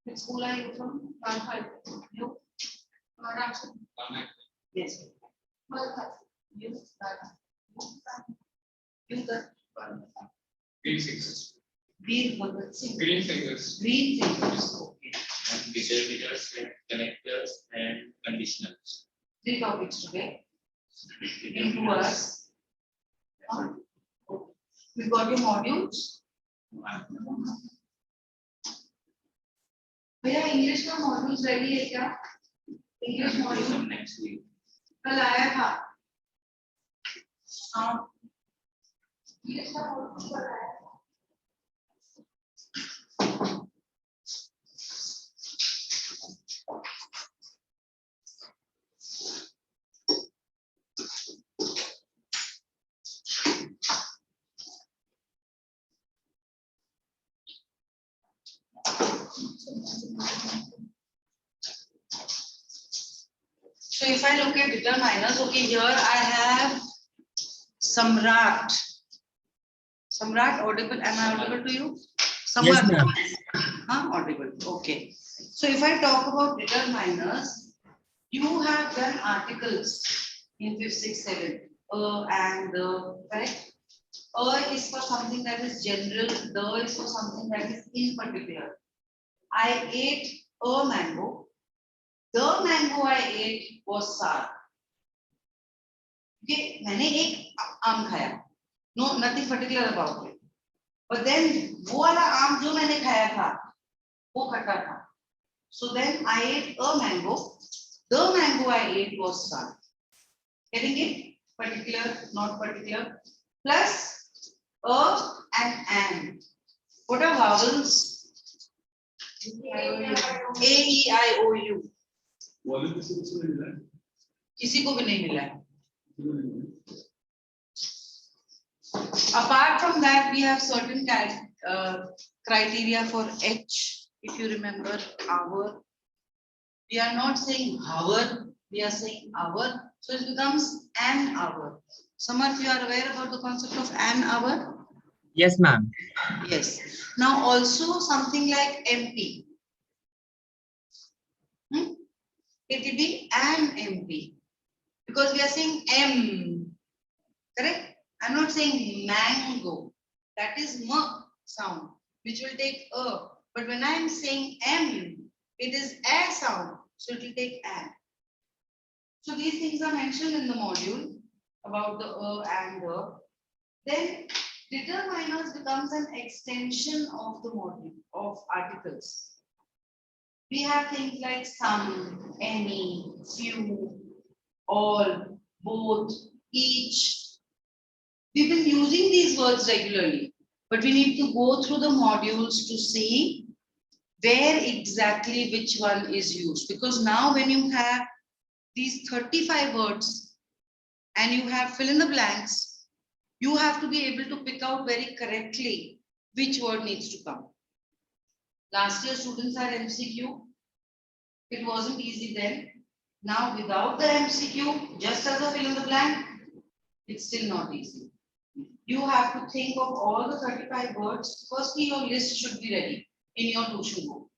Which school are you from? You? Yes. You? You the Green fingers. Green fingers. Green fingers. Green fingers. Okay. And determiners, connectors, and conditionals. 3 topics today. In 2 hours. We got your modules. भैया English का modules ready है क्या? English module next week कल आया था. हाँ. English का module कल आया था. So if I look at determiners, okay, here I have Samrat. Samrat audible, am I audible to you? Yes, Samrat. ma'am. Audible, okay. So if I talk about determiners, you have done articles in 5th, 6th, 7th, and correct? Is for something that is general, the is for something that is in particular. I ate a mango. The mango I ate was sour. Okay, मैंने एक आम खाया. No, nothing particular about it. But then वो वाला आम जो मैंने खाया था, वो खट्टा था. So then I ate a mango. The mango I ate was sour. Getting it? Particular, not particular. Plus a and an. What are vowels? A, E, I, O, U. किसी को भी नहीं मिला है. Apart from that, we have certain criteria for H. If you remember, our. We are not saying our, we are saying our. So it becomes an hour. Samarth, you are aware about the concept of an hour? Yes, ma'am. Yes. Now also something like MP. It will be an MP. Because we are saying M. Correct? I'm not saying mango. That is M sound, which will take A. But when I'm saying M, it is A sound. So it will take an. So these things are mentioned in the module about the and the. Then determiners becomes an extension of the module of articles. We have things like some, any, few, all, both, each. We've been using these words regularly, but we need to go through the modules to see where exactly which one is used. Because now when you have these 35 words and you have fill in the blanks, you have to be able to pick out very correctly which word needs to come. Last year students had MCQ. It wasn't easy then. Now without the MCQ, just as a fill in the blank, it's still not easy. You have to think of all the 35 words. Firstly, your list should be ready in your tuition book.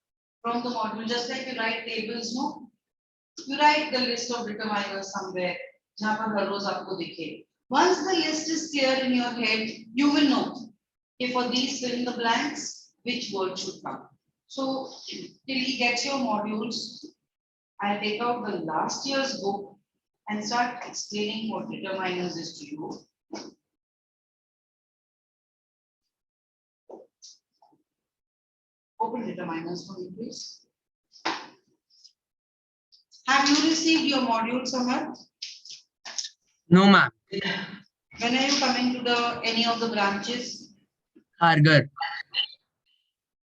From the module, just like you write tables, no? You write the list of determiners somewhere. Once the list is clear in your head, you will know if for these fill in the blanks, which word should come. So till he gets your modules, I'll take out the last year's book and start explaining what determiners is to you. Open determiners for me, please. Have you received your module, Samarth? No, ma'am. When are you coming to the any of the branches? Hargar.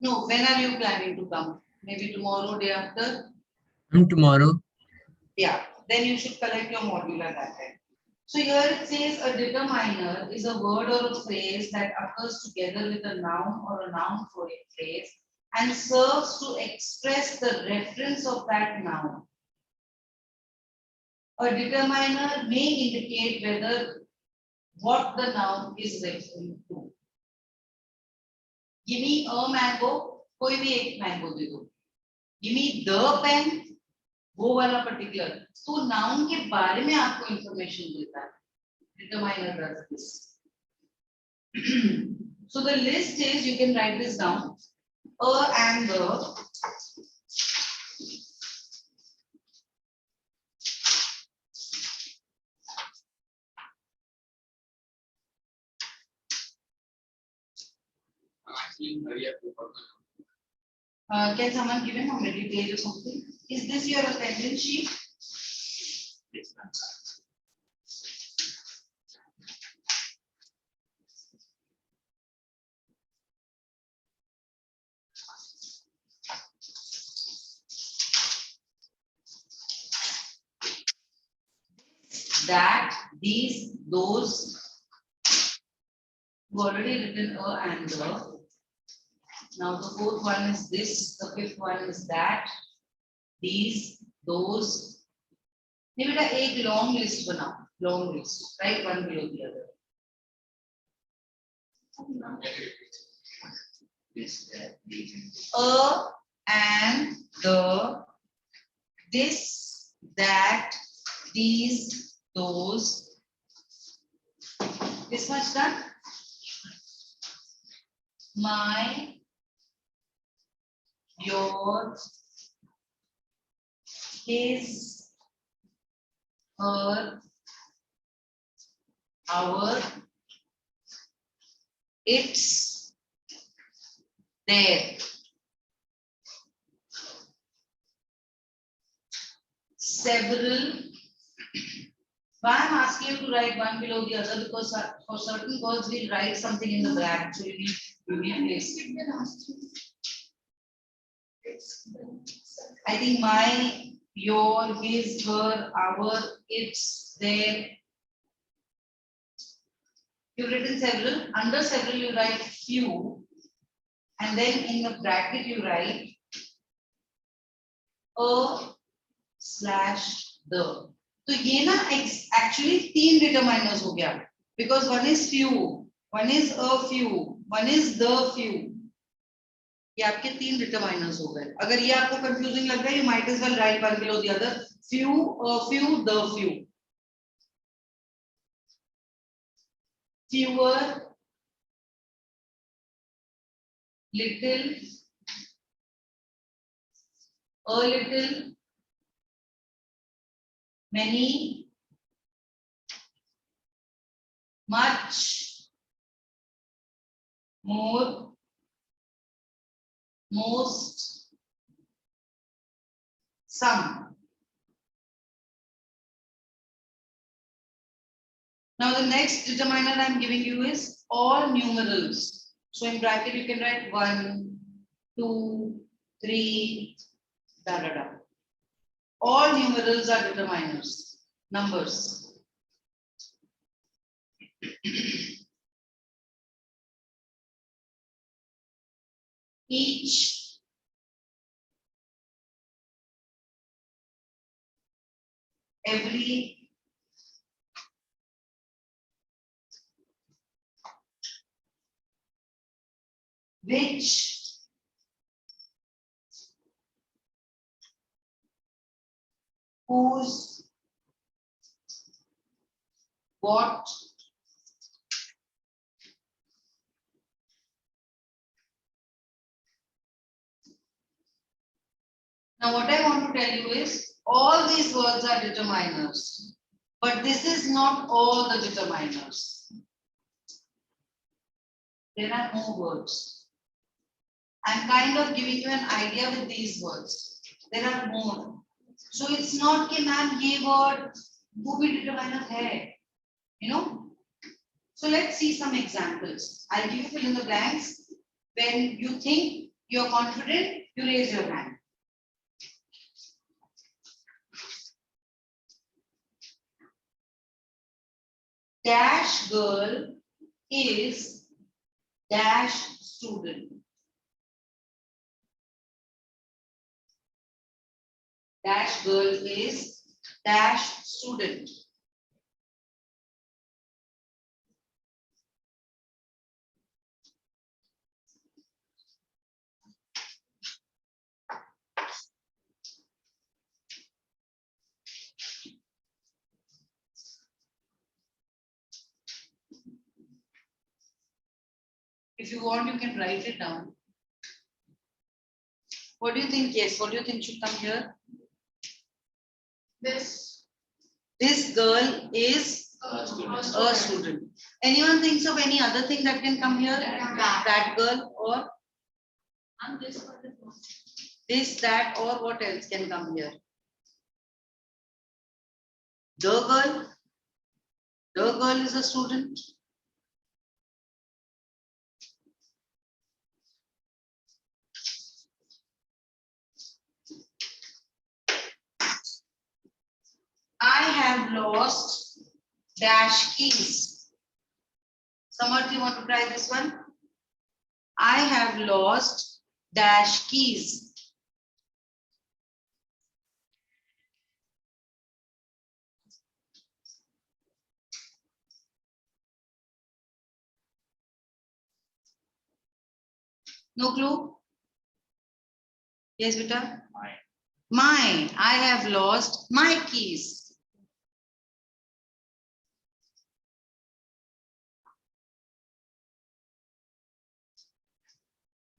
No, when are you planning to come? Maybe tomorrow, day after? Tomorrow. Yeah, then you should collect your module at that time. So here it says a determiner is a word or a phrase that occurs together with a noun or a noun phrase and serves to express the reference of that noun. A determiner may indicate whether what the noun is referring to. Give me a mango, कोई भी एक mango दे दो. Give me the pen, वो वाला particular. तो noun के बारे में आपको information देता है. Determiner does this. So the list is, you can write this down. A and the. Can someone give him a middle page or something? Is this your attendance sheet? Yes, ma'am. That, these, those. You've already written a and the. Now the fourth one is this, the fifth one is that, these, those, नहीं बेटा एक long list बनाओ, long list, right one below the other. This, that, these. And the, this, that, these, those. This much done. My, your, his, her, our, its, their. Several. Why I'm asking you to write one below the other, because for certain words we'll write something in the bracket, so you need place. I think my, your, his, her, our, its, their. You've written several. Under several you write few, and then in the bracket you write a slash the. तो ये ना actually तीन determiners हो गया, because one is few, one is a few, one is the few. ये आपके तीन determiners हो गए. अगर ये आपको confusing लग रहा है, you might as well write one below the other. Few, a few, the few. Fewer, little, a little, many, much, more, most, some. Now the next determiner I am giving you is all numerals. So in bracket you can write 1, 2, 3, da da da. All numerals are determiners, numbers. Each, every, which, whose, what, now what I want to tell you is all these words are determiners, but this is not all the determiners. There are more words. I'm kind of giving you an idea with these words. There are more. So it's not कि ma'am ये word वो भी determiner है, you know. So let's see some examples. I'll give you fill in the blanks. When you think you're confident, you raise your hand. Dash girl is dash student. Dash girl is dash student. If you want, you can write it down. What do you think? Yes, what do you think should come here? This. This girl is a student. Anyone thinks of any other thing that can come here? That girl, or And this one is one. this, that, or what else can come here? The girl. The girl is a student. I have lost dash keys. Samarth, you want to try this one? I have lost dash keys. No clue? Yes, beta? Mine. Mine. I have lost my keys.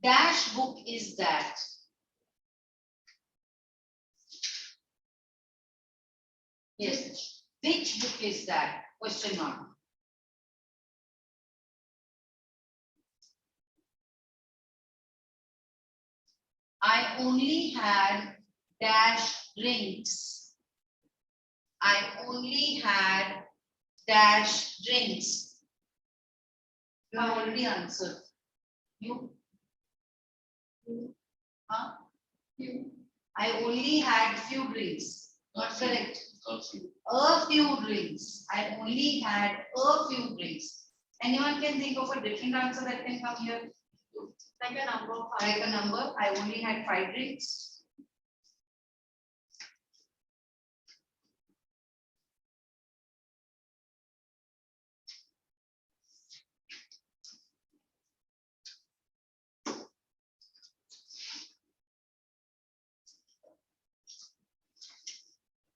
Dash book is that? Yes. Which book is that? Question mark. I only had dash drinks. I only had dash drinks. You have already answered. You? Huh? You. I only had few drinks. Not correct. Also, A few drinks. I only had a few drinks. Anyone can think of a different answer that can come here? Like a number of Like a number. I only had 5 drinks.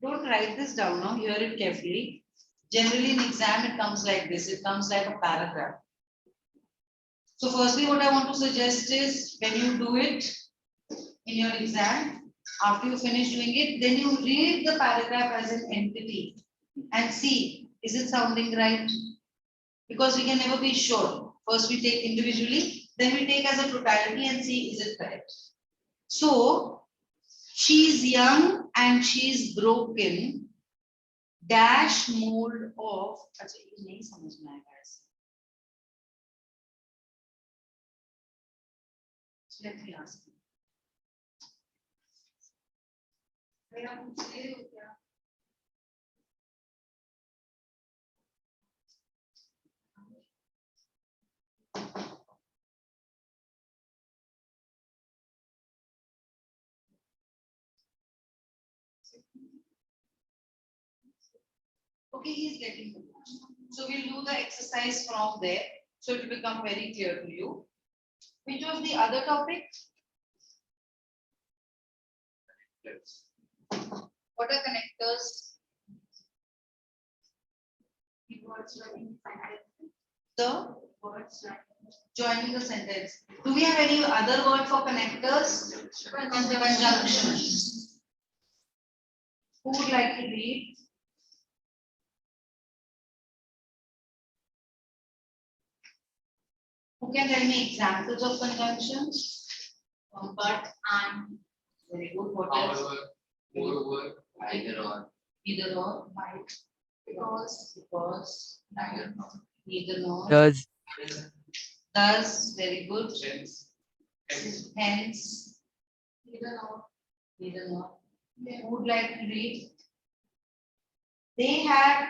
Don't write this down now, hear it carefully. Generally in exam it comes like this, it comes like a paragraph. So firstly what I want to suggest is when you do it in your exam, after you finish doing it, then you read the paragraph as an entity and see, is it sounding right? Because we can never be sure. First we take individually, then we take as a totality and see, is it correct? So, she's young and she's broken. Dash mold of. अच्छा ये नहीं समझ में आएगा ऐसे. Let me ask you. मेरा पूछ रहे हो क्या? Okay, he is getting the book. So we'll do the exercise from there. So it will become very clear to you. Which was the other topic? yes. What are connectors? The words joining sentence. The Words joining the sentence. Do we have any other word for connectors? Conjunctions. Who would like to read? Who can tell me examples of conjunctions? But and. Very good. What else? However, moreover, Either or, Either or. Might. Because. neither nor. Neither nor. Does. Thus. Very good. hence, hence, Hence. Neither nor. Neither nor. Who would like to read? They had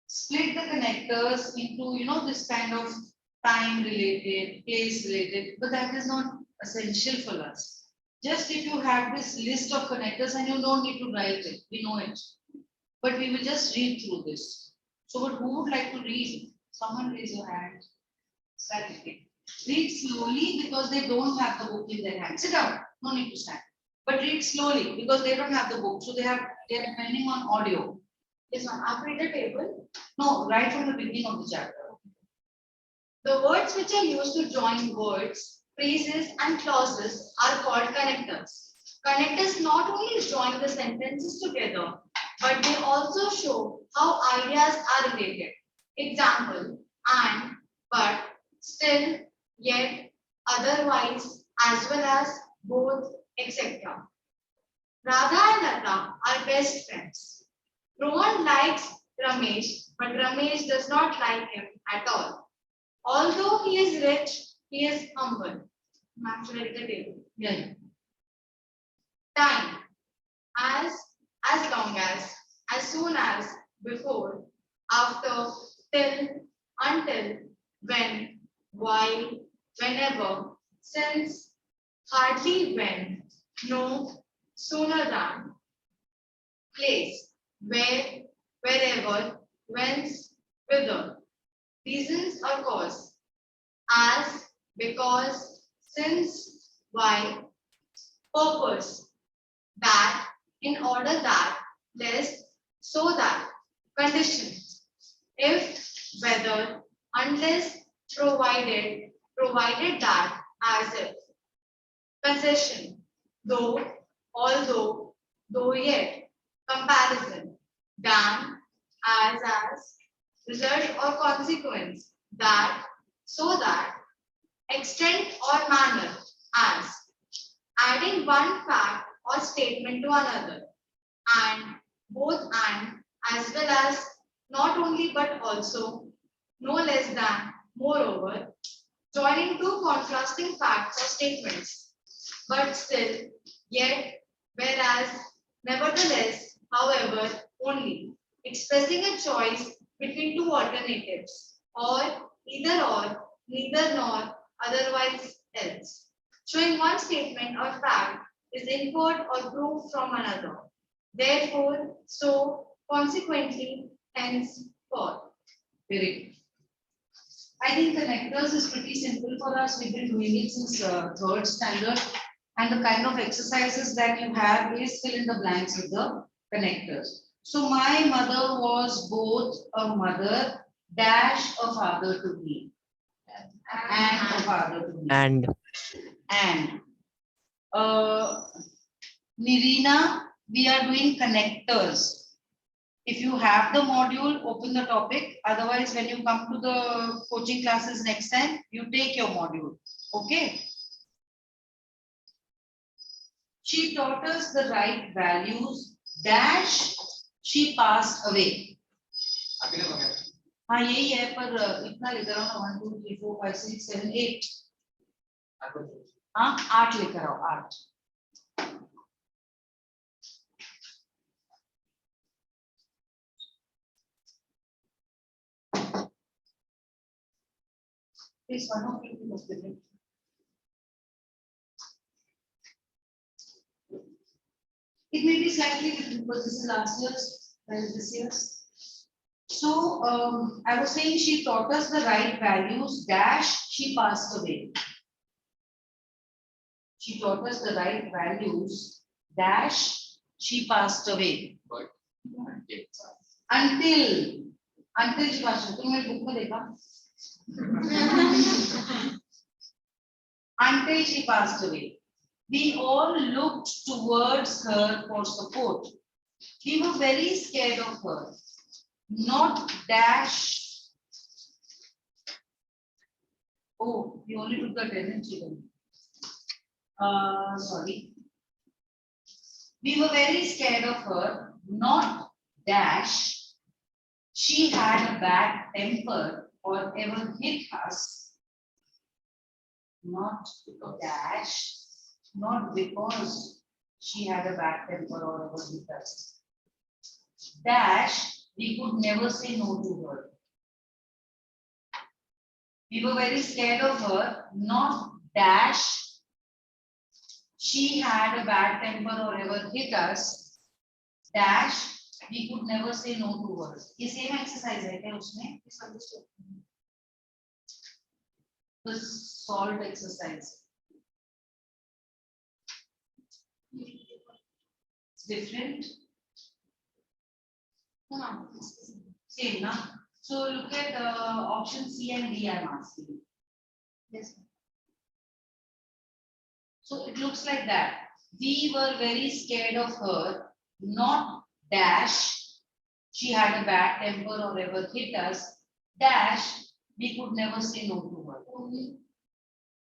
split the connectors into, this kind of time related, place related, but that is not essential for us. Just if you have this list of connectors and you don't need to write it, we know it. But we will just read through this. So, but who would like to read? Someone raise your hand. Start reading. Read slowly because they don't have the book in their hand. Sit down, no need to stand. But read slowly because they don't have the book, so they are depending on audio. This one. After the table, No, right from the beginning of the chapter. the words which are used to join words, phrases, and clauses are called connectors. Connectors not only join the sentences together, but they also show how ideas are related. Example, and, but, still, yet, otherwise, as well as, both, etc. Radha and Lata are best friends. Rohan likes Ramesh, but Ramesh does not like him at all. Although he is rich, he is humble. Ma'am, should I read the table? Yeah. Time. As long as soon as, before, after, till, until, when, while, whenever, since, hardly when, no, sooner than. Place. Where, wherever, whence, whither. Reasons or cause. As, because, since, why, purpose, that, in order that, lest, so that, condition, if, whether, unless, provided that, as if, concession, though, although, though yet, comparison, than, as, result or consequence, that, so that, extent or manner, as, adding one fact or statement to another, and, both and, as well as, not only but also, no less than, moreover, joining two contrasting facts or statements, but still, yet, whereas, nevertheless, however, only, expressing a choice between two alternatives, or either or, neither nor, otherwise else, showing one statement or fact is inferred or proved from another. Therefore, so, consequently, hence, forth. Very good. I think connectors is pretty simple for us. We've been doing it since third standard. And the kind of exercises that you have is fill in the blanks with the connectors. So my mother was both a mother dash a father to me. And a father to me. And Nirina, we are doing connectors. If you have the module, open the topic. Otherwise, when you come to the coaching classes next time, you take your module. Okay. She taught us the right values. Dash, she passed away. हाँ यही है पर इतना लेकर आओ ना 1 2 3 4 5 6 7 8 हाँ 8 लेकर आओ 8 Please one of you must be there. It may be slightly different because this is last year's and this year's. So I was saying she taught us the right values. Dash, she passed away. She taught us the right values. Dash, she passed away. But Until she passed away. तुमने book में देखा? Until she passed away. We all looked towards her for support. We were very scared of her. Not dash. Oh, we only took the attendance children. Sorry. We were very scared of her. Not dash. She had a bad temper or ever hit us. Not dash. Not because she had a bad temper or ever hit us. Dash. We could never say no to her. We were very scared of her, not dash. She had a bad temper or ever hit us. Dash. We could never say no to her. ये same exercise है क्या उसमें? Misunderstood. The salt exercise. It's different. No, same, na? So look at option C and D. I'm asking. Yes. So it looks like that. We were very scared of her, not dash. She had a bad temper or ever hit us. Dash. We could never say no to her.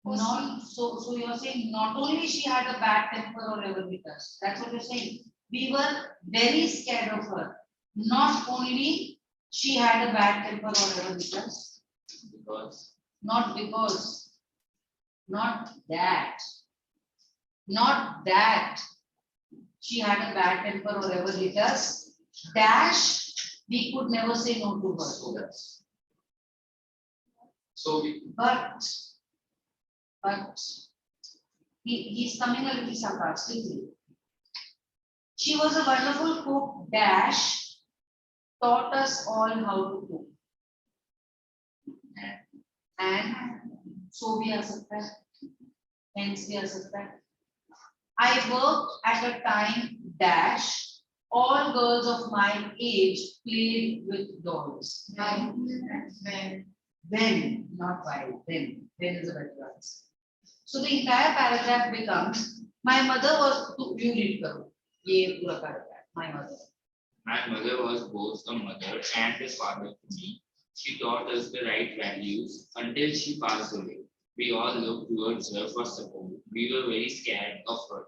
Not so. So you're saying not only she had a bad temper or ever hit us. That's what you're saying. We were very scared of her. Not only she had a bad temper or ever hit us. because Not because. Not that. Not that. She had a bad temper or ever hit us. Dash. We could never say no to her. so we But he's coming a little sarcastically. She was a wonderful cook. Dash. Taught us all how to cook. And so भी आ सकता है. Hence भी आ सकता है. I worked at a time dash. All girls of my age played with dolls. When, not while. When is a better answer. So the entire paragraph becomes, my mother was. You read करो. ये पूरा paragraph. My mother. My mother was both a mother and a father to me. She taught us the right values until she passed away. We all looked towards her for support. We were very scared of her.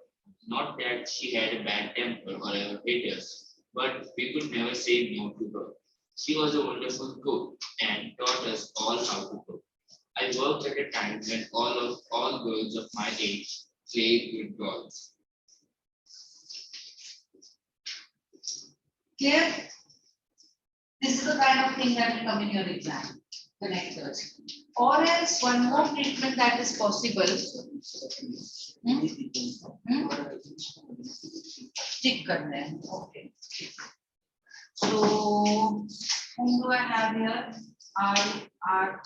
Not that she had a bad temper or ever hate us, but we could never say no to her. She was a wonderful cook and taught us all how to cook. I worked at a time when all girls of my age played with dolls. Clear? This is the kind of thing that will come in your exam. Connectors. Or else one more treatment that is possible. Stick करना है. Okay. So whom do I have here? R.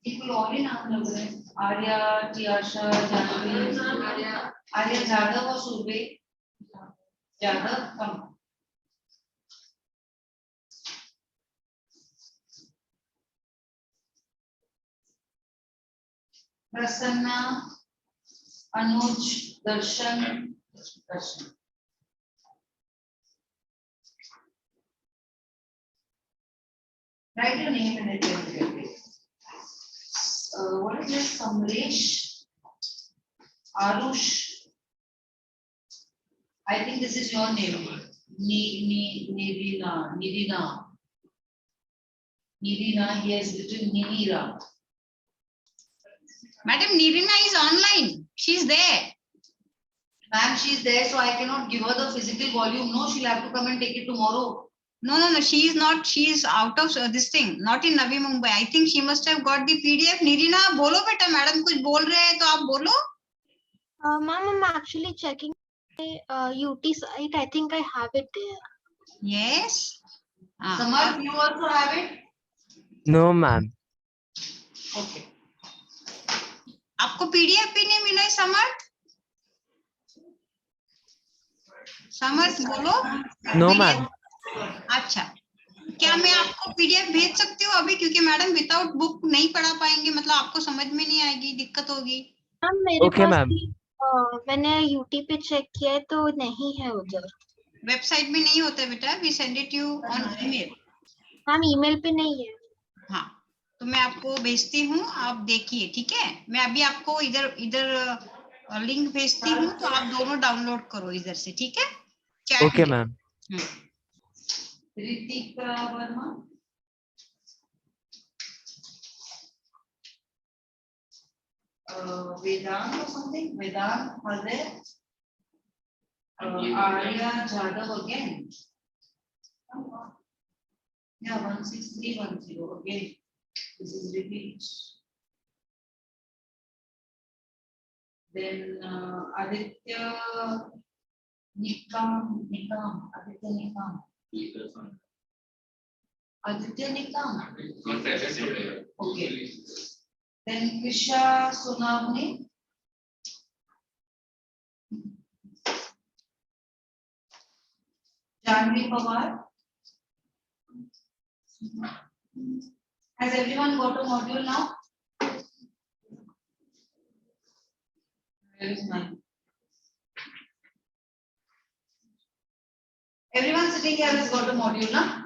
People all in Arya, Tiasha, Janvi, Arya Jadhav or Surve? Jadhav, come. Prasanna, Anuj, Darshan. Write your name in it. What is this? Kamlesh, Arush. I think this is your name. Nidina. Nidina, he has written Nidira. Madam Nirina is online. She's there. Ma'am, she is there, so I cannot give her the physical volume. No, she'll have to come and take it tomorrow. No. She is not. She is out of this thing. Not in Navi Mumbai. I think she must have got the PDF. Nirina, बोलो बेटा. Madam कुछ बोल रहे हैं तो आप बोलो. Ma'am, I'm actually checking my UT site. I think I have it there. Yes. Samarth, you also have it? No, ma'am. Okay. आपको PDF भी नहीं मिला है समर्थ? समर्थ बोलो. No, ma'am. अच्छा. क्या मैं आपको PDF भेज सकती हूँ अभी, क्योंकि मैडम विदाउट बुक नहीं पढ़ा पाएंगे, मतलब आपको समझ में नहीं आएगी, दिक्कत होगी. मैम मेरे Okay, पास ma'am. मैंने UT पे चेक किया है तो नहीं है उधर. वेबसाइट में नहीं होता बेटा. We send it you on email. Ma'am email पे नहीं है. हाँ, तो मैं आपको भेजती हूँ, आप देखिए. ठीक है, मैं अभी आपको इधर लिंक भेजती हूँ, तो आप दोनों डाउनलोड करो इधर से. ठीक है, चैट Okay, में. ma'am. Ritika Verma. Vedant or something? Vedant, are there? Arya Jadhav again. Yeah, 16310 again. This is repeat. Then Aditya Nikam. Aditya Nikam. Okay. Then Krisha Sonavni. Janvi Pawar. Has everyone got a module now? Where is mine? Everyone sitting here has got a module now?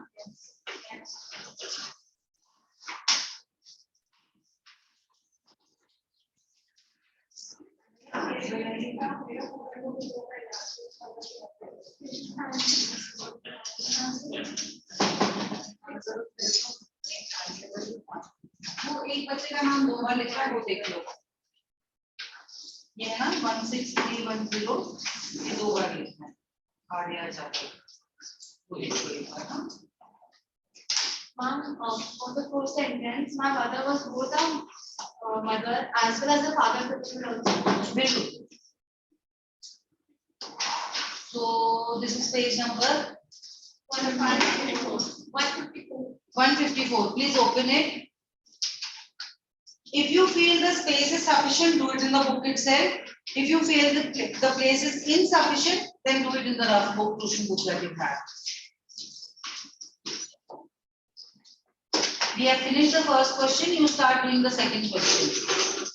वो एक बच्चे का नाम 2 बार लिखा है, वो देख लो. ये है ना 16310, ये 2 बार लिखना है. आर्या जादव. वो एक बार लिखा है ना. Ma'am, for the first sentence, my mother was both a mother as well as a father to children also. Very good. So this is page number 154. 154. Please open it. If you feel the space is sufficient, do it in the book itself. If you feel the place is insufficient, then do it in the rough book, tuition book that you have. We have finished the first question. You start doing the second question.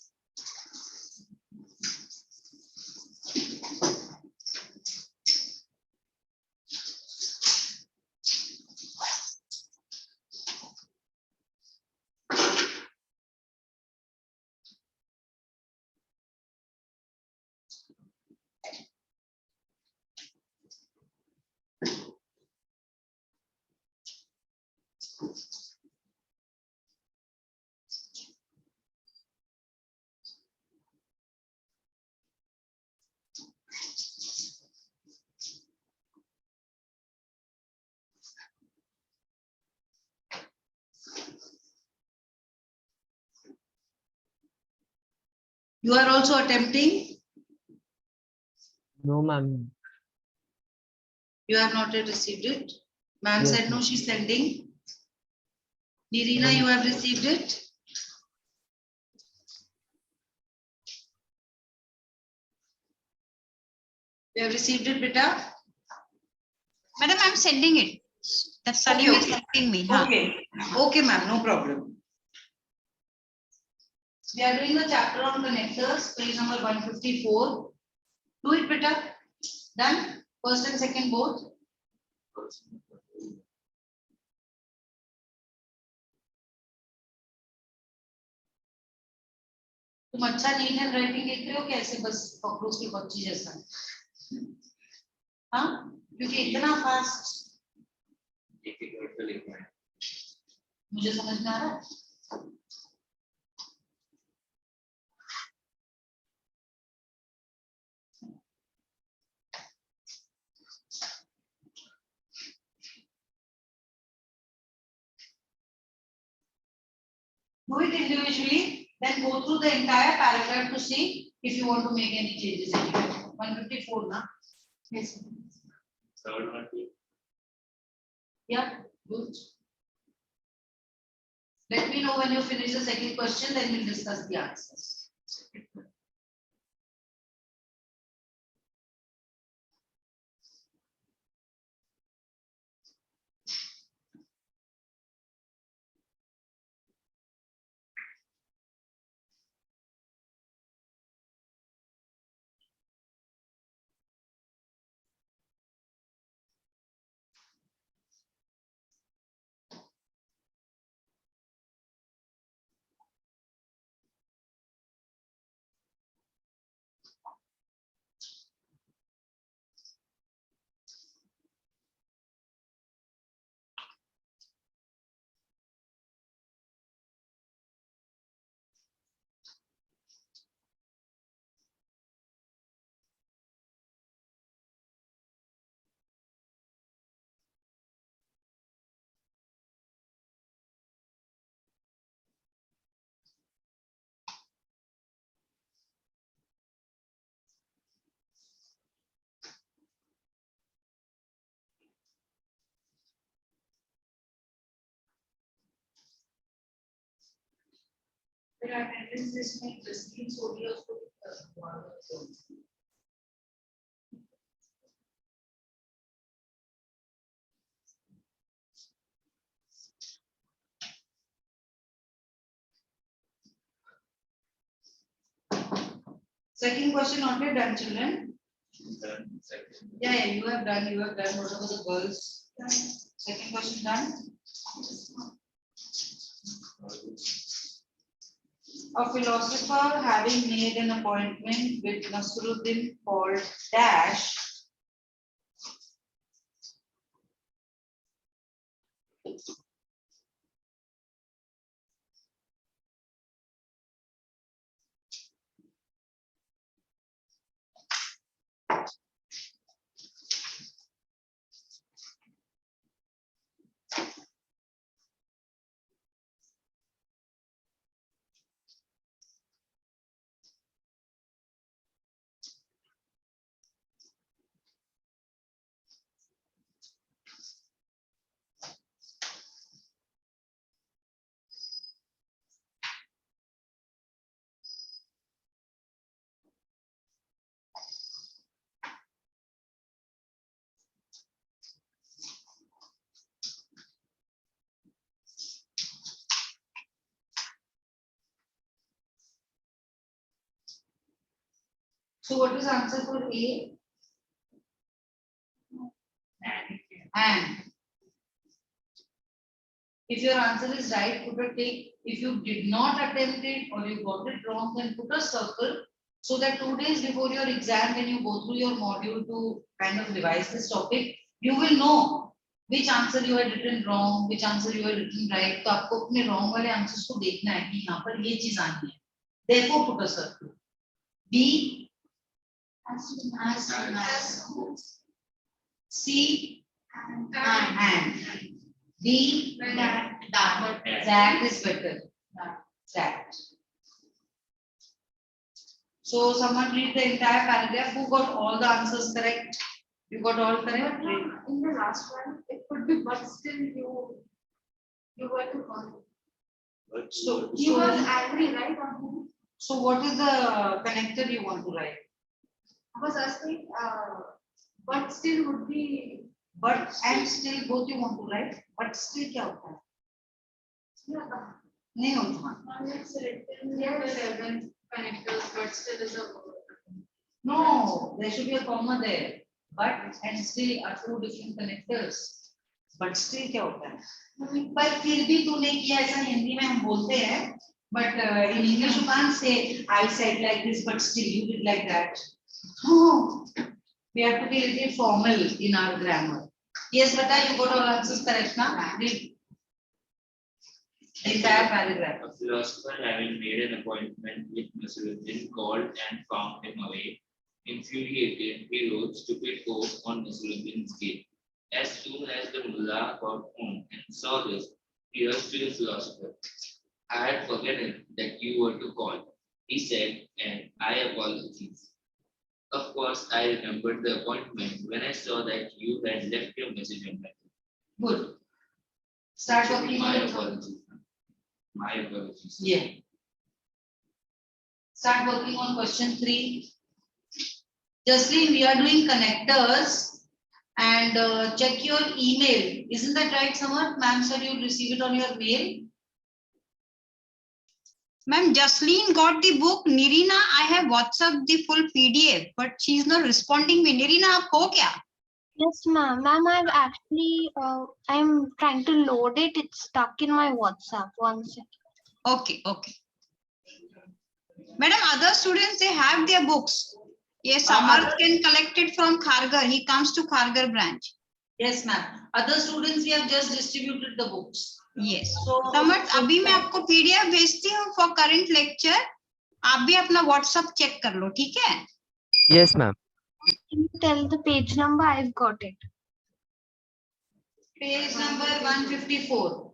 You are also attempting. No, ma'am. You have not yet received it. Ma'am Yes, said no, ma'am. she's sending. Nirina, you have received it. You have received it, beta. Madam, I'm sending it. That Salim is helping me. Huh? Okay, okay, ma'am, no problem. We are doing the chapter on connectors, page number 154. Do it, beta. Done. First and second both. तुम अच्छा NEET hand writing लिख रहे हो कैसे बस cockroach की बच्ची जैसा हाँ क्योंकि इतना फास्ट difficult to लिखना है। मुझे समझ में आ रहा है do it individually, then go through the entire paragraph to see if you want to make any changes. 154, na? Yes. Third one too. Yeah, good. Let me know when you finish the second question, then we'll discuss the answers. There are tendencies to make the schemes Second question not yet done, children. Then second. Yeah, you have done. Whatever the girls. Second question done. A philosopher having made an appointment with Nasruddin called Dash. So what is the answer for A? And. If your answer is right, put a tick. If you did not attempt it or you got it wrong, then put a circle so that 2 days before your exam, when you go through your module to kind of revise this topic, you will know which answer you had written wrong, which answer you had written right. तो आपको अपने wrong वाले answers को देखना है कि यहाँ पर ये चीज आनी है. Therefore, put a circle. B. As. C. And. D. That is better. That. So someone read the entire paragraph. Who got all the answers correct? You got all correct? In the last one, it could be, but still you were to call. So He was angry, right? On him. So what is the connector you want to write? I was asking, but still would be. But and still both you want to write. But still क्या होता है? नहीं होता. Yes, 7 connectors, but still is a word. No, there should be a comma there. But and still are two different connectors. But still क्या होता है? पर फिर भी तूने किया ऐसा हिंदी में हम बोलते हैं. But in English you can't say I said like this, but still you did like that. Oh, we have to be a little formal in our grammar. Yes, Bata, you got all answers correct now. Read the entire paragraph. A philosopher having made an appointment with Nasruddin called and found him away. Infuriated, he wrote stupid oath on Nasruddin's gate. As soon as the mullah got home and saw this, he rushed to the philosopher. I had forgotten that you were to call, he said, and I apologize. Of course, I remembered the appointment when I saw that you had left your message on my phone. Good. Start working My on it. apologies. My apologies. Yeah. Start working on question 3. Justly, we are doing connectors and check your email. Isn't that right, Samar? Ma'am said you'll receive it on your mail. Ma'am, Jasleen got the book. Nirina, I have WhatsApp the full PDF, but she is not responding me. Nirina, आप हो क्या? Yes, ma'am. Ma'am, I've actually, I'm trying to load it. It's stuck in my WhatsApp. One second. Okay, okay. Madam, other students, they have their books. Yes, Samarth can collect it from Khargar. He comes to Khargar branch. Yes, ma'am. Other students, we have just distributed the books. Yes. So, Samarth, अभी मैं आपको PDF भेजती हूँ for current lecture. आप भी अपना WhatsApp check कर लो, ठीक है? Yes, ma'am. Can you tell the page number? I've got it. Page number 154.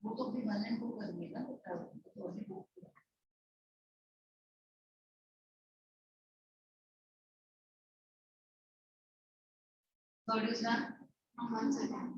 वो तो भी 1 and 2 करनी है ना, तो अभी book. Third is done. 1 second.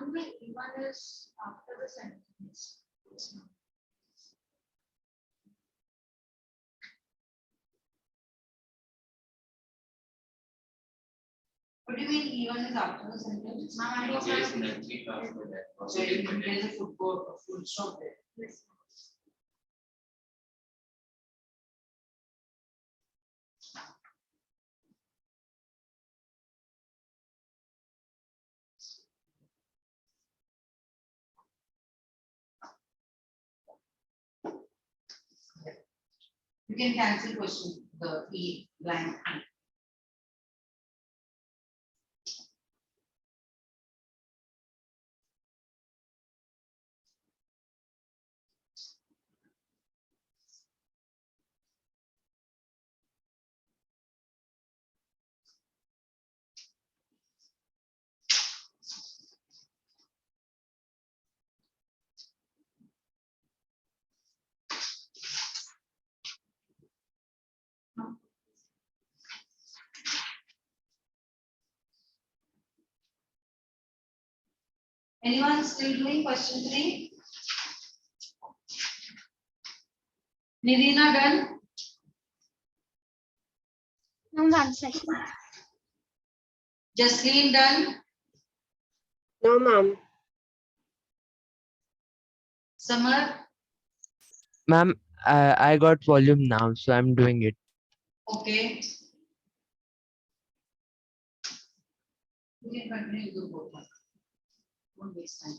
And the even is after the sentence. What do you mean even is after the sentence? Ma'am, I was There is having- nothing after that. So Positive there is context. a full stop there. Yes. You can cancel question, the E blank. Anyone still doing question 3? Nirina done? No, 1 second. Jasleen done? No, ma'am. Samar? Ma'am, I got volume now, so I'm doing it. Okay. You can continue to do both. Don't waste time.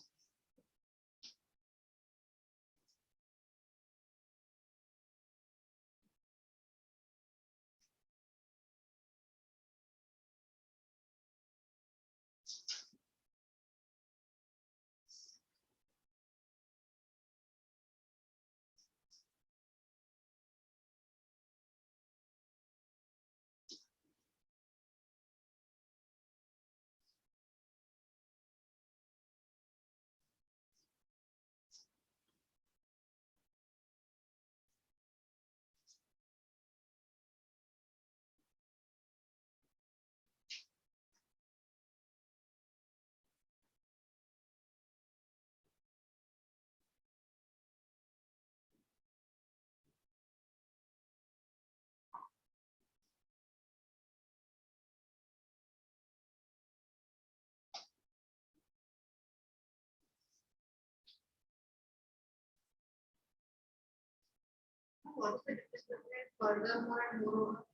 What's the difference between furthermore and moreover?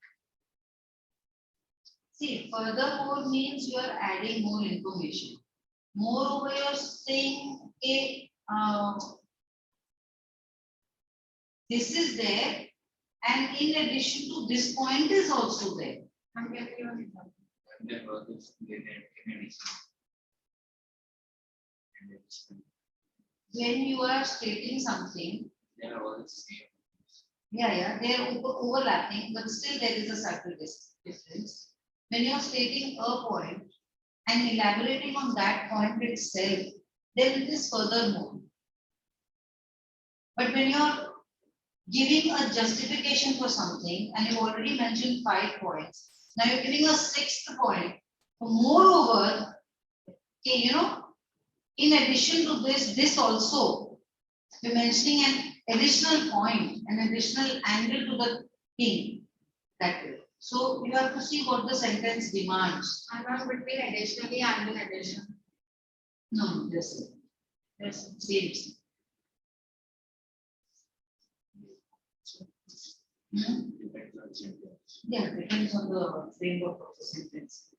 See, furthermore means you are adding more information. Moreover, you are saying this is there, and in addition to this point is also there. I'm giving you an example. There was this related in addition. And it's- When you are stating something, They are all the same. yeah, they are overlapping, but still there is a subtle difference. When you are stating a point and elaborating on that point itself, then it is furthermore. But when you are giving a justification for something, and you already mentioned 5 points, now you're giving a 6th point. Moreover, okay, in addition to this also, you're mentioning an additional point, an additional angle to the thing that way. So you have to see what the sentence demands. I'm not between additionally and in addition. No, yes, yes, same. Hmm? Depends on sentence. Yeah, depends on the framework of the sentence.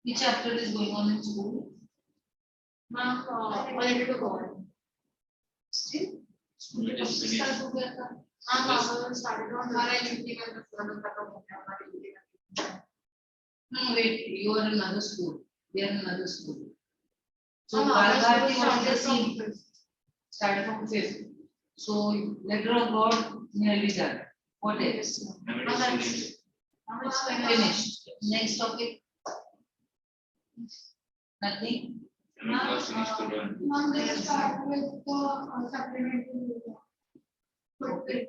Which chapter is going on in school? Ma'am, ready to go on. Still? School It is finished. start हो गया था। Ma'am, our started on हमारा UP में तो पूरा खत्म हो गया हमारा UP में. No, wait, you are in another school. They are in another school. So Ma'am, our Bharati school was the started from same, started from 5th. So letter of God nearly done. What else? Now it Ma'am, is that's- finished. Ma'am, it's Finished. Next topic. Nothing. Now it was finished to learn. Ma'am, they start with the supplementary. Okay.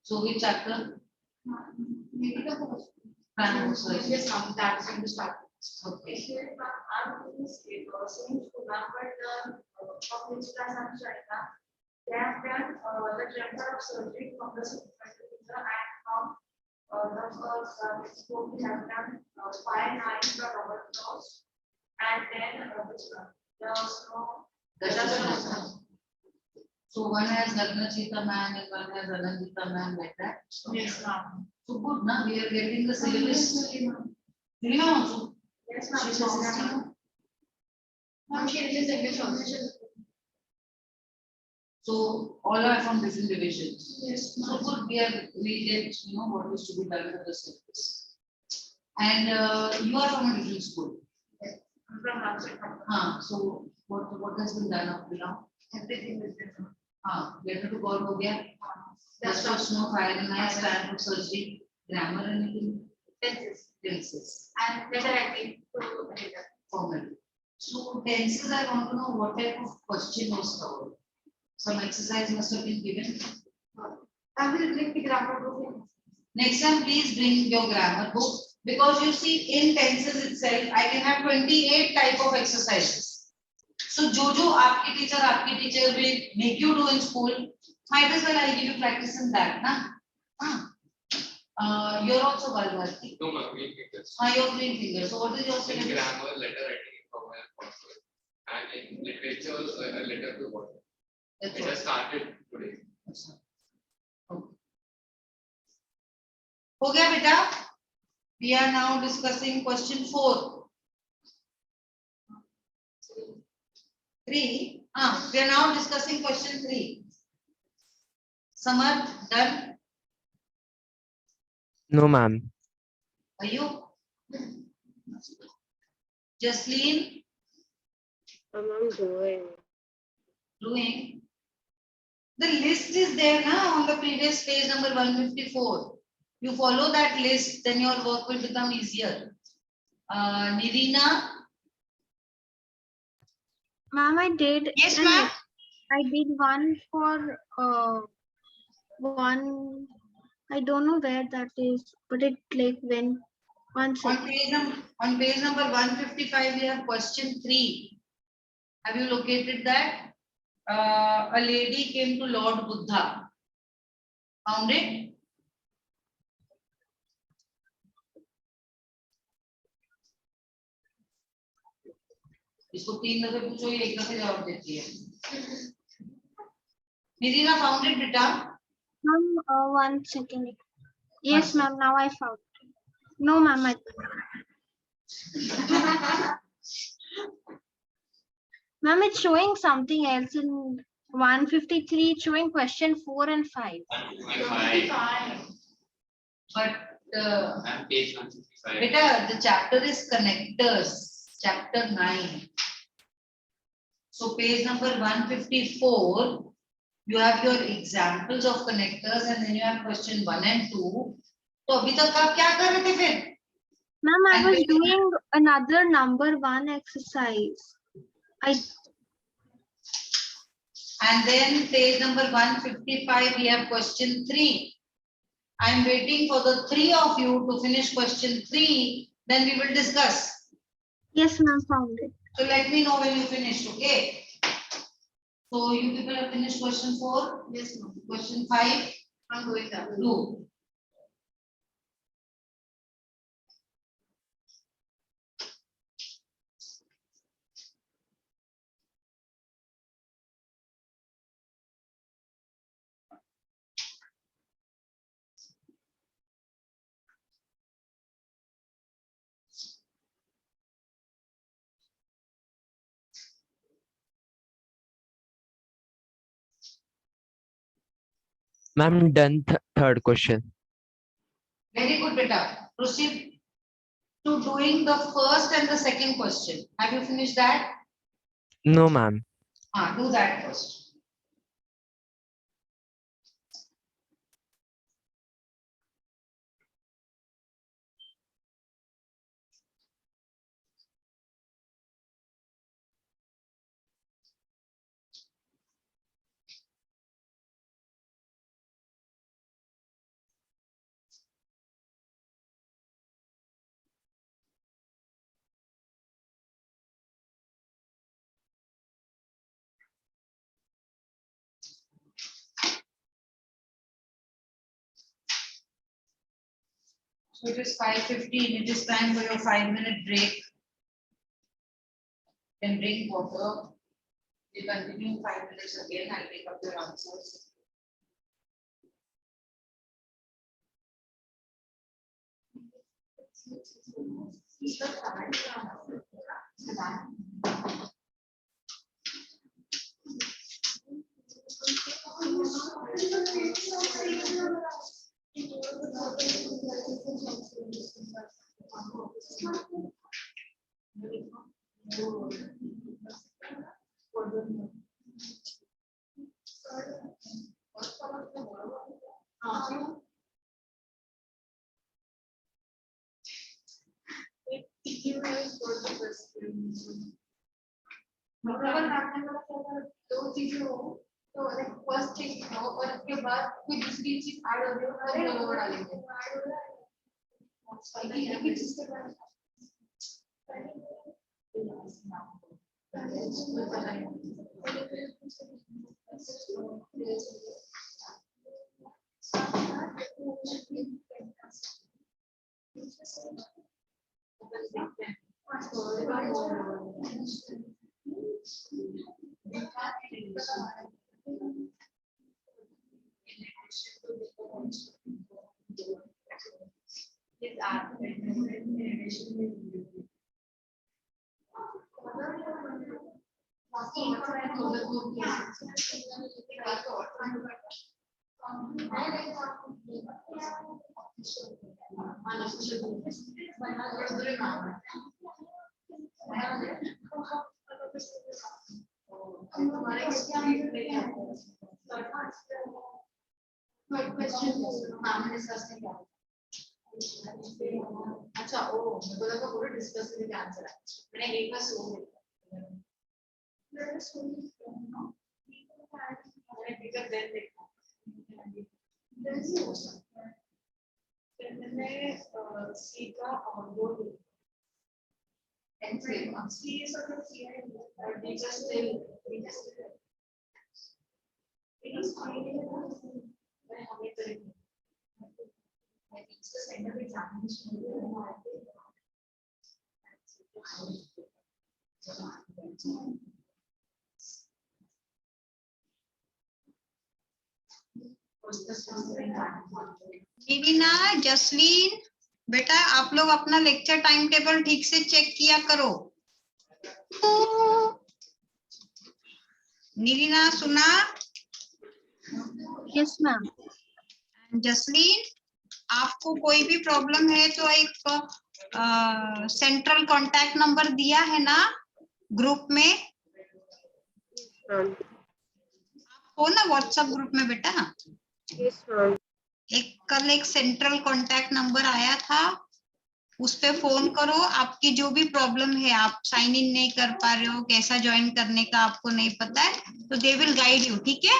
So which chapter? Maybe the first. Random search. Yes, ma'am, that's in the start. Okay. I'm doing this paper, same school, ma'am, but of which class I'm trying now. They have done the transfer of surgery from the supervisor and from the first school we have done 5 9 the Robert Cross and then which one? The snow. That's so one has Gaganachita man and one has Anandita man like that. Yes, ma'am. So good, now we are getting the syllabus. Nilima also. Yes, ma'am. She's assisting. Ma'am, she is English also. So all are from different divisions. Yes, So good, we get, what is to be done with the syllabus. And you are from a different school. I'm from Ramsey. So what has been done up till now? Everything is different. Letter to call हो गया. That's of snow, fire and ice, time of surgery, grammar and anything. Tenses. And letter writing to editor. Formal. So tenses, I want to know what type of question was covered. Some exercise must have been given. I will bring the grammar book. Next time, please bring your grammar book because you see in tenses itself, I can have 28 type of exercises. So जो आपकी teacher will make you do in school, might as well I'll give you practice in that, na? You're also Balbharti. No, ma'am, we pick this. Your green finger. So what is your In syllabus? grammar, letter writing, formal and consonant. And in literature, a letter to what? That's It all. has started today. Okay. हो गया बेटा? We are now discussing question 4. 3. We are now discussing question 3. Samarth, done? No, ma'am. Are you? Jasleen, I'm doing. doing? The list is there now on the previous page number 154. You follow that list, then your work will become easier. Nirina, Ma'am, I did. Yes, an ma'am. I did one for one. I don't know where that is, but it like went one on second. page number 155, we have question 3. Have you located that? A lady came to Lord Buddha. Found it? इसको 3 दफे पूछो ये 1 दफे जवाब देती है. Nirina, found it, beta? Ma'am, 1 second. Yes, ma'am. Now I found it. No, ma'am. Ma'am, it's showing something else in 153. It's showing question 4 and 5. 155. But I'm page 155. beta, the chapter is connectors, chapter 9. So page number 154, you have your examples of connectors and then you have question 1 and 2. तो अभी तक आप क्या कर रहे थे फिर? Ma'am, I And was when- doing another number 1 exercise. And then page number 155, we have question 3. I am waiting for the 3 of you to finish question 3, then we will discuss. Yes, ma'am, found it. So let me know when you finished, okay? So you people have finished question 4? Yes, ma'am. Question 5? I'm doing that. Do. Ma'am, done third question. Very good, beta. Proceed to doing the first and the second question. Have you finished that? No, ma'am. Do that first. So it is 5:15. It is time for your 5-minute break. Then drink water. We continue 5 minutes again. I'll take up your answers. दो चीजें हो तो first चीज हो और उसके बाद कोई दूसरी चीज ऐड हो रही हो और दोनों डालेंगे अच्छा ओ मेरे को लगा पूरा डिस्कस करके आंसर है मैंने एक बार सुन नीलिना, जसलीन, बेटा आप लोग अपना लेक्चर टाइम टेबल ठीक से चेक किया करो। नीलिना सुना? Yes, ma'am. जसलीन, आपको कोई भी प्रॉब्लम है तो एक सेंट्रल कांटेक्ट नंबर दिया है ना ग्रुप में? आप हो ना व्हाट्सएप ग्रुप में बेटा? कल एक सेंट्रल कांटेक्ट नंबर आया था, उस पे फोन करो। आपकी जो भी प्रॉब्लम है, आप साइन इन नहीं कर पा रहे हो, कैसा ज्वाइन करने का आपको नहीं पता है, तो दे विल गाइड यू। ठीक है?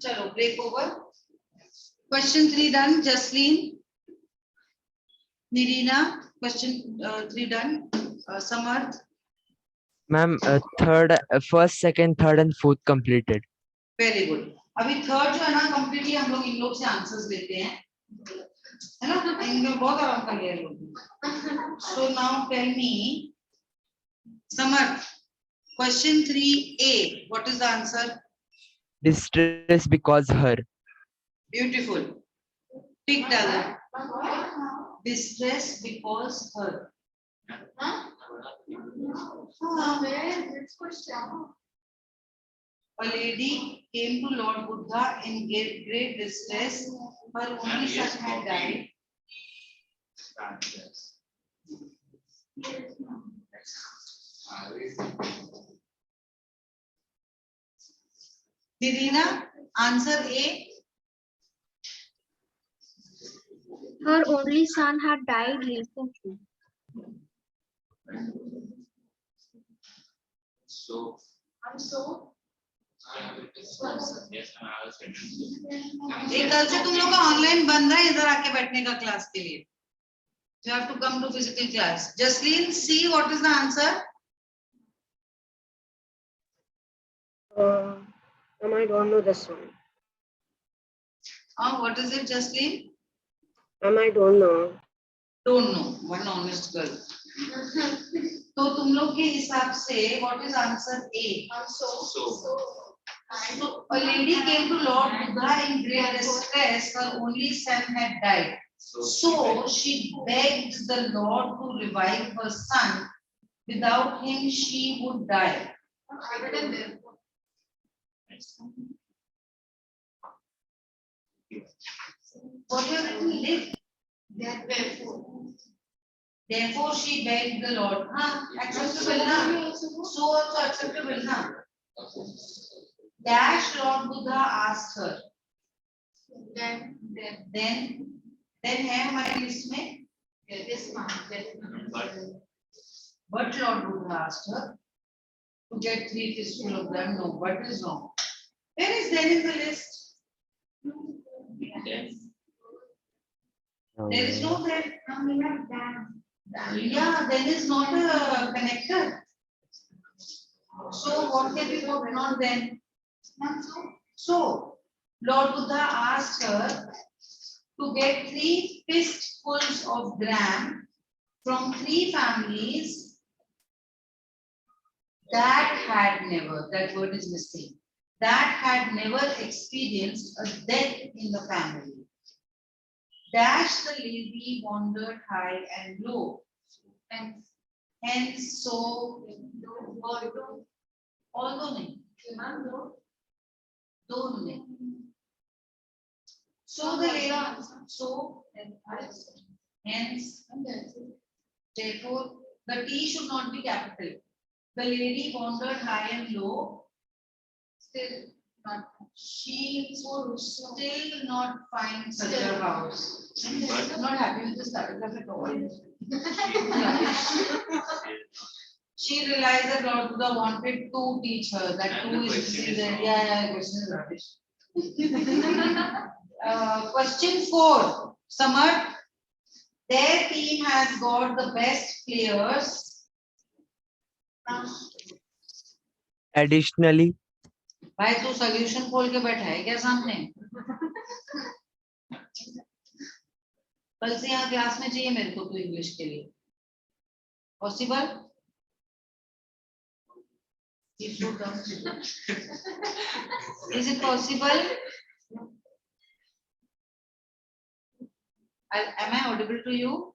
चलो break over. Question 3 done. Jasleen, Nirina, Question 3 done. Samarth, Ma'am, first, second, third, and fourth completed. very good. अभी थर्ड जो है ना completely हम लोग इन लोग से आंसर्स लेते हैं, है ना? इनमें बहुत आराम कर लिया लोग. So now tell me, Samarth, question 3A. What is the answer? Distress because her. Beautiful. Tick डालो. Distress because her. Which question? A lady came to Lord Buddha in great distress. Her only son had died. Nirina, answer A. Her only son had died recently. So. I'm so. Yes, I was एक कल से तुम लोग का online बंद है इधर आके बैठने का क्लास के लिए. You have to come to physical class. Jasleen, see what is the answer? I don't know this one. What is it, Jasleen? I don't know. Don't know. One honest girl. तो तुम लोग के हिसाब से what is answer A? I'm so. So a lady came to Lord Buddha in great distress. Her only son had died. So she begged the Lord to revive her son. Without him, she would die. What you have written? Live. Therefore, she begged the Lord. Acceptable na? So also acceptable na? Dash Lord Buddha asked her. Then है हमारी list में. But Lord Buddha asked her to get 3 fistful of them. No, what is wrong? Where is then in the list? There is no then. Yeah, then is not a connector. So what can we put not then? So Lord Buddha asked her to get 3 fistfuls of gram from 3 families that had never, that word is missing, that had never experienced a death in the family. Dash the lady wandered high and low, and hence so although nahi, do nahi. So the lady, so hence, therefore the T should not be capital. The lady wandered high and low, still not. She would still not find such a house. Not happy with this paragraph at all. She realized that Lord Buddha wanted to teach her that And two the is question is there. wrong. Yeah, question is rubbish. Question 4. Samar, their team has got the best players. Additionally, भाई तू solution खोल के बैठा है क्या सामने? कल से यहाँ क्लास में चाहिए मेरे को तू इंग्लिश के लिए. Possible? Is it possible? Am I audible to you?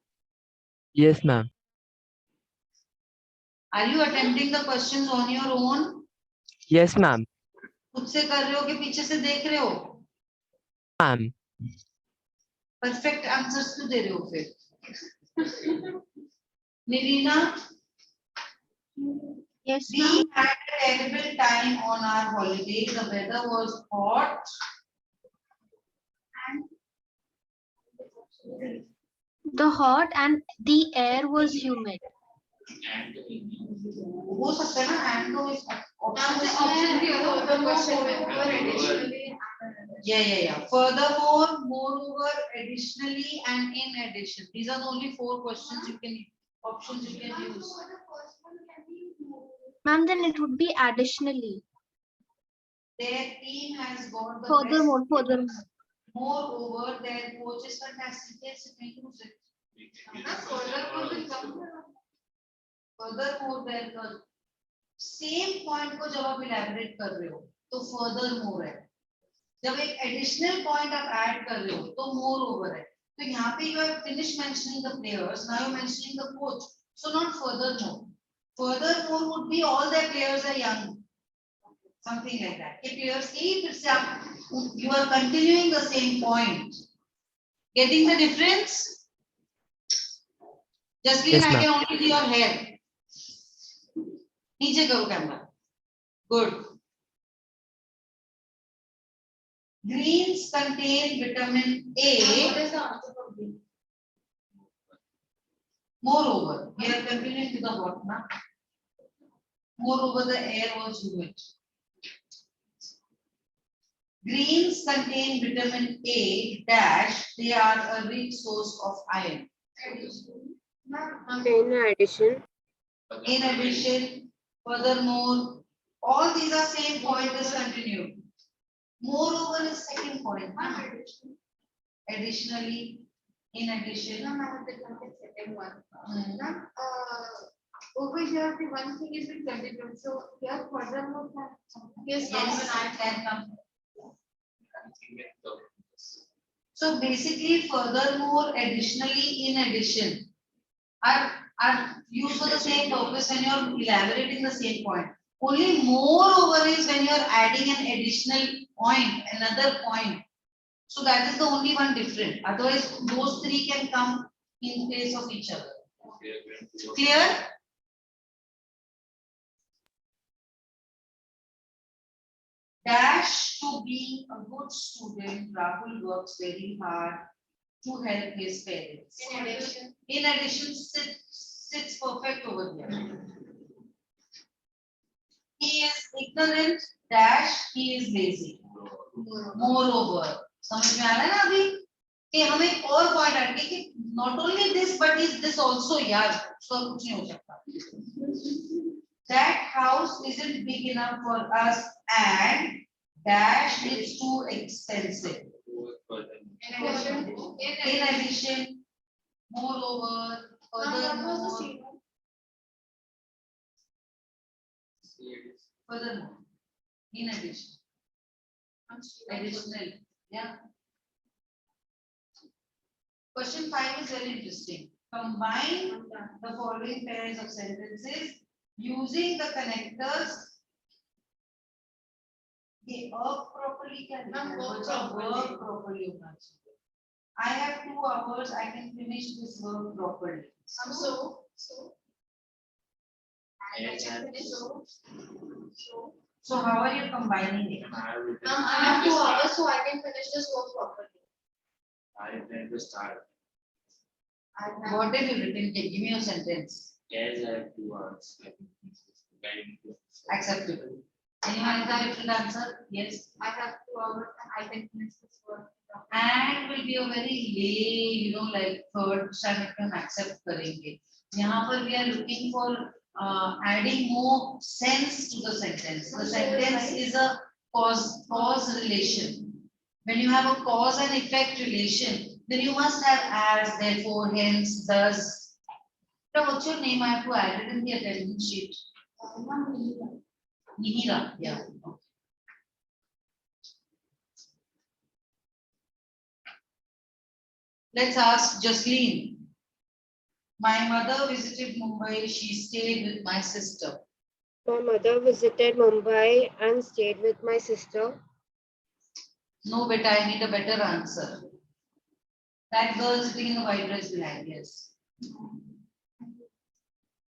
yes, ma'am. Are you attempting the questions on your own? Yes, ma'am. खुद से कर रहे हो कि पीछे से देख रहे हो? Ma'am. परफेक्ट आंसर्स क्यों दे रहे हो फिर? निरीना, Yes, we ma'am. had a terrible time on our holiday. The weather was hot. The hot and the air was humid. हो सकता है ना, and तो इस option Option the other question with additionally. Yeah. Furthermore, moreover, additionally, and in addition. These are the only 4 questions you can options you can use. Ma'am, then it would be additionally. Their team has got the Furthermore, best. furthermore. Moreover, their coach is fantastic. Yes, you can use it. Furthermore, their the same point को जब आप elaborate कर रहे हो, तो furthermore है. जब एक additional point आप add कर रहे हो, तो moreover है. तो यहाँ पे you have finished mentioning the players. Now you're mentioning the coach. So not furthermore. Furthermore would be all their players are young. Something like that. If players keep फिर से आप you are continuing the same point. Getting the difference? Justine, Yes, I ma'am. can only see your hair. नीचे करो camera. Good. Greens contain vitamin A. What is the answer for B? Moreover, we are continuing to the what now? Moreover, the air was humid. Greens contain vitamin A dash. They are a rich source of iron. In addition, In addition, furthermore, all these are same point is continued. Moreover is second point. Additionally, in addition. Second one. Ma'am, over here, the one thing is with continued. So here furthermore, yes, Yes, I can come. So basically, furthermore, additionally, in addition, are used for the same purpose when you're elaborating the same point. Only moreover is when you're adding an additional point, another point. So that is the only one different. Otherwise, those 3 can come in place of each other. Clear? Dash to be a good student, Rahul works very hard to help his parents. In addition, sits perfect over here. He is ignorant, dash, he is lazy. Moreover, समझ में आ रहा है ना अभी कि हमें एक और पॉइंट ऐड किया कि not only this but is this also यार उसका कुछ नहीं हो सकता. That house isn't big enough for us and dash is too expensive. In addition, moreover, furthermore, in addition, additional, yeah. Question 5 is very interesting. Combine the following pairs of sentences using the connectors. ये work properly can work properly. I have 2 hours. I can finish this work properly. So how are you combining it? I have 2 hours, so I can finish this work properly. I plan to start What have you written? Give me your sentence. as I have 2 hours. Acceptable. Anyone have a different answer? Yes. I have 2 hours and I can finish this work. And will be a very lay, like third standard can accept करेंगे. यहाँ पर we are looking for adding more sense to the sentence. The sentence is a cause relation. When you have a cause and effect relation, then you must have as, therefore, hence, thus. So what's your name? I have to add it in the attendance sheet. Nihira, yeah. Let's ask Jasleen. My mother visited Mumbai. She stayed with my sister. my mother visited Mumbai and stayed with my sister. No, beta, I need a better answer. That girl sitting in the white dress behind, yes.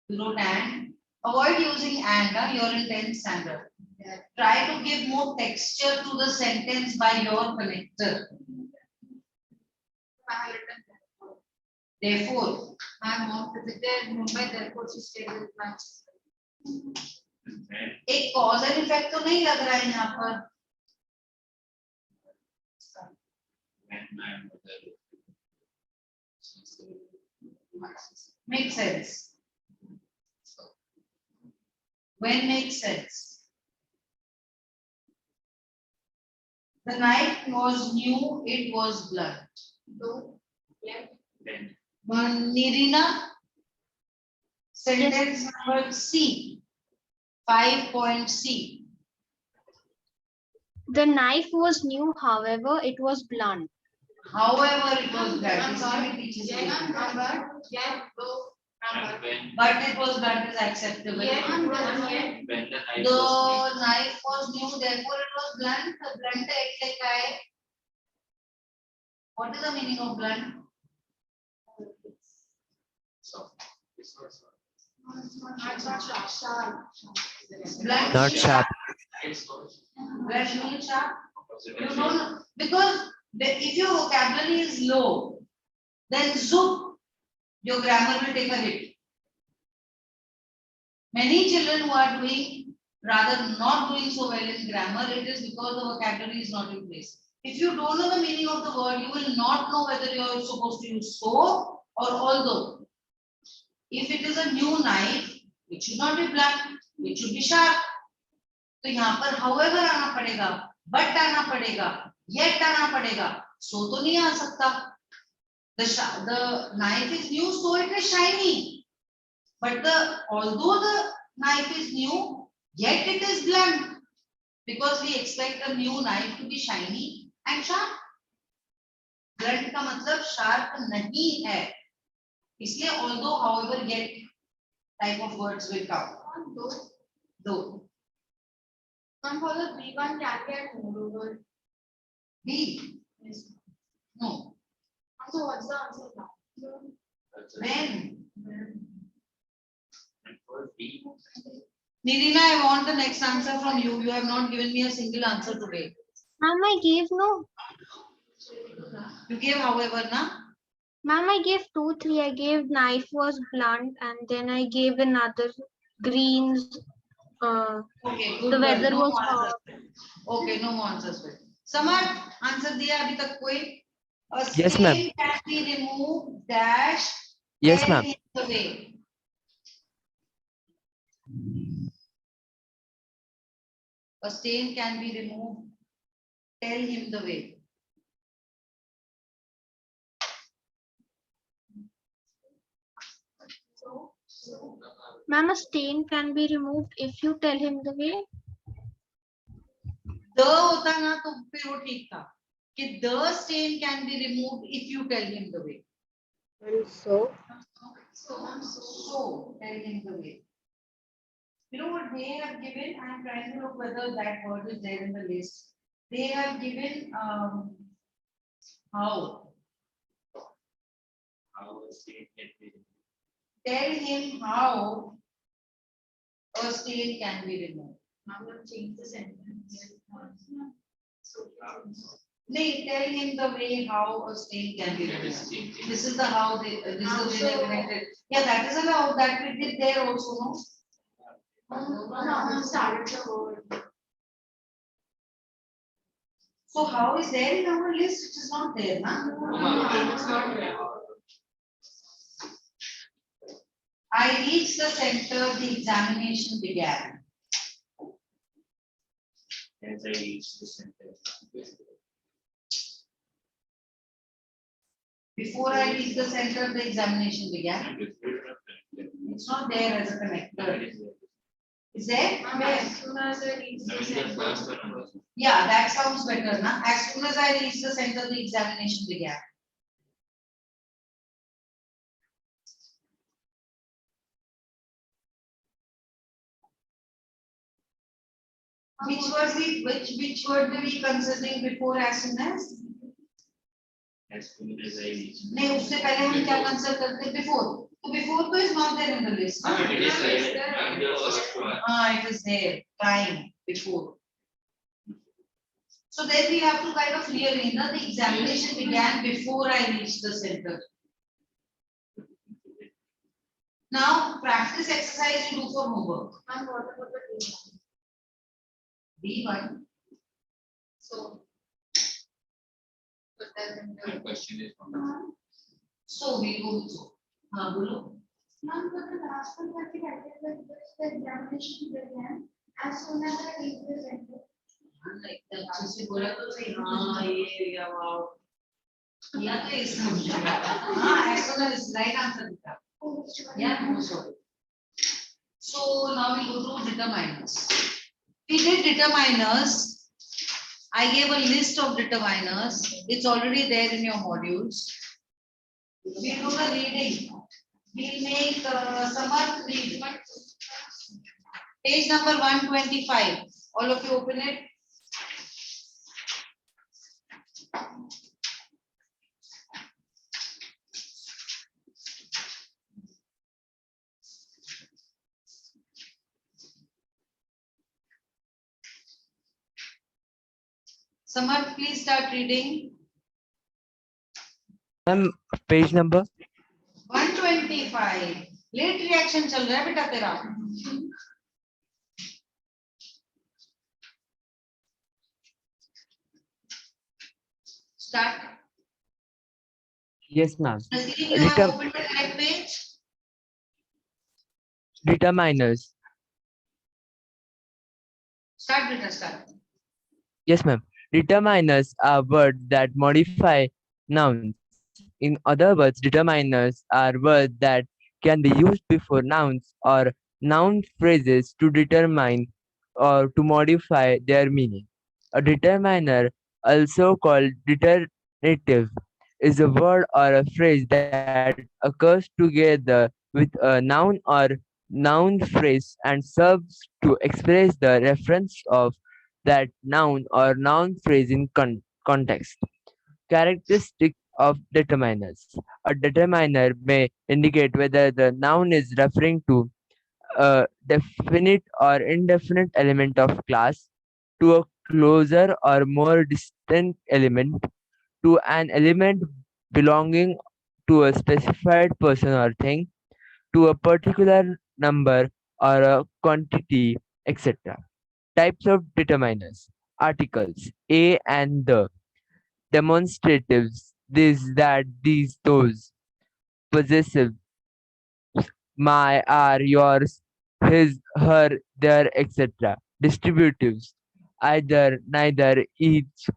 You wrote and. Avoid using and, you're in 10th standard. Try to give more texture to the sentence by your connector. Therefore, My mom visited Mumbai, therefore she stayed with my sister. And, एक cause and effect तो नहीं लग रहा है यहाँ पर. when my mother Makes sense. When makes sense. The knife was new, it was blunt. then Nirina, sentence number C, 5.C. The knife was new, however, it was blunt. However, it was blunt. Islamic teaches Yeah, you. number. Yeah, go. and when But it was blunt is acceptable. Yeah, number. Yeah. when the knife The was knife was new, therefore it was blunt. The blunt like I. What is the meaning of blunt? soft, it's not soft. Blunt Not means sharp. It's not Blunt means sharp. opposite You of don't know, because if your vocabulary is low, then zoop, your grammar will take a hit. Many children who are doing rather not doing so well in grammar, it is because the vocabulary is not in place. If you don't know the meaning of the word, you will not know whether you are supposed to use so or although. If it is a new knife, it should not be blunt, it should be sharp. तो यहाँ पर however आना पड़ेगा, but आना पड़ेगा, yet आना पड़ेगा, so तो नहीं आ सकता. The knife is new, so it is shiny. But although the knife is new, yet it is blunt. Because we expect a new knife to be shiny and sharp. Blunt का मतलब sharp नहीं है. इसलिए although, however, yet type of words will come. Though. One for the B1 can get moreover. B. No. So what's the answer now? When? and for B, Nirina, I want the next answer from you. You have not given me a single answer today. Ma'am, I gave no. You gave however, na? Ma'am, I gave 2, 3. I gave knife was blunt, and then I gave another greens. Okay, The good. weather No was more answers. hot. Okay, no more answers. Samar, answer दिया अभी तक कोई? A Yes, ma'am. stain can be removed. Dash. Yes, Tell ma'am. him the way. A stain can be removed. Tell him the way. Ma'am, a stain can be removed if you tell him the way. The होता ना तो फिर वो ठीक था कि the stain can be removed if you tell him the way. And so, So tell him the way. You know what they have given? I am trying to look whether that word is there in the list. They have given how. how a state can be Tell him how a stain can be removed. I'm going to change the sentence. Nay, tell him the way how a stain can be That is removed. changing. This is the how they, this is the way they connected. Yeah, that is a how that we did there also, no? I started the word. So how is there in our list? It is not there, na? It's not there. I reached the center, the examination began. As I reach the center. Before I reached the center, the examination began. And before the It's not there as a connector, connector. is there. Is there? As soon as I reach I the mean, the center. first one was Yeah, that sounds better, na? As soon as I reached the center, the examination began. Which word were we considering before as soon as? soon as I reach. नहीं उससे पहले हम क्या consider करते before? तो before तो is not there in the list. Ah, ना? it is there. And the first one. It is there. Time before. So then we have to kind of rearrange. Na? The examination began before I reached the center. Now practice exercise you do for homework. And what about the B1. So. But My question is from So we go. Bolo. Ma'am, for the last one that we attended with the examination began as soon as I reached the center. Like the अच्छे बोला तो सही हाँ ये या wow या तो इसमें हाँ as soon as right answer दिखा yeah no sorry. So now we go to determiners. We did determiners. I gave a list of determiners. It's already there in your modules. We do the reading. We'll make Samarth read. Page number 125. All of you open it. Samarth, please start reading. Ma'am, page number 125. Late reaction चल रहा है बेटा तेरा. Start. yes ma'am. Nazreen, you have Deter- opened the correct page. determiners. Start, beta, start. Yes ma'am. Determiners are words that modify nouns. In other words, determiners are words that can be used before nouns or noun phrases to determine or to modify their meaning. A determiner, also called determinative, is a word or a phrase that occurs together with a noun or noun phrase and serves to express the reference of that noun or noun phrase in context. Characteristic of determiners. A determiner may indicate whether the noun is referring to a definite or indefinite element of class, to a closer or more distant element, to an element belonging to a specified person or thing, to a particular number or a quantity, etc. Types of determiners. Articles a and the. Demonstratives this, that, these, those. Possessive my, our, yours, his, her, their, etc. Distributives either, neither, each,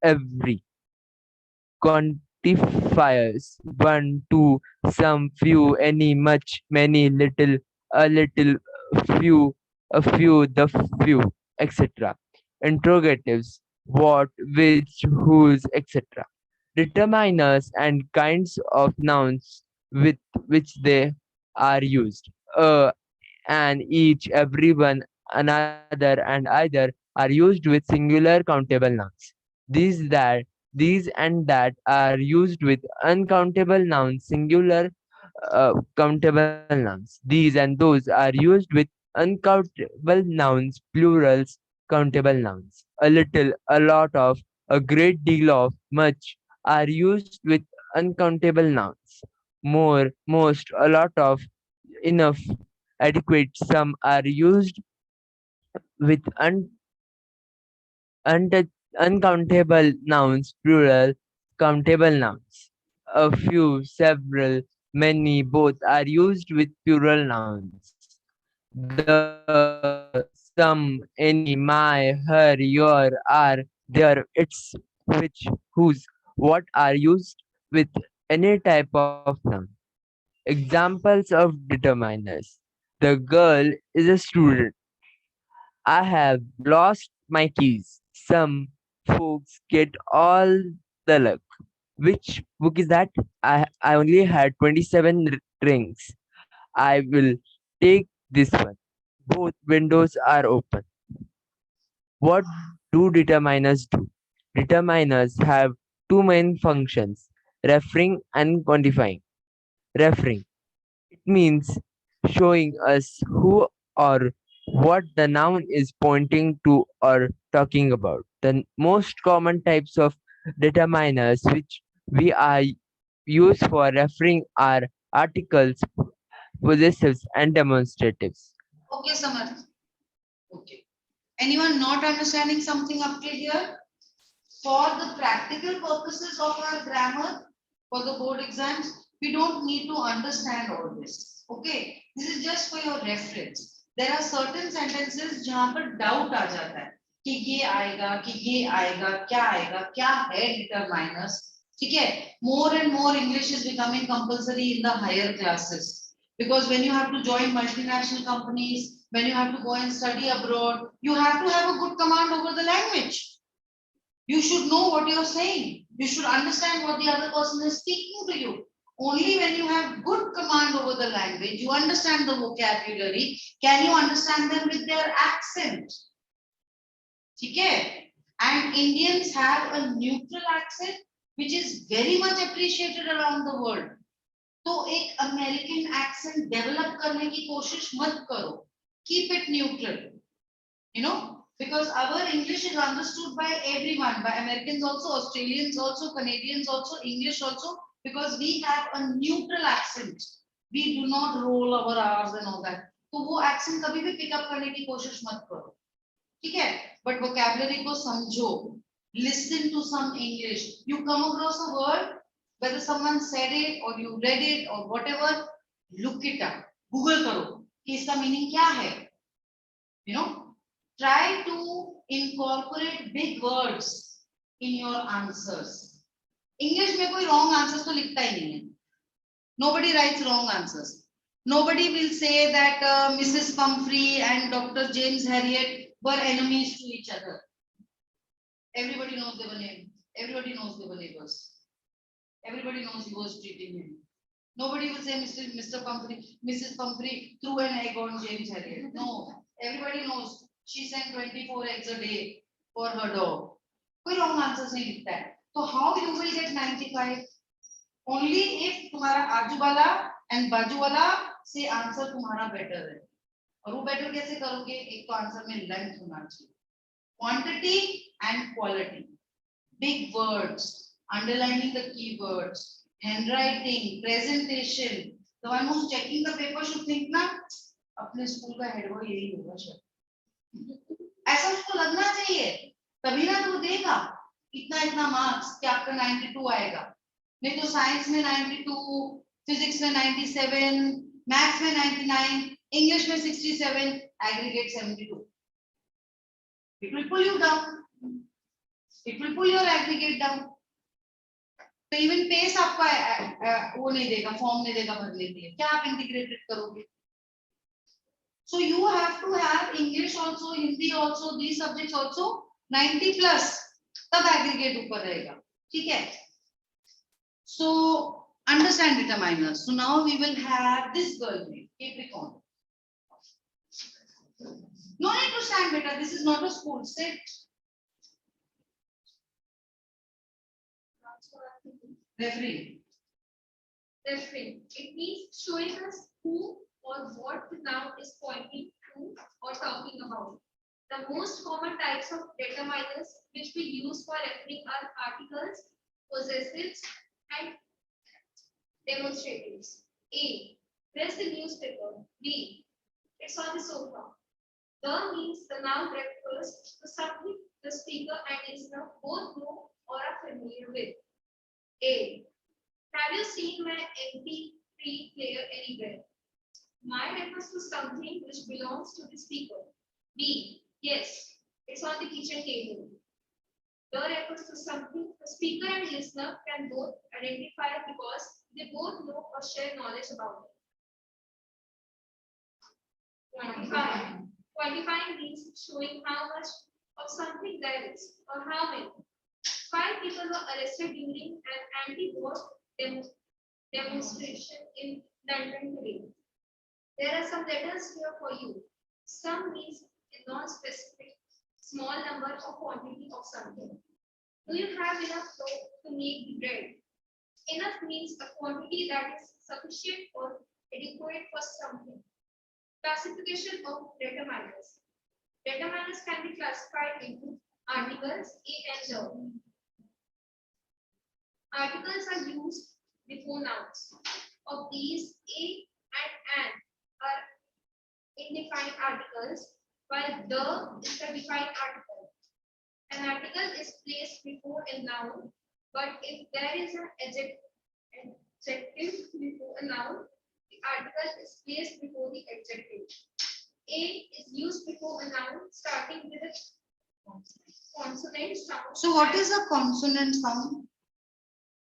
every. Quantifiers one, two, some, few, any, much, many, little, a little, few, the few, etc. Interrogatives what, which, whose, etc. Determiners and kinds of nouns with which they are used. And each, everyone, another, and either are used with singular countable nouns. These that these and that are used with uncountable nouns, singular countable nouns. These and those are used with uncountable nouns, plurals, countable nouns. A little, a lot of, a great deal of, much are used with uncountable nouns. More, most, a lot of, enough, adequate. Some are used with uncountable nouns, plural, countable nouns. A few, several, many, both are used with plural nouns. The, some, any, my, her, your, are, their, its, which, whose, what are used with any type of noun. Examples of determiners. The girl is a student. I have lost my keys. Some folks get all the luck. Which book is that? I only had 27 rings. I will take this one. Both windows are open. What do determiners do? Determiners have two main functions, referring and quantifying. Referring. It means showing us who or what the noun is pointing to or talking about. The most common types of determiners which we are used for referring are articles, possessives, and demonstratives. Okay, Samarth. Okay. Anyone not understanding something up till here? For the practical purposes of our grammar, for the board exams, we don't need to understand all this. Okay, this is just for your reference. There are certain sentences जहाँ पर doubt आ जाता है कि ये आएगा, क्या है determiners. ठीक है, more and more English is becoming compulsory in the higher classes, because when you have to join multinational companies, when you have to go and study abroad, you have to have a good command over the language. You should know what you're saying. You should understand what the other person is speaking to you. Only when you have good command over the language, you understand the vocabulary, can you understand them with their accent. Okay? And Indians have a neutral accent, which is very much appreciated around the world. तो एक American accent develop करने की कोशिश मत करो. Keep it neutral. You know, because our English is understood by everyone, by Americans also, Australians also, Canadians also, English also, because we have a neutral accent. We do not roll our R's and all that. तो वो accent कभी भी pick up करने की कोशिश मत करो. ठीक है? But vocabulary को समझो. Listen to some English. You come across a word, whether someone said it or you read it or whatever, look it up. Google करो कि इसका meaning क्या है. You know? Try to incorporate big words in your answers. English में कोई wrong answers तो लिखता ही नहीं है. Nobody writes wrong answers. Nobody will say that Mrs. Pumphrey and Dr. James Harriet were enemies to each other. Everybody knows they were neighbors. Everybody knows they were neighbors. Everybody knows he was treating him. Nobody will say Mr. Pumphrey, Mrs. Pumphrey threw an egg on James Harriet. No, everybody knows. She sent 24 eggs a day for her dog. कोई wrong answers नहीं लिखता है. So how you will get 95? Only if तुम्हारा आजू वाला and बाजू वाला से answer तुम्हारा better है. और वो better कैसे करोगे? एक तो answer में length होना चाहिए. Quantity and quality. Big words, underlining the keywords, handwriting, presentation. The one who's checking the paper should think ना अपने स्कूल का हेड बॉय यही होगा शायद. ऐसा उसको लगना चाहिए, तभी ना तो देगा इतना मार्क्स कि आपका 92 आएगा. नहीं तो साइंस में 92, फिजिक्स में 97, मैथ्स में 99, इंग्लिश में 67, aggregate 72. It will pull you down. It will pull your aggregate down. तो इवन पेस आपका वो नहीं देगा, फॉर्म नहीं देगा भरने के लिए. क्या आप इंटीग्रेटेड करोगे? So you have to have English also, Hindi also, these subjects also 90 plus. तब aggregate ऊपर रहेगा. ठीक है? So understand determiners. So now we will have this girl name, Capricorn. No need to stand, beta. This is not a school. Sit. Referee. Referring. It means showing us who or what the noun is pointing to or talking about. The most common types of determiners which we use for referring are articles, possessives, and demonstratives. A. Where's the newspaper? B. It's on the sofa. The means the noun refers to something the speaker and listener both know or are familiar with. A. Have you seen my MP3 player anywhere? My refers to something which belongs to the speaker. B. Yes, it's on the kitchen table. The refers to something the speaker and listener can both identify because they both know or share knowledge about it. Quantifying. Quantifying means showing how much of something there is or how many. 5 people were arrested during an anti-war demonstration in London today. There are some letters here for you. Some means a non-specific small number or quantity of something. Do you have enough dough to make the bread? Enough means a quantity that is sufficient or adequate for something. Classification of determiners. Determiners can be classified into articles A and the. Articles are used before nouns. Of these, a and an are indefined articles, while the is the defined article. An article is placed before a noun, but if there is an adjective before a noun, the article is placed before the adjective. A is used before a noun starting with a consonant sound. So what is a consonant sound?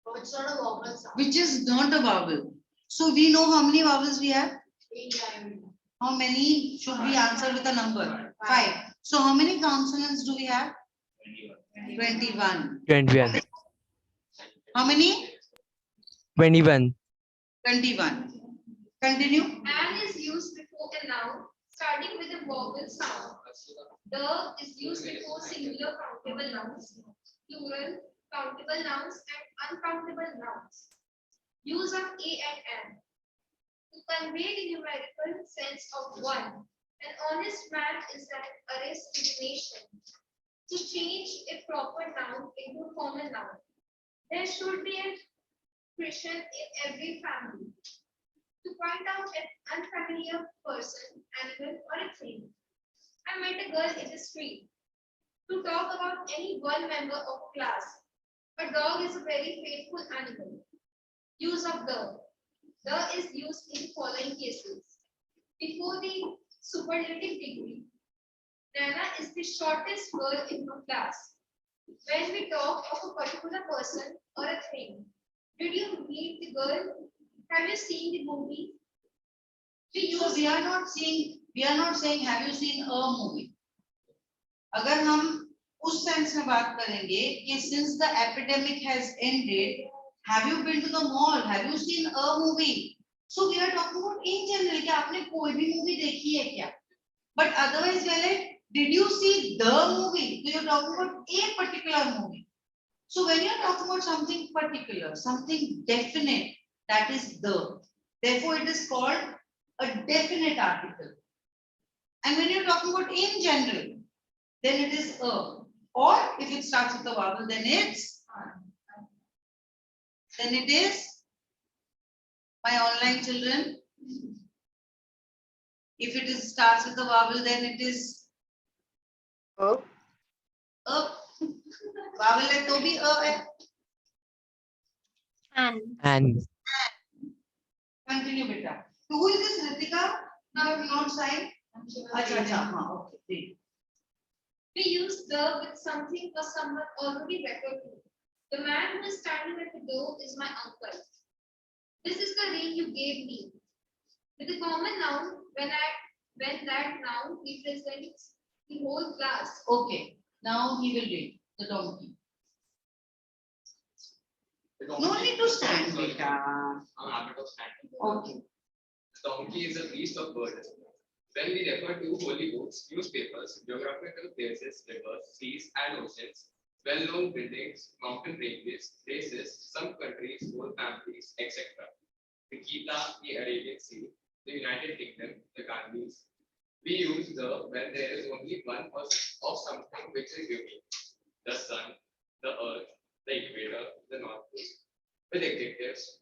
Oh, it's not a vowel sound. Which is not a vowel. So we know how many vowels we have? A-I-O-U. How many should we answer with a number? 5. So how many consonants do we have? 21. 21. How many? 21. 21. Continue. An is used before a noun starting with a vowel sound. The is used before singular countable nouns, plural, countable nouns, and uncountable nouns. Use of a and an. To convey the numerical sense of one, an honest man is an arrest to the nation. To change a proper noun into a common noun, there should be a Christian in every family. To point out an unfamiliar person, animal, or a thing. I met a girl in the street. To talk about any one member of a class. A dog is a very faithful animal. Use of the. The is used in the following cases. Before the superlative degree, Nana is the shortest girl in her class. When we talk of a particular person or a thing, did you meet the girl? Have you seen the movie? We So use we are not saying have you seen a movie. अगर हम उस sense में बात करेंगे कि since the epidemic has ended, have you been to the mall? Have you seen a movie? So we are talking about in general कि आपने कोई भी movie देखी है क्या? But otherwise we're like, did you see the movie? So you're talking about a particular movie. So when you're talking about something particular, something definite, that is the. Therefore it is called a definite article. And when you're talking about in general, then it is a. Or if it starts with a vowel, then it's my online children. If it is starts with a vowel, then it is A. a. Vowel है तो भी a है. And Continue beta. So who is this Ritika? You have not signed? Acha, acha, हाँ, okay. We use the with something or someone already referred to. The man who is standing at the door is my uncle. This is the ring you gave me. With a common noun, when that noun represents the whole class. Okay. Now he will read the donkey. No need to stand, beta. I'm habit of standing. Okay. The donkey is a beast of burden. When we refer to holy books, newspapers, geographical places, rivers, seas, and oceans, well-known buildings, mountain ranges, places, some countries, whole families, etc. The Gita, the Arabian Sea, the United Kingdom, the Gandhis. We use the when there is only one of something which is unique. The sun, the earth, the equator, the north pole. With adjectives,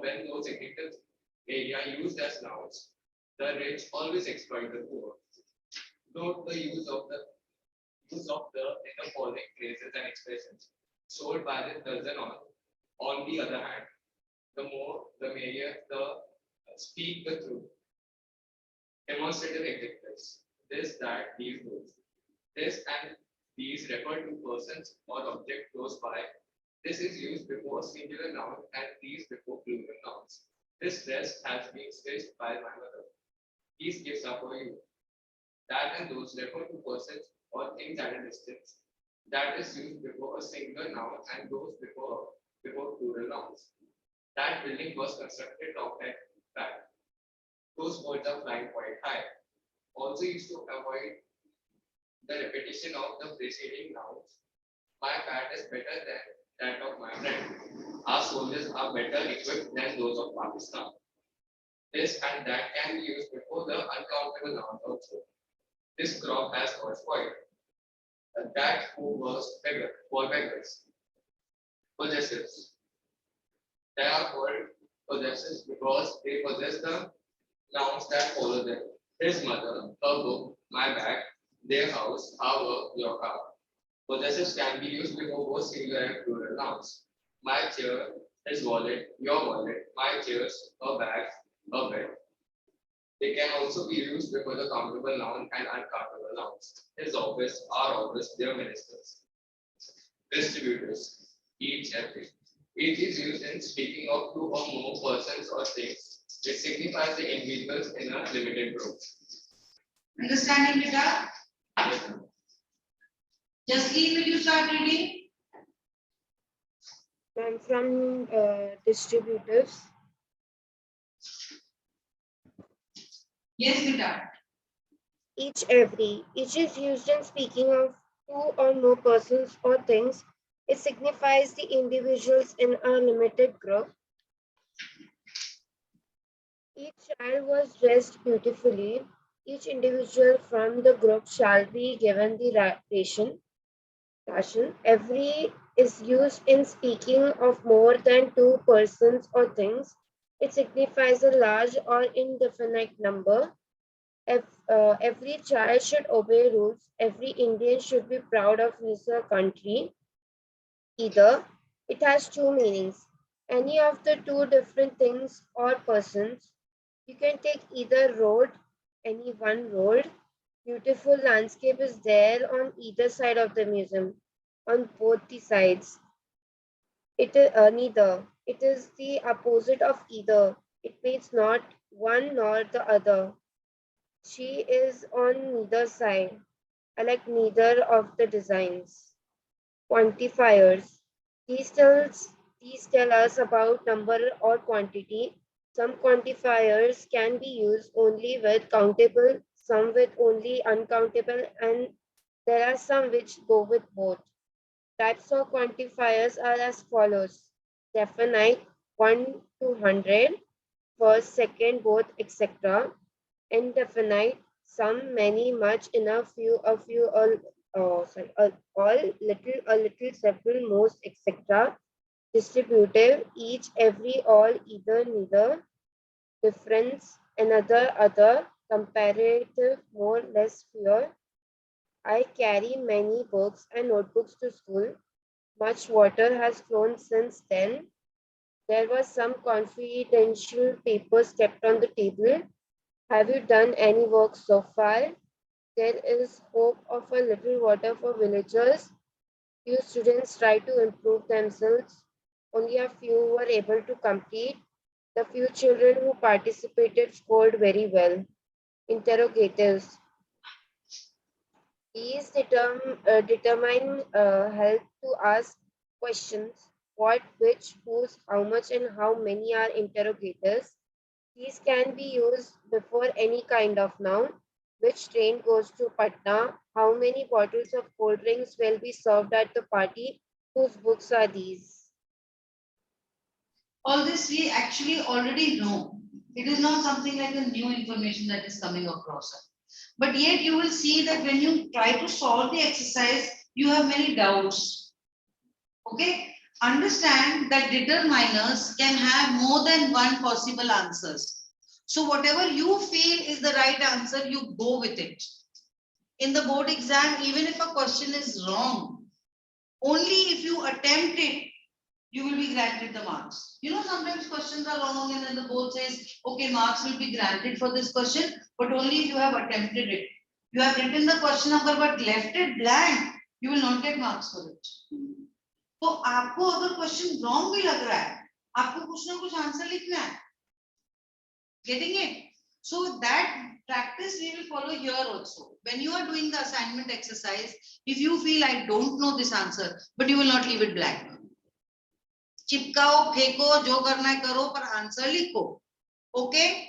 when those adjectives area used as nouns, the rich always exploit the poor. Note the use of the in the following phrases and expressions. Sold by the dozen on the other hand, the more the merrier the speak the truth. Demonstrative adjectives. This, that, these, those. This and these refer to persons or object close by. This is used before singular noun and these before plural nouns. This dress has been stitched by my mother. These gifts are for you. That and those refer to persons or things at a distance. That is used before a singular noun and those before plural nouns. That building was constructed of that fact. Those birds are flying quite high. Also used to avoid the repetition of the preceding nouns. My bat is better than that of my friend. Our soldiers are better equipped than those of Pakistan. This and that can be used before the uncountable nouns also. This crop has got spoiled. That who was beggar for beggars. Possessives. They are called possessives because they possess the nouns that follow them. His mother, her book, my bag, their house, our work, your car. Possessives can be used before both singular and plural nouns. My chair, his wallet, your wallet, my chairs, her bag, her bed. They can also be used before the countable noun and uncountable nouns. His office, our office, their ministers. Distributors, each, every. Each is used in speaking of two or more persons or things. It signifies the individuals in a limited group. Understanding, Rita? Yes, ma'am. Jasleen, will you start reading? I'm from distributives. Yes, Rita. Each, every. Each is used in speaking of two or more persons or things. It signifies the individuals in a limited group. Each child was dressed beautifully. Each individual from the group shall be given the ration. Every is used in speaking of more than two persons or things. It signifies a large or indefinite number. Every child should obey rules. Every Indian should be proud of his country. Either it has two meanings. Any of the two different things or persons. You can take either road, any one road. Beautiful landscape is there on either side of the museum, on both the sides. It is neither. It is the opposite of either. It means not one nor the other. She is on neither side. I like neither of the designs. Quantifiers. These tell us about number or quantity. Some quantifiers can be used only with countable, some with only uncountable, and there are some which go with both. Types of quantifiers are as follows. Definite 1 to 100, first, second, both, etc. Indefinite some, many, much, enough, few, a few, all, a little, several, most, etc. Distributive, each, every, all, either, neither. Difference, another, other. Comparative, more, less, fewer. I carry many books and notebooks to school. Much water has flown since then. There were some confidential papers kept on the table. Have you done any work so far? There is hope of a little water for villagers. Few students try to improve themselves. Only a few were able to complete. The few children who participated scored very well. Interrogatives. These determine help to ask questions. What, which, whose, how much, and how many are interrogators. These can be used before any kind of noun. Which train goes to Patna? How many bottles of cold drinks will be served at the party? Whose books are these? All this we actually already know. It is not something like a new information that is coming across. But yet you will see that when you try to solve the exercise, you have many doubts. Okay? Understand that determiners can have more than one possible answers. So whatever you feel is the right answer, you go with it. In the board exam, even if a question is wrong, only if you attempt it, you will be granted the marks. You know, sometimes questions are wrong and then the board says, okay, marks will be granted for this question, but only if you have attempted it. You have written the question number but left it blank, you will not get marks for it. तो आपको अगर question wrong भी लग रहा है, आपको कुछ ना कुछ आंसर लिखना है. Getting it? So that practice we will follow here also. When you are doing the assignment exercise, if you feel I don't know this answer, but you will not leave it blank. चिपकाओ, फेंको, जो करना है करो, पर answer लिखो. Okay?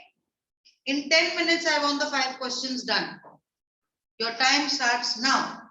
In 10 minutes, I want the 5 questions done. Your time starts now.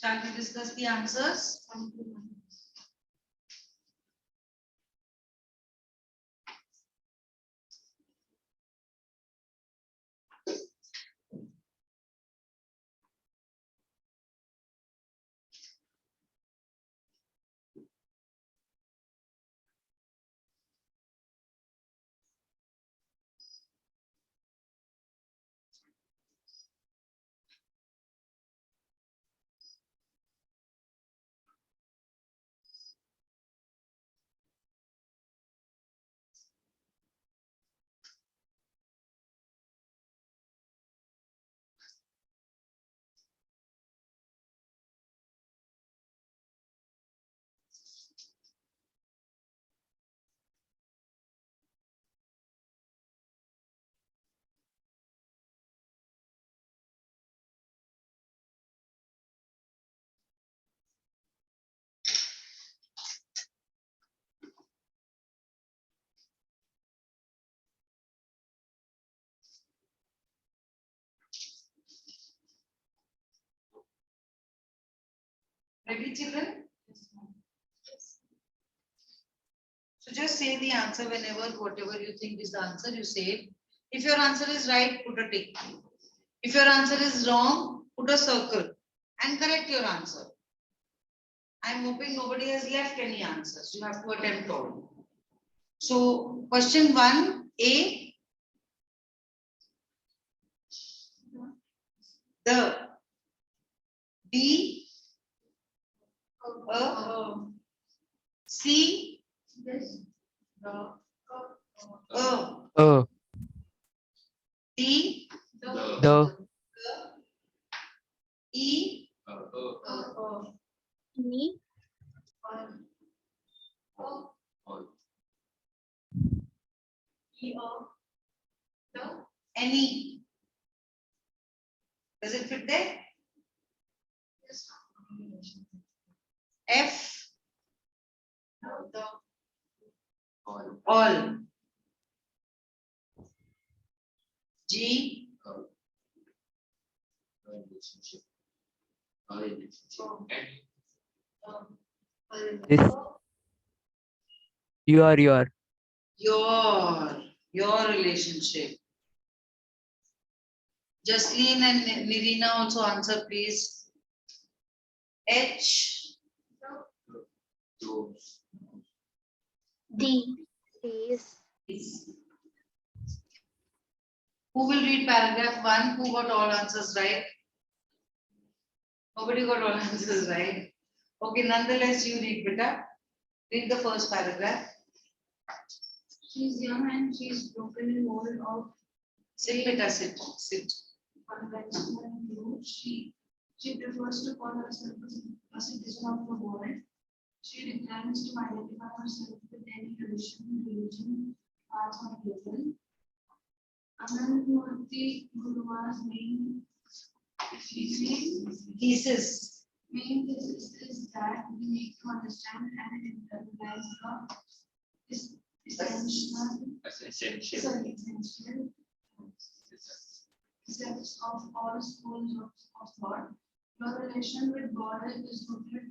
Shall we discuss the answers? Ready, children? So just say the answer whenever, whatever you think is the answer, you say it. If your answer is right, put a tick. If your answer is wrong, put a circle and correct your answer. I'm hoping nobody has left any answers. You have to attempt all. So question 1A. The. B. C. Oh, D. the, E. Me. Any. Does it fit there? F. All. G. Relationship. Relationship. this, your, Your relationship. Jasleen and Nirina also answer, please. H. Yours. D. These. Who will read paragraph 1? Who got all answers right? Nobody got all answers right. Okay, nonetheless, you read, beta. Read the first paragraph. She's young and she's broken in mold of Sit, beta, sit. conventional view. She prefers to call herself a citizen of the world. She declines to identify herself with any tradition, religion, caste, or people. Anandamurti Guru's main Thesis. thesis is that we need to understand and internalize the essential concepts of all schools of thought. Your relation with God is rooted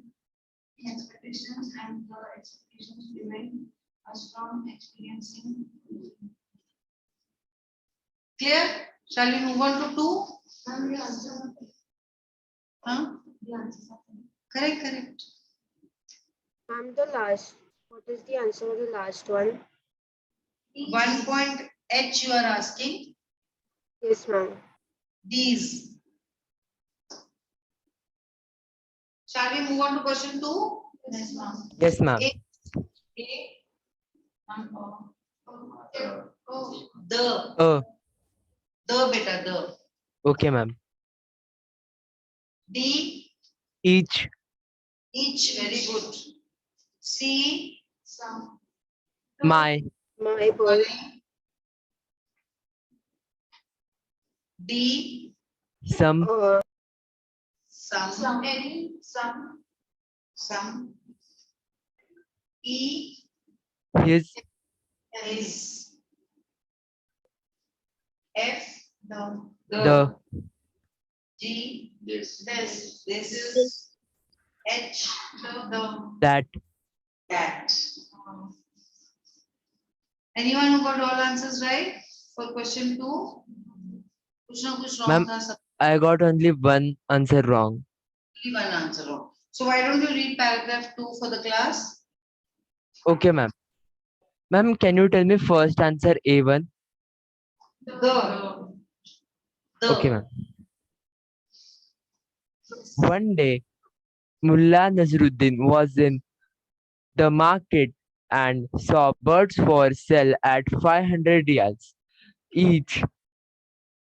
in expectations, and the expectations prevent us from experiencing. Clear? Shall we move on to 2? And the answer, Huh? the answer. Correct. The last. What is the answer of the last one? 1 point H you are asking. Yes, ma'am. These. Shall we move on to question 2? Yes, ma'am. yes, ma'am. A. Oh, The. Oh, The, beta, the. okay, ma'am. D. Each, Each, very good. C. some. my, My boy. D. some, Some. Any, Some. E. his, Is. F. the, the, G. This. This. H, that, that. Anyone who got all answers right for question 2? Kuch na kuch wrong Ma'am, tha, sab- I got only one answer wrong. only one answer wrong. So why don't you read paragraph 2 for the class? Okay, ma'am. Ma'am, can you tell me first answer A1? The. Okay, ma'am. One day, Mullah Nazruddin was in the market and saw birds for sale at 500 riyals each.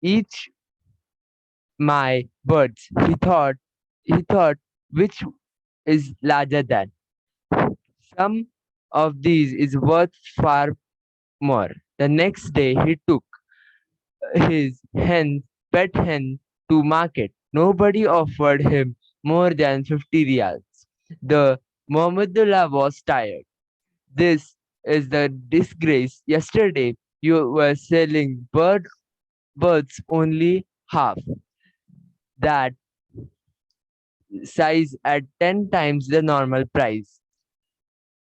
Each my birds. He thought which is larger than. Some of these is worth far more. The next day he took his pet hen to market. Nobody offered him more than 50 riyals. The Muhammadullah was tired. This is the disgrace. Yesterday you were selling birds only half that size at 10 times the normal price.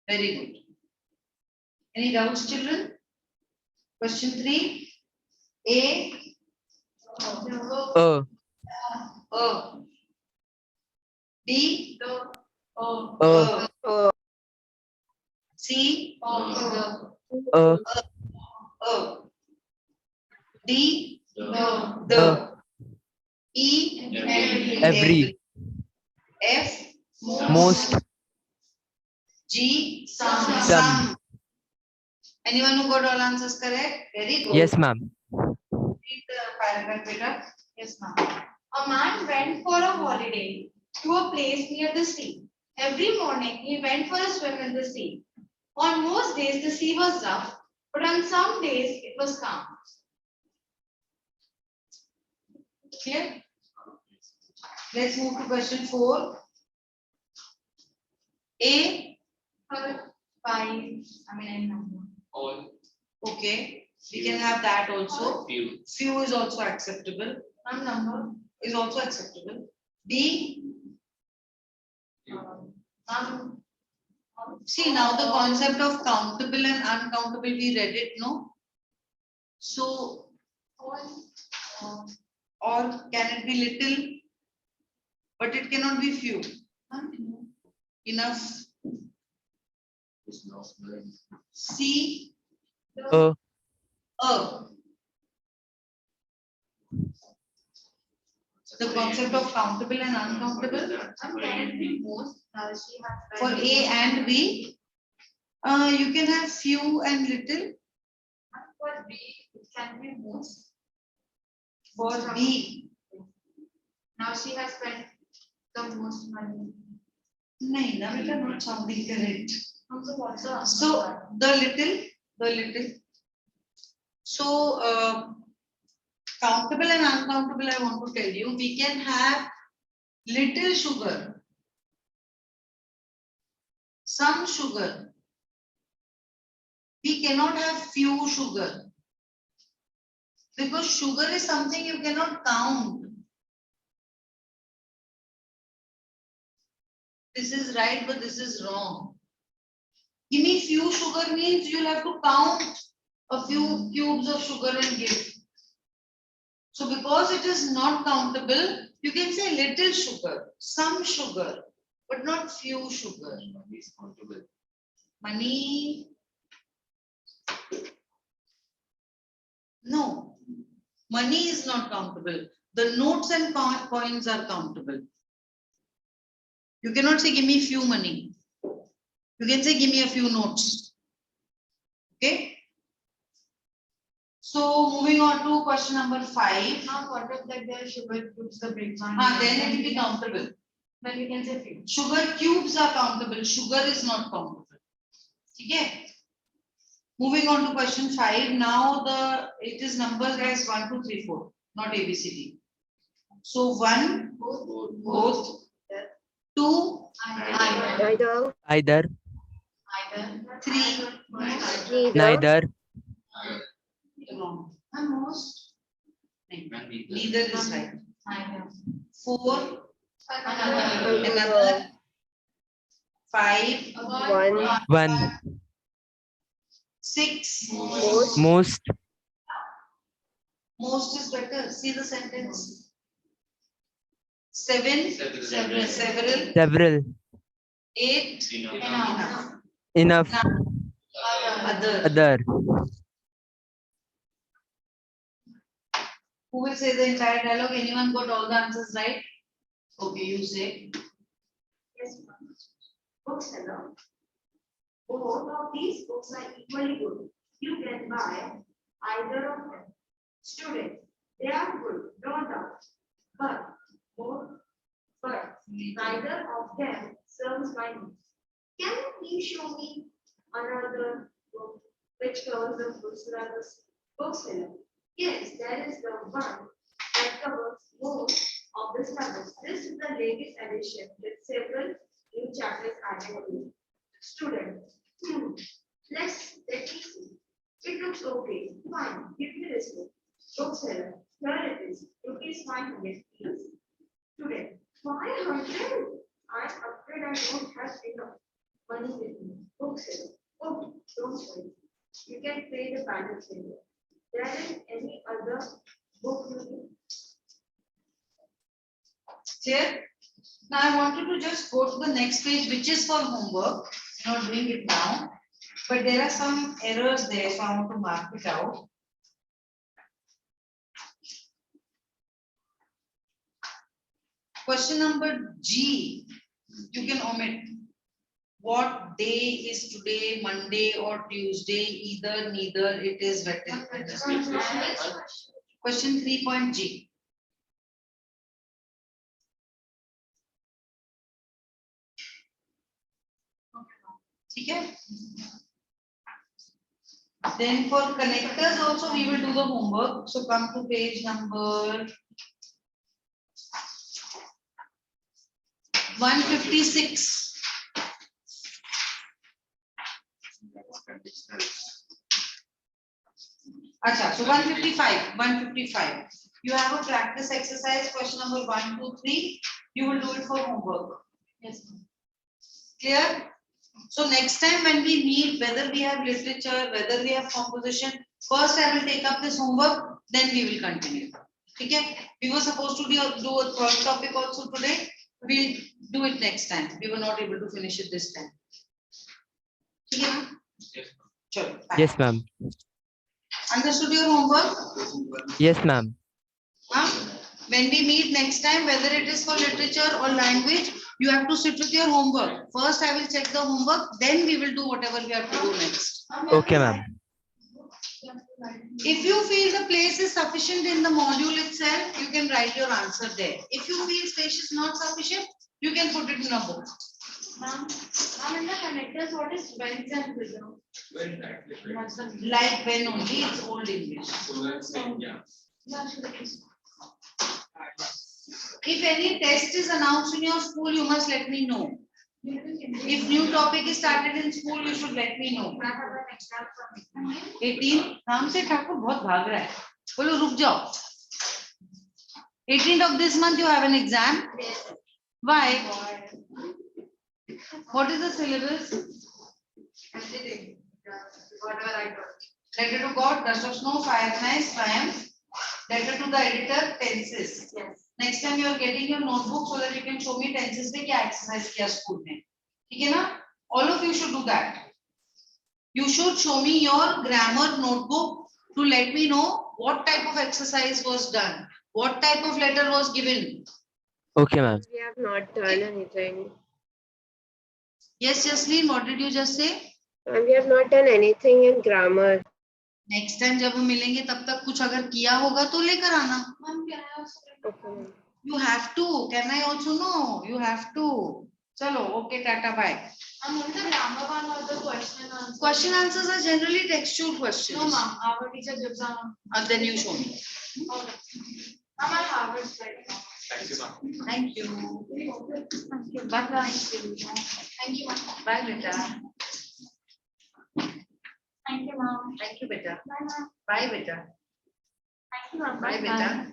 Very good. Any doubts, children? Question 3. A. Uh, B. uh, C. uh, D. uh, E. every, F. most, G. some. Anyone who got all answers correct? Very good. Yes, ma'am. Read the paragraph, beta. Yes, ma'am. A man went for a holiday to a place near the sea. Every morning he went for a swim in the sea. On most days the sea was rough, but on some days it was calm. Clear? Let's move to question 4. A. Five, I number. All. Okay. We can have that also. Few. Few is also acceptable. One number. Is also acceptable. B. Um, See, now the concept of countable and uncountable, we read it, no? So, or can it be little? But it cannot be few. Enough. C. Uh, The concept of countable and uncountable. can it be most? She has For A and B, you can have few and little. For B, it can be most. For B, Now she has spent the most money. nahin, na beta, not sounding correct. Also, what's the answer? So the little. So countable and uncountable, I want to tell you, we can have little sugar, some sugar. We cannot have few sugar. Because sugar is something you cannot count. This is right, but this is wrong. Give me few sugar means you'll have to count a few cubes of sugar and give. So because it is not countable, you can say little sugar, some sugar, but not few sugar. Money. No, money is not countable. The notes and coins are countable. You cannot say give me few money. You can say give me a few notes. Okay. So moving on to question number 5. Now, what if that their sugar cubes the big one? Then it will be countable. Then we can say few. Sugar cubes are countable. Sugar is not countable. Okay. Moving on to question 5. Now it is numbers as 1, 2, 3, 4, not ABCD. So 1, both, 2, either, 3, neither, wrong. And most, Neither. neither is right. 4, Another. another, 5, One. 1. 6. Most. Most. Most is better. See the sentence. 7. Several. Several. Several. 8. Enough. Enough. Other. Other. Who will say the entire dialogue? Anyone got all the answers right? Okay, you say. Yes, ma'am. Bookseller. Both of these books are equally good. You can buy either of them. Student, they are good, no doubt. But both, but neither of them serves my needs. Can you please show me another book which covers the full syllabus? Bookseller. Yes, there is the one that covers most of the syllabus. This is the latest edition with several new chapters added to it. Student, let me see. It looks okay. Fine. Give me this book. Bookseller. Here it is. Rupees 500, please. Student. 500? I'm afraid I don't have enough money with me. Bookseller. Oh, don't worry. You can pay the balance later. There is any other book you need? Clear? Now I want you to just go to the next page, which is for homework. You're not doing it now. But there are some errors there, so I want to mark it out. Question number G, you can omit. What day is today, Monday or Tuesday? Either, neither, it is written. Question 3.G. Okay. Then for connectors also we will do the homework. So come to page number 156. Acha, so 155. You have a practice exercise, question number 1, 2, 3. You will do it for homework. Yes. Clear? So next time when we meet, whether we have literature, whether we have composition, first I will take up this homework, then we will continue. Okay? We were supposed to do a third topic also today. We'll do it next time. We were not able to finish it this time. Okay, ma'am? Sure. Yes, ma'am. Understood your homework? Yes, ma'am. When we meet next time, whether it is for literature or language, you have to sit with your homework. First, I will check the homework, then we will do whatever we have to do next. Okay, ma'am. If you feel the place is sufficient in the module itself, you can write your answer there. If you feel space is not sufficient, you can put it in a book. Ma'am, in the connectors, what is whence and whither? When that different. Like when only, it's old English. So let's say, yeah. If any test is announced in your school, you must let me know. If new topic is started in school, you should let me know. 18 नाम से ठाकुर बहुत भाग रहा है. बोलो रुक जाओ. 18th of this month you have an exam. Why? What is the syllabus? Letter to God, dust of snow, fire and ice, triumph. Letter to the editor, tenses. Yes. Next time you are getting your notebook so that you can show me tenses में क्या exercise किया school में. ठीक है ना? All of you should do that. You should show me your grammar notebook to let me know what type of exercise was done, what type of letter was given. Okay, ma'am. We have not done anything. Yes, Jasleen, what did you just say? And we have not done anything in grammar. Next time जब हम मिलेंगे तब तक कुछ अगर किया होगा तो लेकर आना. Okay. You have to. Can I also know? You have to. Chalo, okay, tata, bye. I'm on the grammar one or the question and answer. Question answers are generally textual questions. No, ma'am. Our teacher gives an. Then you show me. Okay. Ma'am, I have it right now. Thank you, ma'am. Thank you. Thank you. Bye bye. Thank you, ma'am. Bye, beta. Thank you, ma'am. Thank you, beta. Bye, ma'am. Bye, beta. Thank you, ma'am. Bye, beta.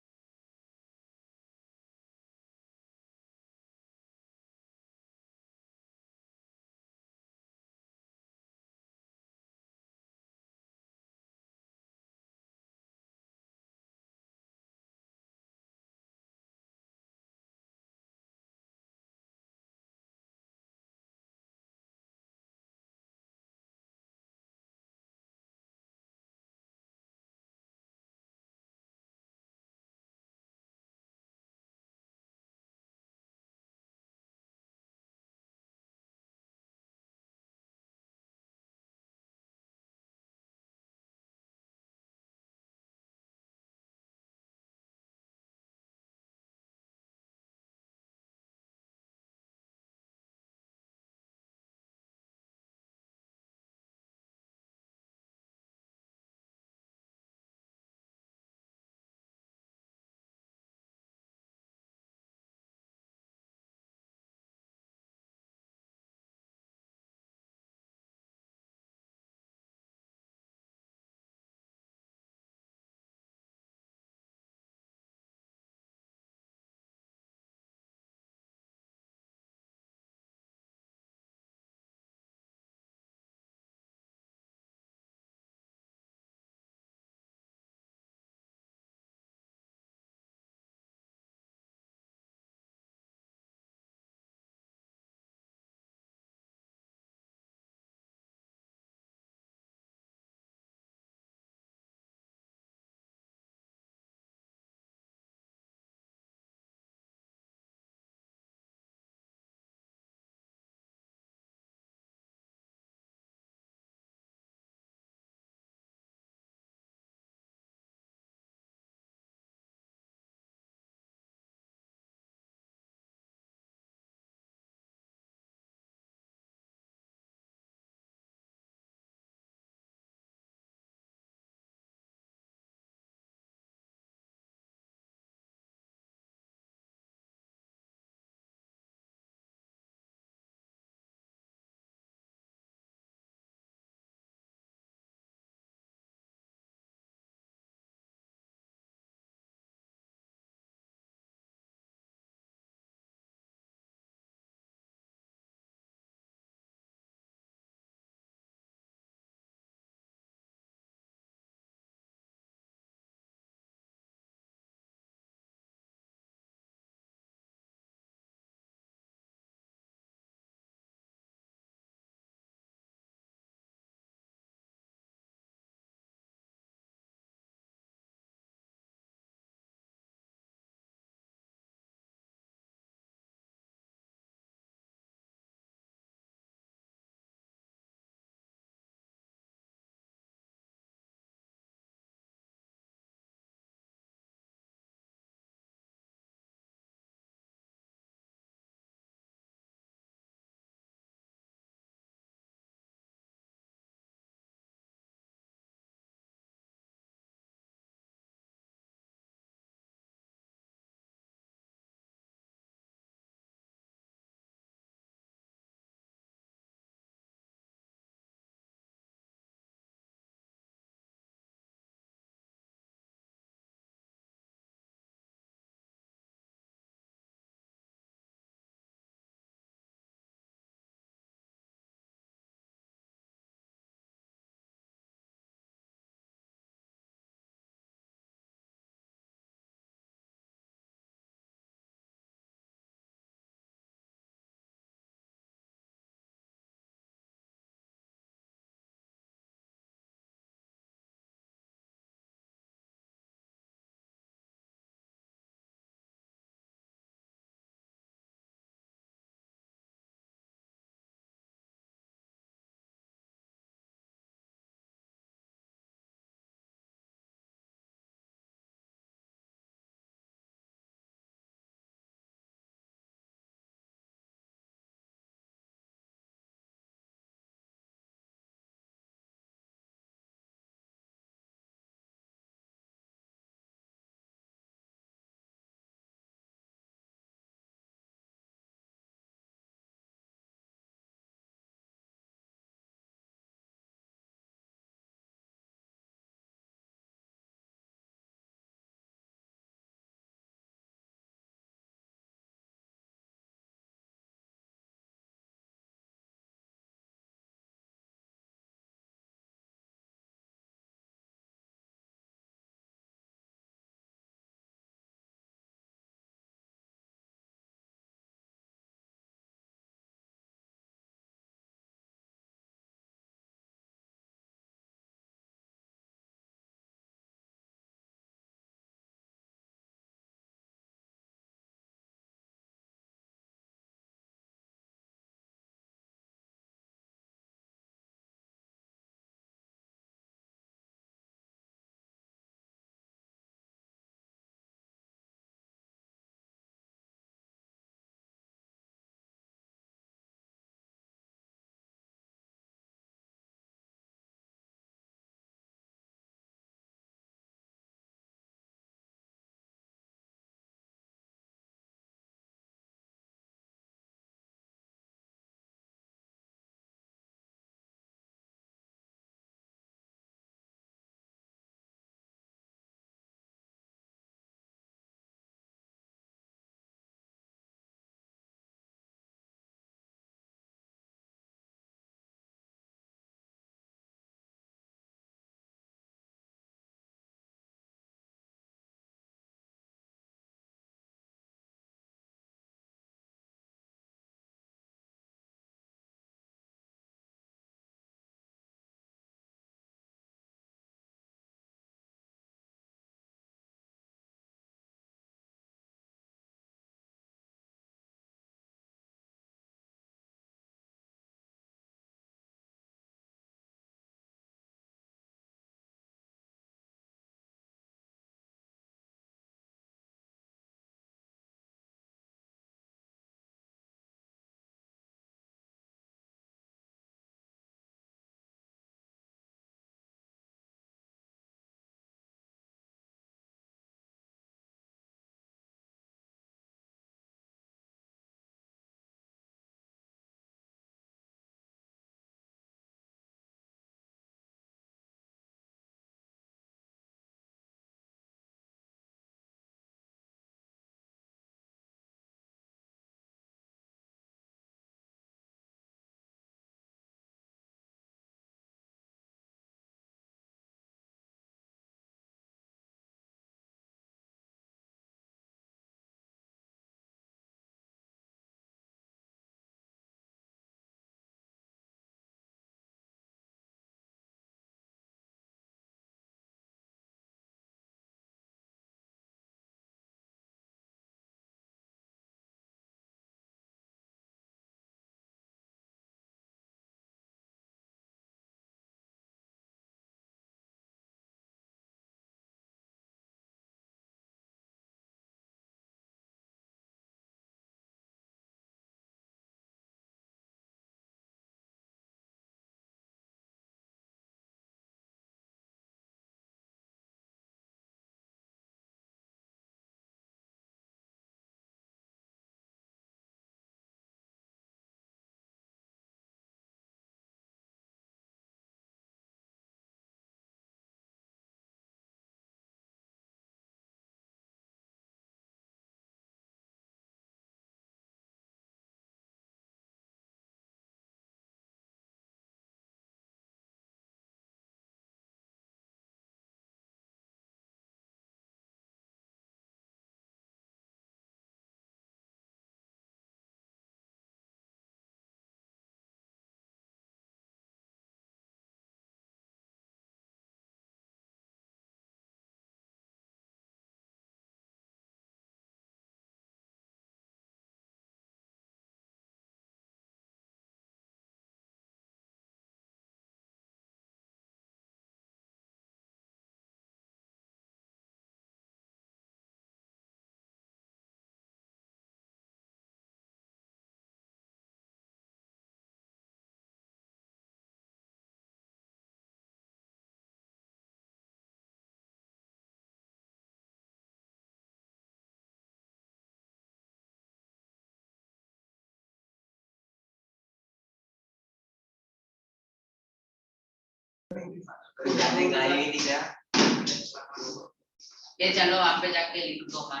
ये चलो आप पे जाके लिख दो हाँ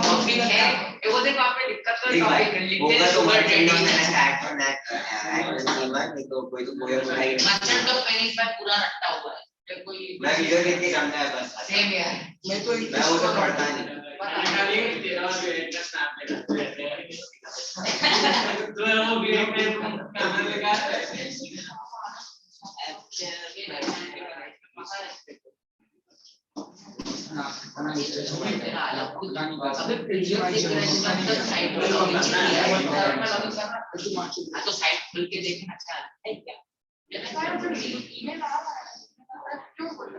topic है ये वो देखो आप पे लिखकर तो टॉपिक लिखते हैं super trending merchant of Venice में पूरा रट्टा हुआ है कोई मैं वीडियो देख के समझा है बस सेम यार मैं वो तो पढ़ता नहीं तेरा जो इंटरेस्ट ना तो वो वीडियो पे कैमरा लगा अबे प्रीवियस देख रहे हैं तो साइट पे लॉगिन किया है तो साइट खुल के देखना अच्छा है क्या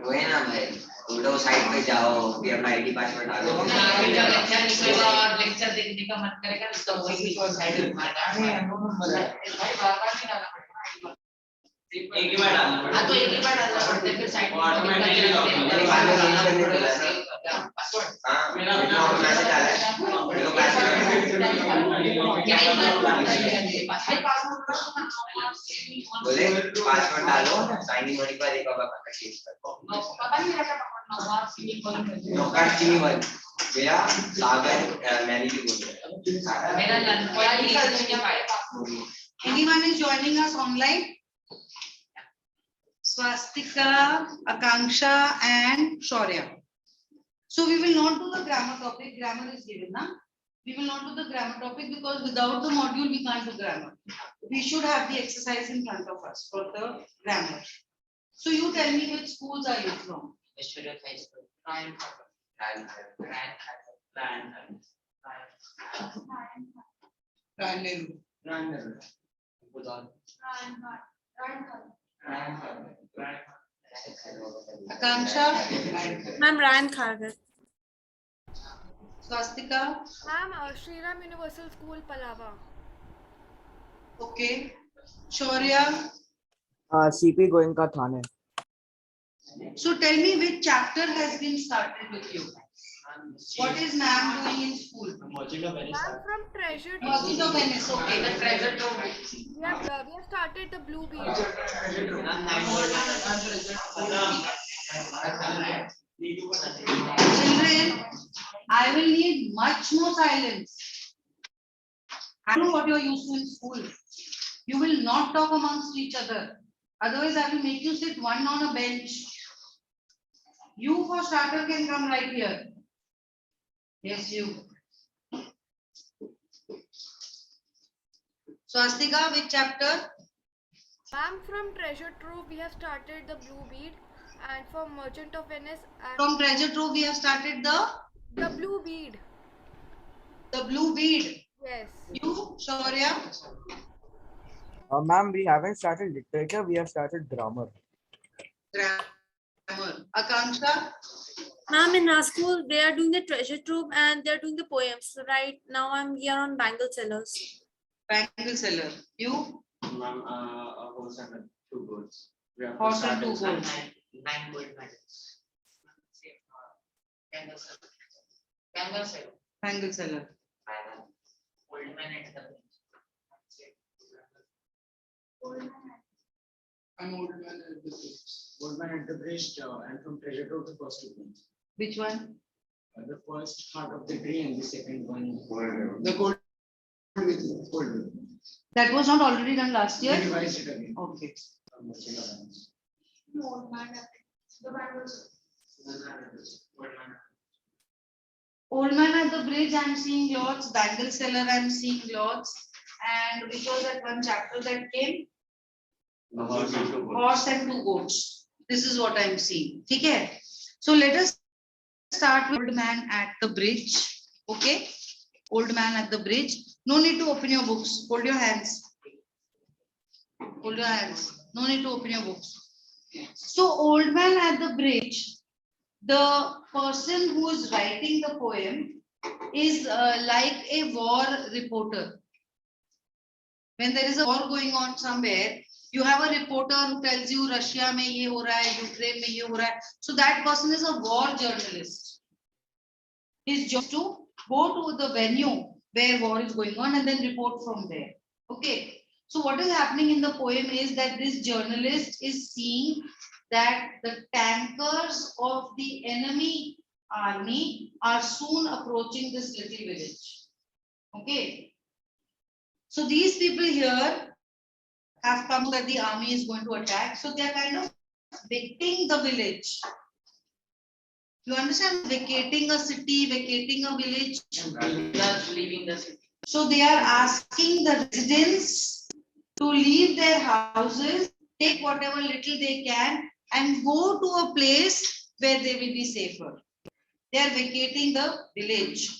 वही ना भाई उल्टा साइट पे जाओ फिर अपना आईडी पासवर्ड डालो लेक्चर निकलेगा और लेक्चर देखने का मन करेगा तो वही साइट पे मारना भाई बार-बार नहीं डालना पड़ेगा एक ही बार डालना हाँ तो एक ही बार डालना पड़ता है फिर साइट ऑटोमेटिकली हाँ मेरा मैसेज आ रहा है मेरे को पासवर्ड बोले पासवर्ड डालो साइन इन होने के बाद एक बार पता चेंज कर नौकर चीनी वाली मेरा सागर मैंने भी बोल मेरा Anyone is joining us online? Swastika, Akanksha and Shaurya. So we will not do the grammar topic. Grammar is given, na? We will not do the grammar topic because without the module we can't do grammar. We should have the exercise in front of us for the grammar. So you tell me which schools are you from? Akanksha, Ma'am, Ryan Khargar. Swastika, Ma'am, Shriram Universal School, Palava. okay. Shaurya. CP Goenka Thane. So tell me which chapter has been started with you? What is ma'am doing in school? Ma'am, from Treasure Merchant of Venice, okay. The treasure trove. we have started the Blue Beard. Children, I will need much more silence. I know what you are used to in school. You will not talk amongst each other. Otherwise, I will make you sit one on a bench. You for starter can come right here. Yes, you. Swastika, which chapter? Ma'am, from Treasure Trove, we have started the Blue Bead, and for Merchant of Venice, From Treasure Trove, we have started the Blue Bead. blue bead. Yes. You, Shaurya? Ma'am, we haven't started literature, we have started grammar. Grammar. Akanksha? Ma'am, in our school, they are doing the Treasure Trove and they are doing the poems. So right now, I'm here on Bangle Sellers. Bangle seller. You? Ma'am, a horse and two birds. We have to Horse and start two it. goats. 9 gold medals. Bangle seller. Bangle seller. Bangle seller. Old man at the bench. I'm old man at the bridge. Old man at the bridge and from Treasure Trove to first two points. Which one? The first heart of the tree and the second one. The gold with gold. That was not already done last year? We revised it again. Okay. Old man at the Bible. Old man at the bridge, I'm seeing lots. Bangle seller, I'm seeing lots. And which was that one chapter that came? Horse and two goats. This is what I'm seeing. Okay. So let us start with old man at the bridge. Okay. Old man at the bridge. No need to open your books. Hold your hands. Hold your hands. No need to open your books. So old man at the bridge. The person who is writing the poem is like a war reporter. When there is a war going on somewhere, you have a reporter who tells you Russia mein ye ho raha hai, Ukraine mein ye ho raha hai. So that person is a war journalist. His job is to go to the venue where war is going on and then report from there. Okay. So what is happening in the poem is that this journalist is seeing that the tankers of the enemy army are soon approaching this little village. Okay. So these people here have come that the army is going to attack. So they are kind of vacating the village. You understand? Vacating a city, vacating a village. Not leaving the city. So they are asking the residents to leave their houses, take whatever little they can, and go to a place where they will be safer. They are vacating the village.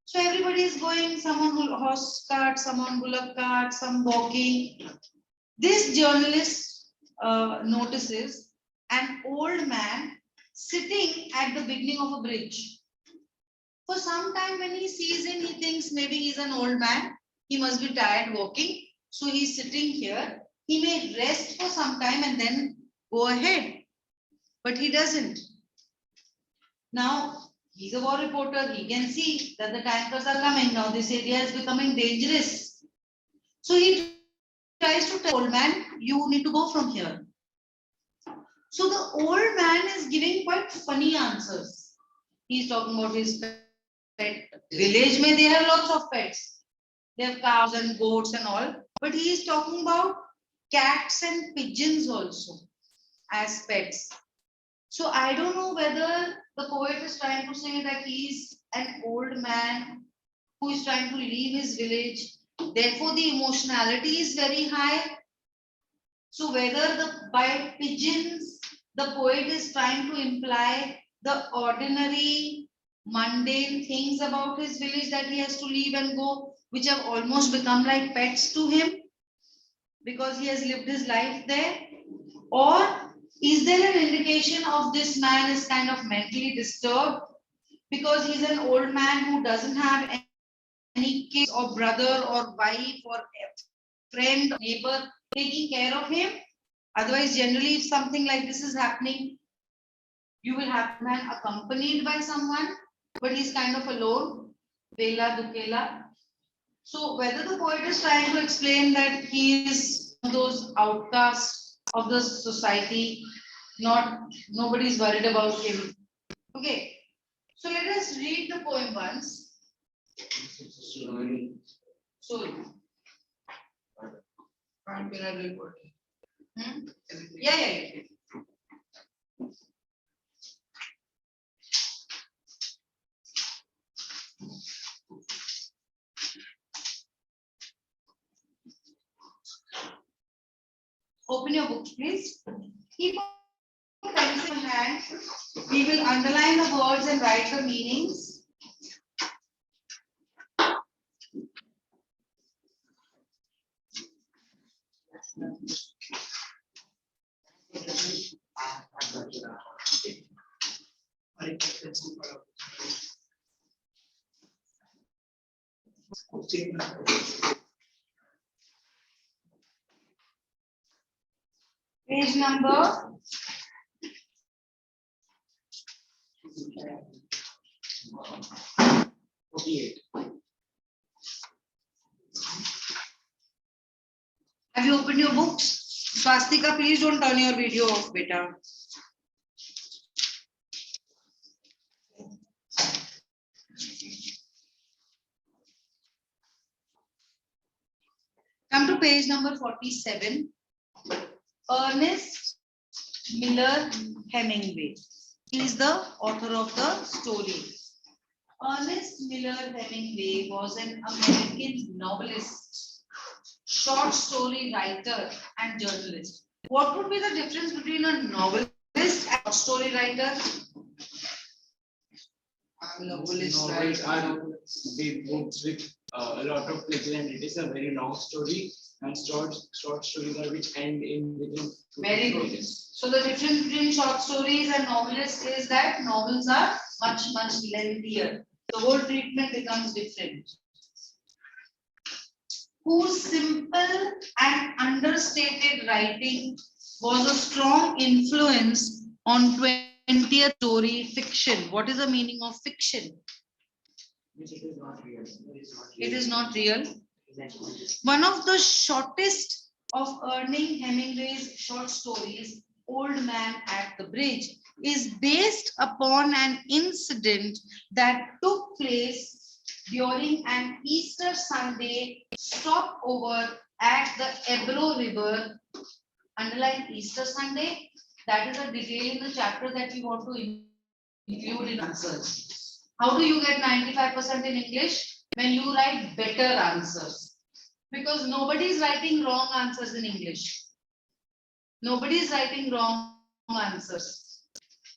So everybody is going, some on horse cart, some on bullock cart, some walking. This journalist notices an old man sitting at the beginning of a bridge. For some time when he sees him, he thinks maybe he's an old man. He must be tired walking. So he's sitting here. He may rest for some time and then go ahead. But he doesn't. Now, he's a war reporter. He can see that the tankers are coming. Now this area is becoming dangerous. So he tries to tell the old man, you need to go from here. So the old man is giving quite funny answers. He's talking about his pet village. May they have lots of pets. They have cows and goats and all. But he is talking about cats and pigeons also as pets. So I don't know whether the poet is trying to say that he is an old man who is trying to leave his village. Therefore, the emotionality is very high. So whether by pigeons, the poet is trying to imply the ordinary, mundane things about his village that he has to leave and go, which have almost become like pets to him because he has lived his life there. Or is there an indication of this man is kind of mentally disturbed because he's an old man who doesn't have any kids or brother or wife or friend or neighbor taking care of him? Otherwise, generally, if something like this is happening, you will have a man accompanied by someone, but he's kind of alone, Vela Dukela. So whether the poet is trying to explain that he is one of those outcasts of the society, nobody's worried about him. Okay, so let us read the poem once. So, yeah. Open your books, please. Keep a pencil in hand. We will underline the words and write the meanings. Page number 48. Have you opened your books? Swastika, please don't turn your video off, beta. Come to page number 47. Ernest Miller Hemingway. He is the author of the story. Ernest Miller Hemingway was an American novelist, short story writer, and journalist. What would be the difference between a novelist and a story writer? Novels are big books with a lot of pages, and it is a very long story, and short stories are which end in within Very good. So the difference between short stories and novelists is that novels are much lengthier. The whole treatment becomes different. Whose simple and understated writing was a strong influence on 20th story fiction. What is the meaning of fiction? Which it is not real. It is not real. One of the shortest of Ernest Hemingway's short stories, Old Man at the Bridge, is based upon an incident that took place during an Easter Sunday stopover at the Ebro River. Underline Easter Sunday. That is a detail in the chapter that we want to include in answers. How do you get 95% in English? When you write better answers. Because nobody is writing wrong answers in English. Nobody is writing wrong answers.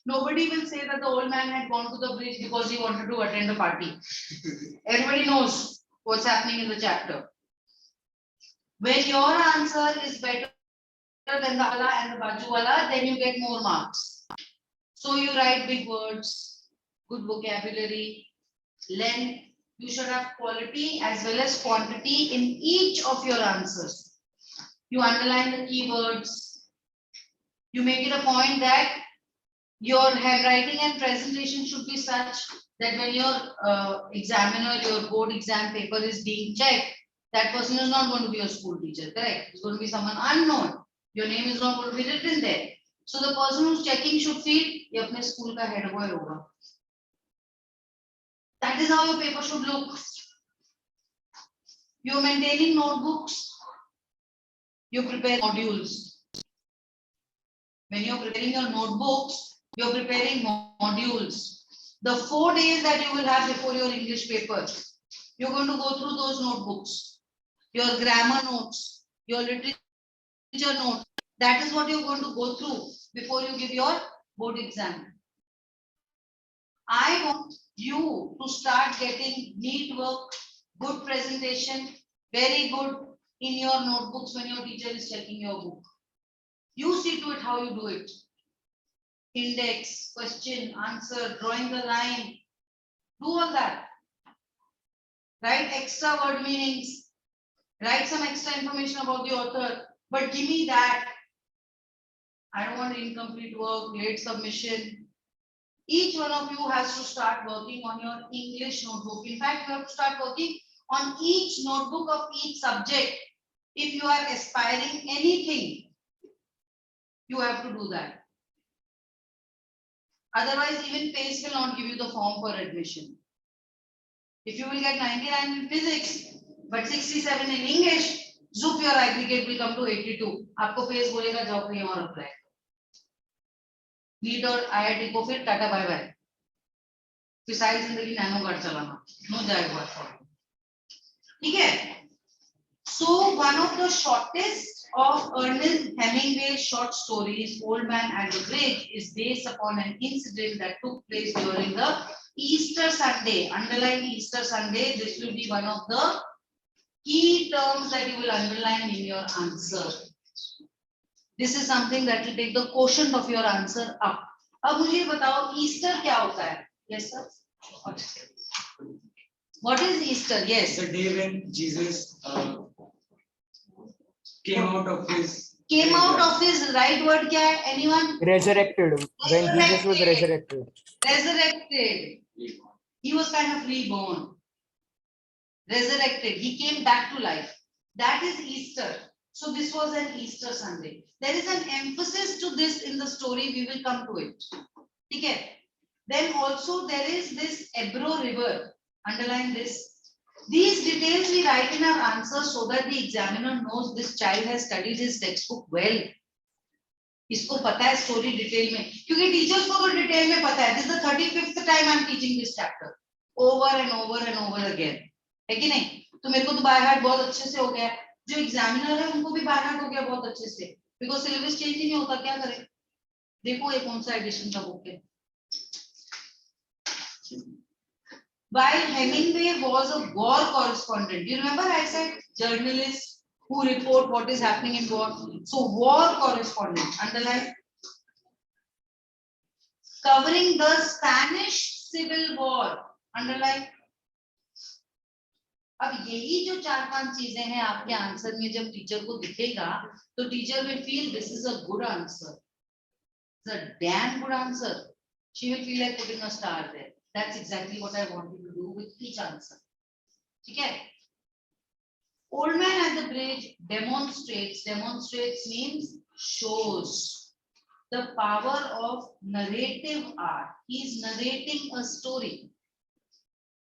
Nobody will say that the old man had gone to the bridge because he wanted to attend a party. Everybody knows what's happening in the chapter. When your answer is better than the wala and the bajuwala, then you get more marks. So you write big words, good vocabulary, length. You should have quality as well as quantity in each of your answers. You underline the keywords. You make it a point that your handwriting and presentation should be such that when your examiner, your board exam paper is being checked, that person is not going to be your school teacher, correct? It's going to be someone unknown. Your name is not going to be written there. So the person who's checking should feel, ye apne school ka head boy hoga. That is how your paper should look. You're maintaining notebooks. You prepare modules. When you're preparing your notebooks, you're preparing modules. The 4 days that you will have before your English paper, you're going to go through those notebooks. Your grammar notes, your literature notes. That is what you're going to go through before you give your board exam. I want you to start getting neat work, good presentation, very good in your notebooks when your teacher is checking your book. You see to it how you do it. Index, question, answer, drawing the line. Do all that. Write extra word meanings. Write some extra information about the author. But give me that. I don't want incomplete work, late submission. Each one of you has to start working on your English notebook. In fact, you have to start working on each notebook of each subject. If you are aspiring anything, you have to do that. Otherwise, even PACE will not give you the form for admission. If you will get 99 in physics, but 67 in English, zoop your aggregate will come to 82. आपको PACE बोलेगा जाओ कहीं और apply. NEET और IIT को फिर tata bye bye. फिर सारी जिंदगी नैनो कार चलाना. No जाएगा बात. ठीक है? So one of the shortest of Ernest Hemingway's short stories, Old Man at the Bridge, is based upon an incident that took place during the Easter Sunday. Underline Easter Sunday. This will be one of the key terms that you will underline in your answer. This is something that will take the quotient of your answer up. अब मुझे बताओ Easter क्या होता है? Yes sir. What is Easter? Yes. The day when Jesus came out of his. Came out of his right word क्या है? Anyone? Resurrected. When Jesus was resurrected. Resurrected. He was kind of reborn. Resurrected. He came back to life. That is Easter. So this was an Easter Sunday. There is an emphasis to this in the story. We will come to it. Okay. Then also there is this Ebro River. Underline this. These details we write in our answers so that the examiner knows this child has studied his textbook well. इसको पता है story detail में, क्योंकि teachers को तो detail में पता है. This is the 35th time I am teaching this chapter, over and over and over again. है कि नहीं? तो मेरे को तो by heart बहुत अच्छे से हो गया. जो examiner है उनको भी by heart हो गया बहुत अच्छे से. Because syllabus change ही नहीं होता, क्या करें? देखो ये कौन सा edition का book है. While Hemingway was a war correspondent, you remember I said journalists who report what is happening in war. So war correspondent, underline. Covering the Spanish Civil War, underline. अब यही जो 4-5 चीजें हैं आपके आंसर में जब टीचर को दिखेगा तो teacher will feel this is a good answer. It's a damn good answer. She will feel like putting a star there. That's exactly what I want you to do with each answer. Okay. Old man at the bridge demonstrates. Demonstrates means shows the power of narrative art. He is narrating a story.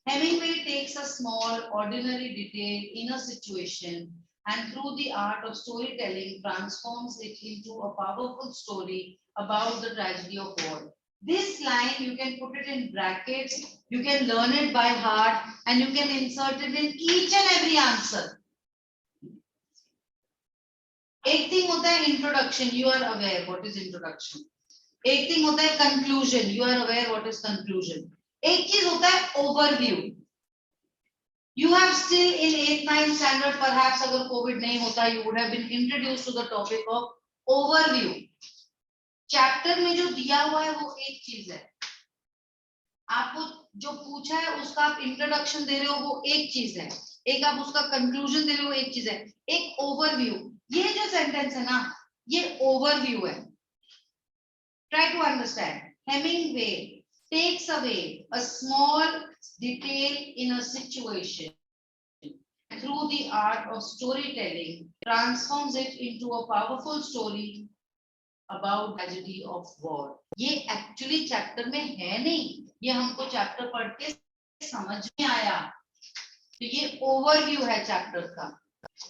Hemingway takes a small, ordinary detail in a situation and through the art of storytelling transforms it into a powerful story about the tragedy of war. This line, you can put it in brackets, you can learn it by heart, and you can insert it in each and every answer. एक thing होता है introduction, you are aware what is introduction. एक thing होता है conclusion, you are aware what is conclusion. एक चीज होता है overview. You have still in 8th 9th standard, perhaps अगर COVID नहीं होता, you would have been introduced to the topic of overview. Chapter में जो दिया हुआ है वो एक चीज है. आपको जो पूछा है उसका आप इंट्रोडक्शन दे रहे हो वो एक चीज है, एक आप उसका कंक्लूजन दे रहे हो एक चीज है, एक ओवरव्यू. ये जो सेंटेंस है ना, ये ओवरव्यू है. Try to understand. Hemingway takes away a small detail in a situation through the art of storytelling, transforms it into a powerful story about tragedy of war. ये actually chapter में है नहीं, ये हमको chapter पढ़ के समझ में आया. तो ये overview है chapter का.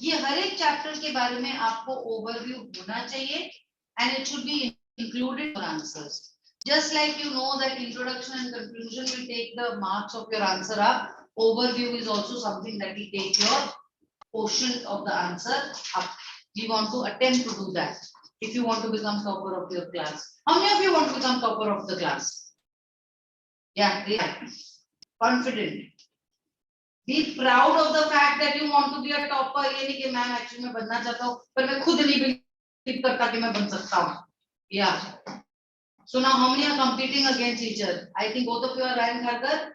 ये हर एक chapter के बारे में आपको overview होना चाहिए and it should be included in your answers. Just like you know that introduction and conclusion will take the marks of your answer up, overview is also something that will take your portion of the answer up. We want to attempt to do that. If you want to become topper of your class. How many of you want to become topper of the class? Yeah, confident. Be proud of the fact that you want to be a topper. ये नहीं कि मैं actually में बनना चाहता हूँ, पर मैं खुद नहीं believe करता कि मैं बन सकता हूँ. Yeah. So now how many are competing against each other? I think both of you are Ryan Kharkar.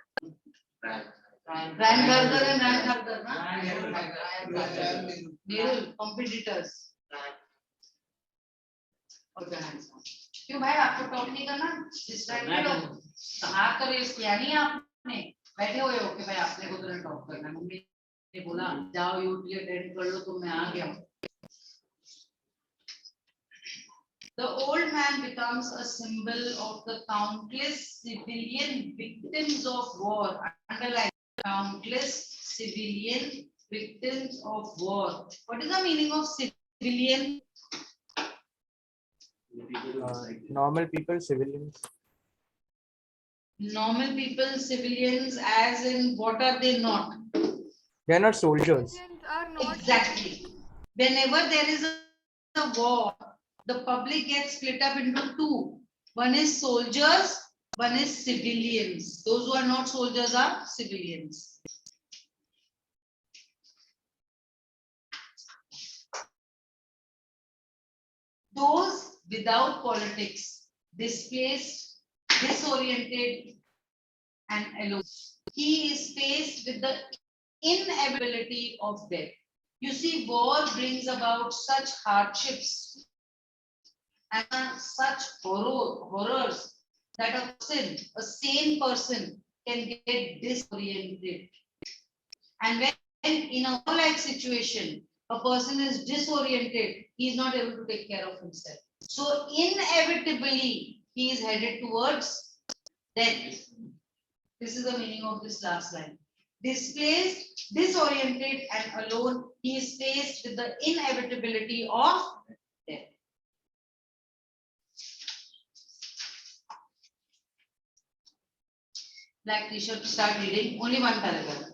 Ryan Kharkar and Ryan Kharkar, na? Nerul, competitors. क्यों भाई आपको टॉप नहीं करना? डिस्ट्रैक्टेड हो? हाथ तो रेस किया नहीं आपने, बैठे हुए हो कि भाई आपने को तो टॉप करना है. मम्मी ने बोला जाओ यूट्यूब अटेंड कर लो तो मैं आ गया. The old man becomes a symbol of the countless civilian victims of war. Underline countless civilian victims of war. What is the meaning of civilian? Normal people, civilians. Normal people, civilians, as in what are they not? They are not soldiers. Exactly. Whenever there is a war, the public gets split up into two. One is soldiers, one is civilians. Those who are not soldiers are civilians. Those without politics, displaced, disoriented, and alone. He is faced with the inevitability of death. You see, war brings about such hardships and such horrors that a sane person can get disoriented. And when in a war-like situation, a person is disoriented, he is not able to take care of himself. So inevitably, he is headed towards death. This is the meaning of this last line. Displaced, disoriented, and alone, he is faced with the inevitability of death. Black t-shirt, start reading. Only one paragraph.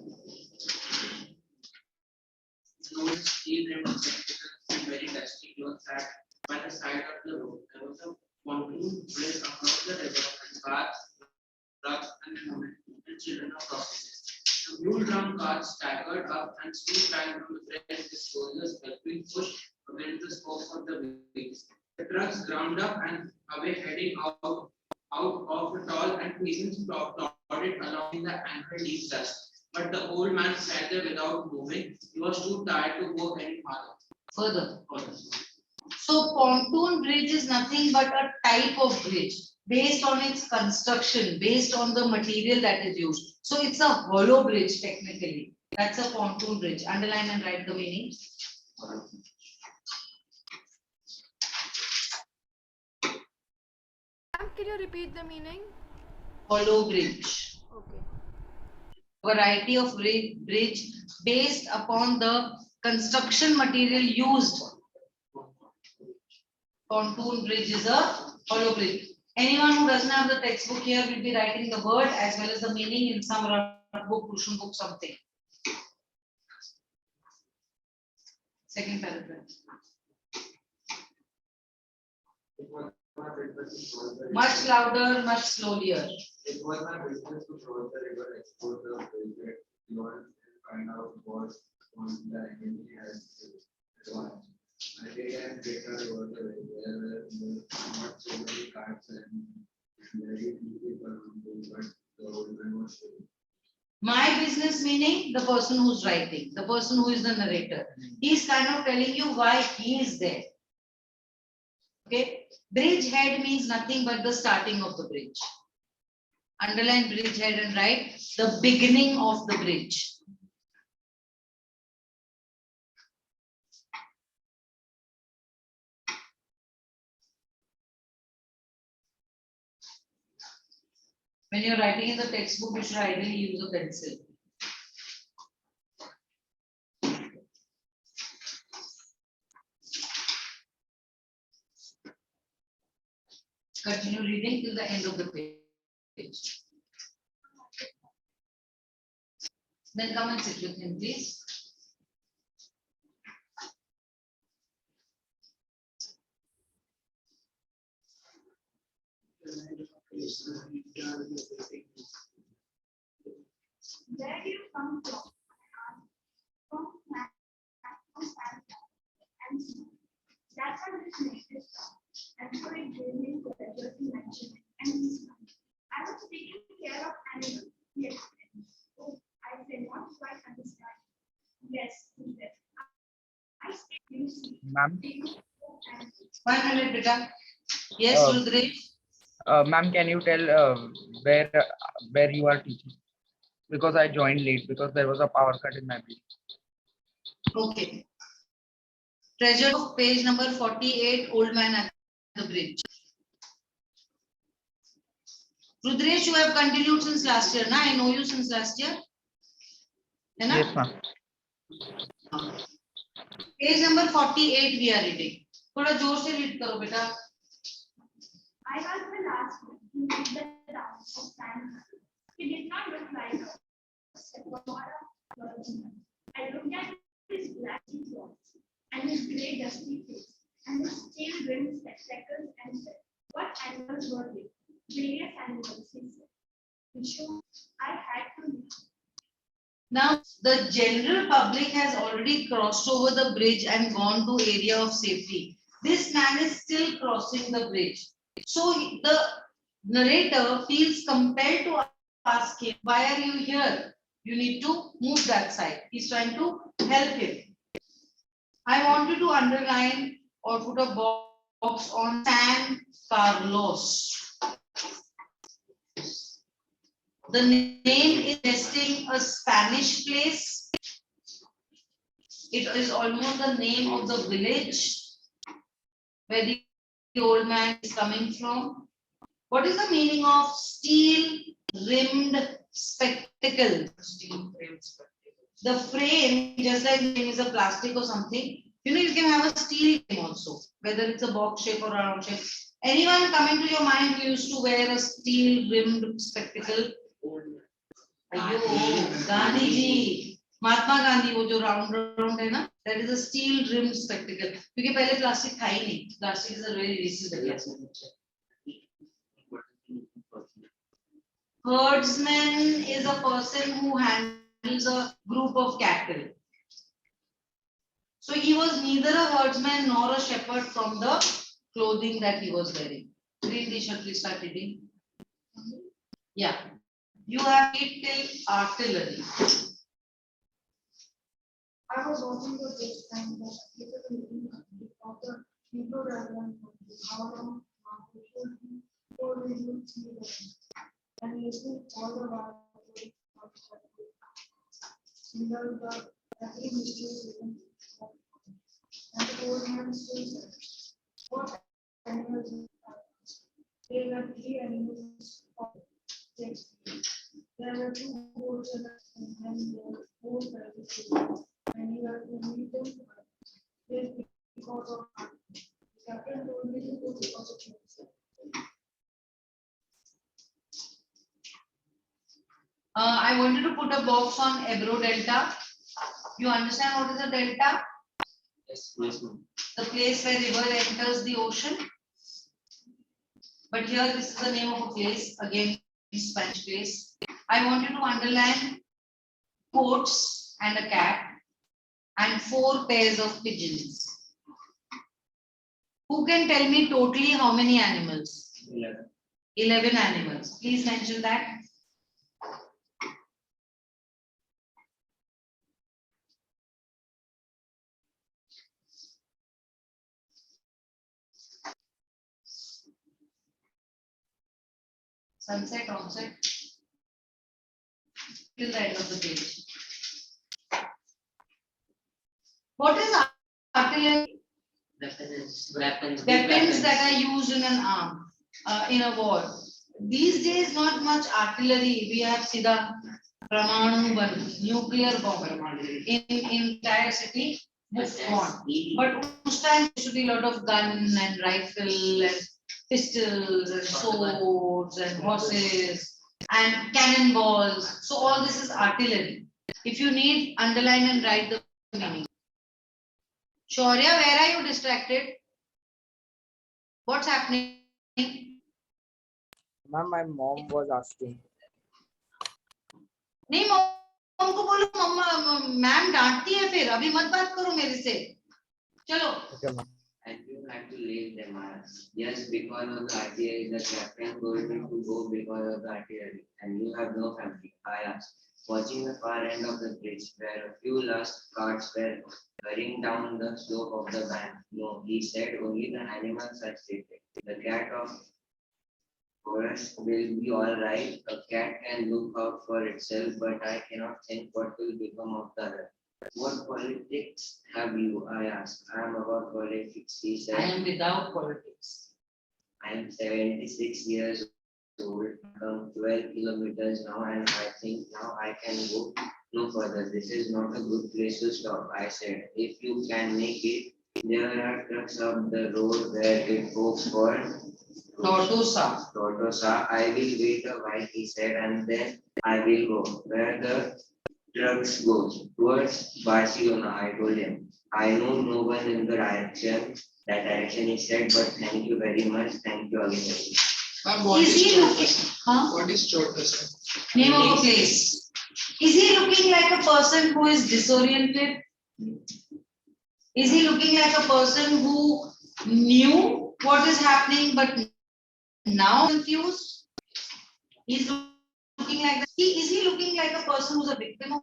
Very dusty clothes sat by the side of the road. There was a pontoon bridge across the river, and cars, trucks, and women and children are crossing it. The mule drum carts staggered up and steep back from the bridge, with soldiers helping push against the spokes of the wheels. The trucks ground up and away, heading out of the tall and pleasant plodded along in the anchor deep dust. But the old man sat there without moving. He was too tired to go any farther. Further. So pontoon bridge is nothing but a type of bridge. based on its construction, based on the material that is used. So it's a hollow bridge technically. That's a pontoon bridge. Underline and write the meaning. Can you repeat the meaning? Hollow bridge. Okay. Variety of bridge based upon the construction material used. Pontoon bridge is a hollow bridge. Anyone who doesn't have the textbook here will be writing the word as well as the meaning in some book, tuition book, something. Second paragraph. Much louder, much slower. It was my business to cross the river, explore the bridge, and find out what on the enemy has advanced. I began greater was the way where not so many cards and very few people on board, but the old man was showing. My business meaning the person who's writing, the person who is the narrator. He's kind of telling you why he is there. Okay, bridge head means nothing but the starting of the bridge. Underline bridge head and write the beginning of the bridge. When you're writing in the textbook, you should ideally use a pencil. Continue reading till the end of the page. Then come and sit with him, please. Where do you come from? From and so that's how this makes it sound. And so it gave me pleasure to mention it. And I was taking care of animals. He explained. Oh, I say not quite understand. Yes, he said. I say you see. Ma'am. 1 minute, beta. Yes, Rudresh. Ma'am, can you tell where you are teaching? Because I joined late because there was a power cut in my place. Okay. Treasure of page number 48, Old Man at the Bridge. Rudresh, you have continued since last year, na? I know you since last year. Yes, ma'am. Page number 48 we are reading. थोड़ा जोर से read करो बेटा. I was the last one to leave the town of San. He did not look like us. I looked at his black clothes and his grey dusty face and his steel rimmed spectacles and said, "What animals were they?" "Various animals," he said. "In short, I had to leave." Now, the general public has already crossed over the bridge and gone to area of safety. This man is still crossing the bridge. So the narrator feels compelled to ask him, why are you here? You need to move that side. He's trying to help him. I want you to underline or put a box on San Carlos. The name is suggesting a Spanish place. It is almost the name of the village where the old man is coming from. What is the meaning of steel rimmed spectacle? The frame, just like the name is a plastic or something, you know, you can have a steel frame also, whether it's a box shape or a round shape. Anyone coming to your mind who used to wear a steel rimmed spectacle? Gandhi ji, Mahatma Gandhi, वो जो round है ना, that is a steel rimmed spectacle. क्योंकि पहले plastic था ही नहीं. Plastic is a very recent development. Herdsman is a person who handles a group of cattle. So he was neither a herdsman nor a shepherd from the clothing that he was wearing. Read the shirt, please start reading. Yeah. You have it till artillery. I was watching the bridge and the capability of the Hebrew diagram how long before we would see them, and listening all the while. In the every mystery written, and the old man still said, "What animals are these?" There were three animals. Yes. There were two goats and they were both very silly, and you have to meet them yes, because of art. The captain told me to go because of himself. I wanted to put a box on Ebro Delta. You understand what is a delta? Yes, yes, ma'am. The place where river enters the ocean. But here this is the name of a place, again Spanish place. I want you to underline goats and a cat and 4 pairs of pigeons. Who can tell me totally how many animals? 11. 11 animals. Please mention that. Sunset, onset. Till the end of the page. What is artillery? Weapons That are used in an arm, in a war. These days, not much artillery. We have Sida, Pramanu Ban, nuclear bomb. In entire city, gone. But this time there should be a lot of gun and rifle and pistols and swords and horses and cannonballs. So all this is artillery. If you need, underline and write the meaning. Shaurya, where are you distracted? What's happening? Ma'am, my mom was asking. नहीं mom को बोलो मम्मा ma'am डांटती है फिर अभी मत बात करो मेरे से चलो Okay, ma'am. And you had to leave them. Yes, because of the artillery, the captain told me to go because of the artillery, and you have no family. I asked. Watching the far end of the bridge, where a few last carts were hurrying down the slope of the bank. No, he said, only the animals are safety. The cat of course will be all right. A cat can look out for itself, but I cannot think what will become of the other. What politics have you? I asked. I am about politics, he said. I am without politics. I am 76 years old, come 12 kilometers now, and I think now I can go no further. This is not a good place to stop, I said. If you can make it, there are trucks up the road where it goes for Tortosa. Tortosa. I will wait a while, he said, and then I will go. Where the trucks go? Towards Barcelona, I told him. I know no one in the direction. That direction he said, but thank you very much. Thank you again. Is he looking? Huh? What is Tortosa? Name of a place. Is he looking like a person who is disoriented? Is he looking like a person who knew what is happening but now confused? He's looking like that. Is he looking like a person who's a victim of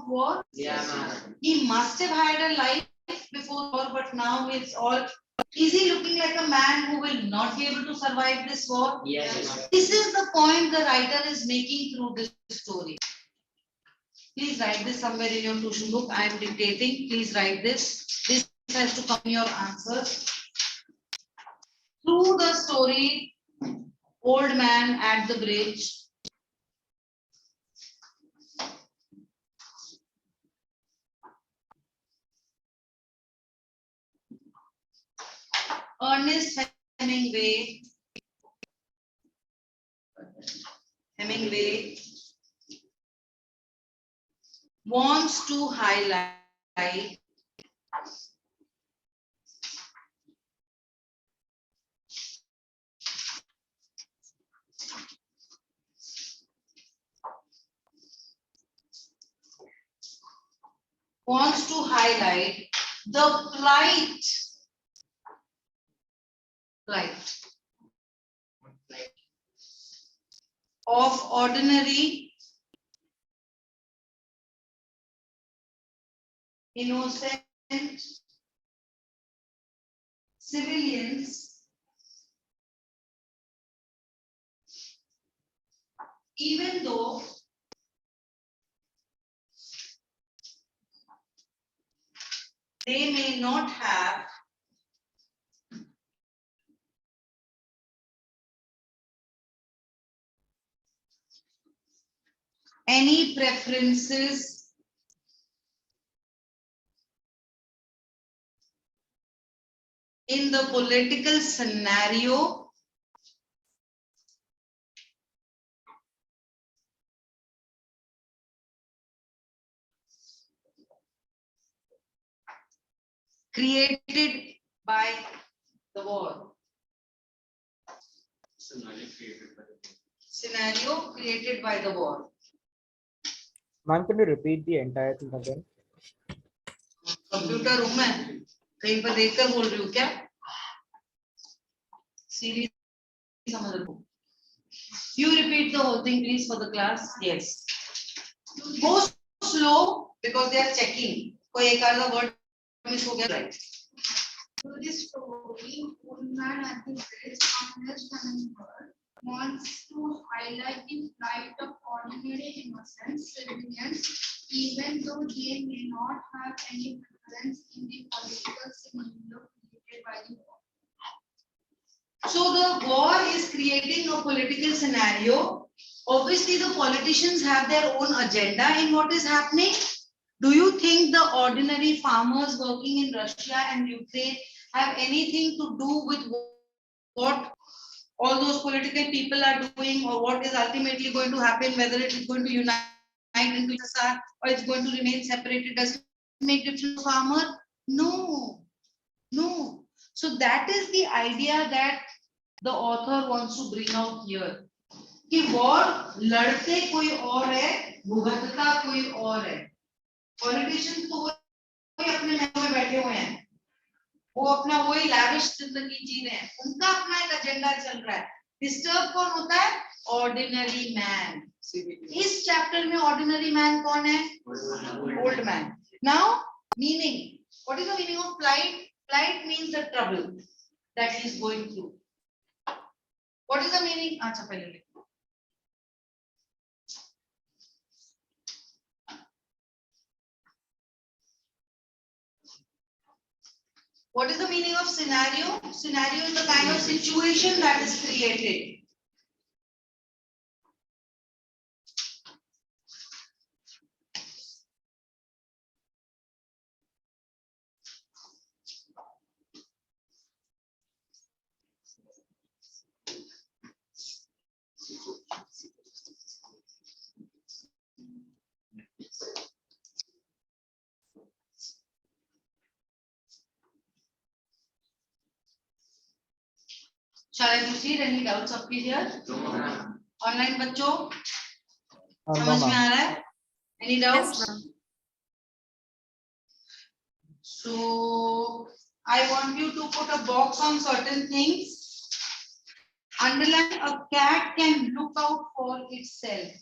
war? Yeah, ma'am. He must have had a life before war, but now it's all. Is he looking like a man who will not be able to survive this war? Yes. This is the point the writer is making through this story. Please write this somewhere in your tuition book. I am dictating. Please write this. This has to come in your answers. Through the story, Old Man at the Bridge. Ernest Hemingway wants to highlight the plight of ordinary innocent civilians even though they may not have any preferences in the political scenario created by the war. Scenario created by the war. Ma'am, can you repeat the entire thing again? Computer room में कहीं पर देखकर बोल रही हूँ क्या? Series समझ लो. You repeat the whole thing, please, for the class. Yes. Go slow because they are checking. कोई एक आधा word miss हो गया, right? To this story, old man at the bridge, Ernest Hemingway, wants to highlight the plight of ordinary innocent civilians, even though they may not have any preference in the political scenario created by the war. So the war is creating a political scenario. Obviously, the politicians have their own agenda in what is happening. Do you think the ordinary farmers working in Russia and Ukraine have anything to do with what all those political people are doing, or what is ultimately going to happen, whether it is going to unite into USSR or it's going to remain separated? Does it make difference to farmer? No, no. So that is the idea that the author wants to bring out here. कि war लड़ते कोई और है, भुगतता कोई और है. Politicians तो वही अपने महलों में बैठे हुए हैं, वो अपना वही lavish जिंदगी जी रहे हैं, उनका अपना एक एजेंडा चल रहा है. डिस्टर्ब कौन होता है? Ordinary man. इस चैप्टर में ऑर्डिनरी मैन कौन है? Old man. Now meaning, what is the meaning of plight? Plight means the trouble that he is going through. What is the meaning? अच्छा पहले लिखो. What is the meaning of scenario? Scenario is the kind of situation that is created. Shall I proceed? Any doubts up here? Online बच्चों समझ में आ रहा है? Any doubts? So I want you to put a box on certain things. Underline, a cat can look out for itself.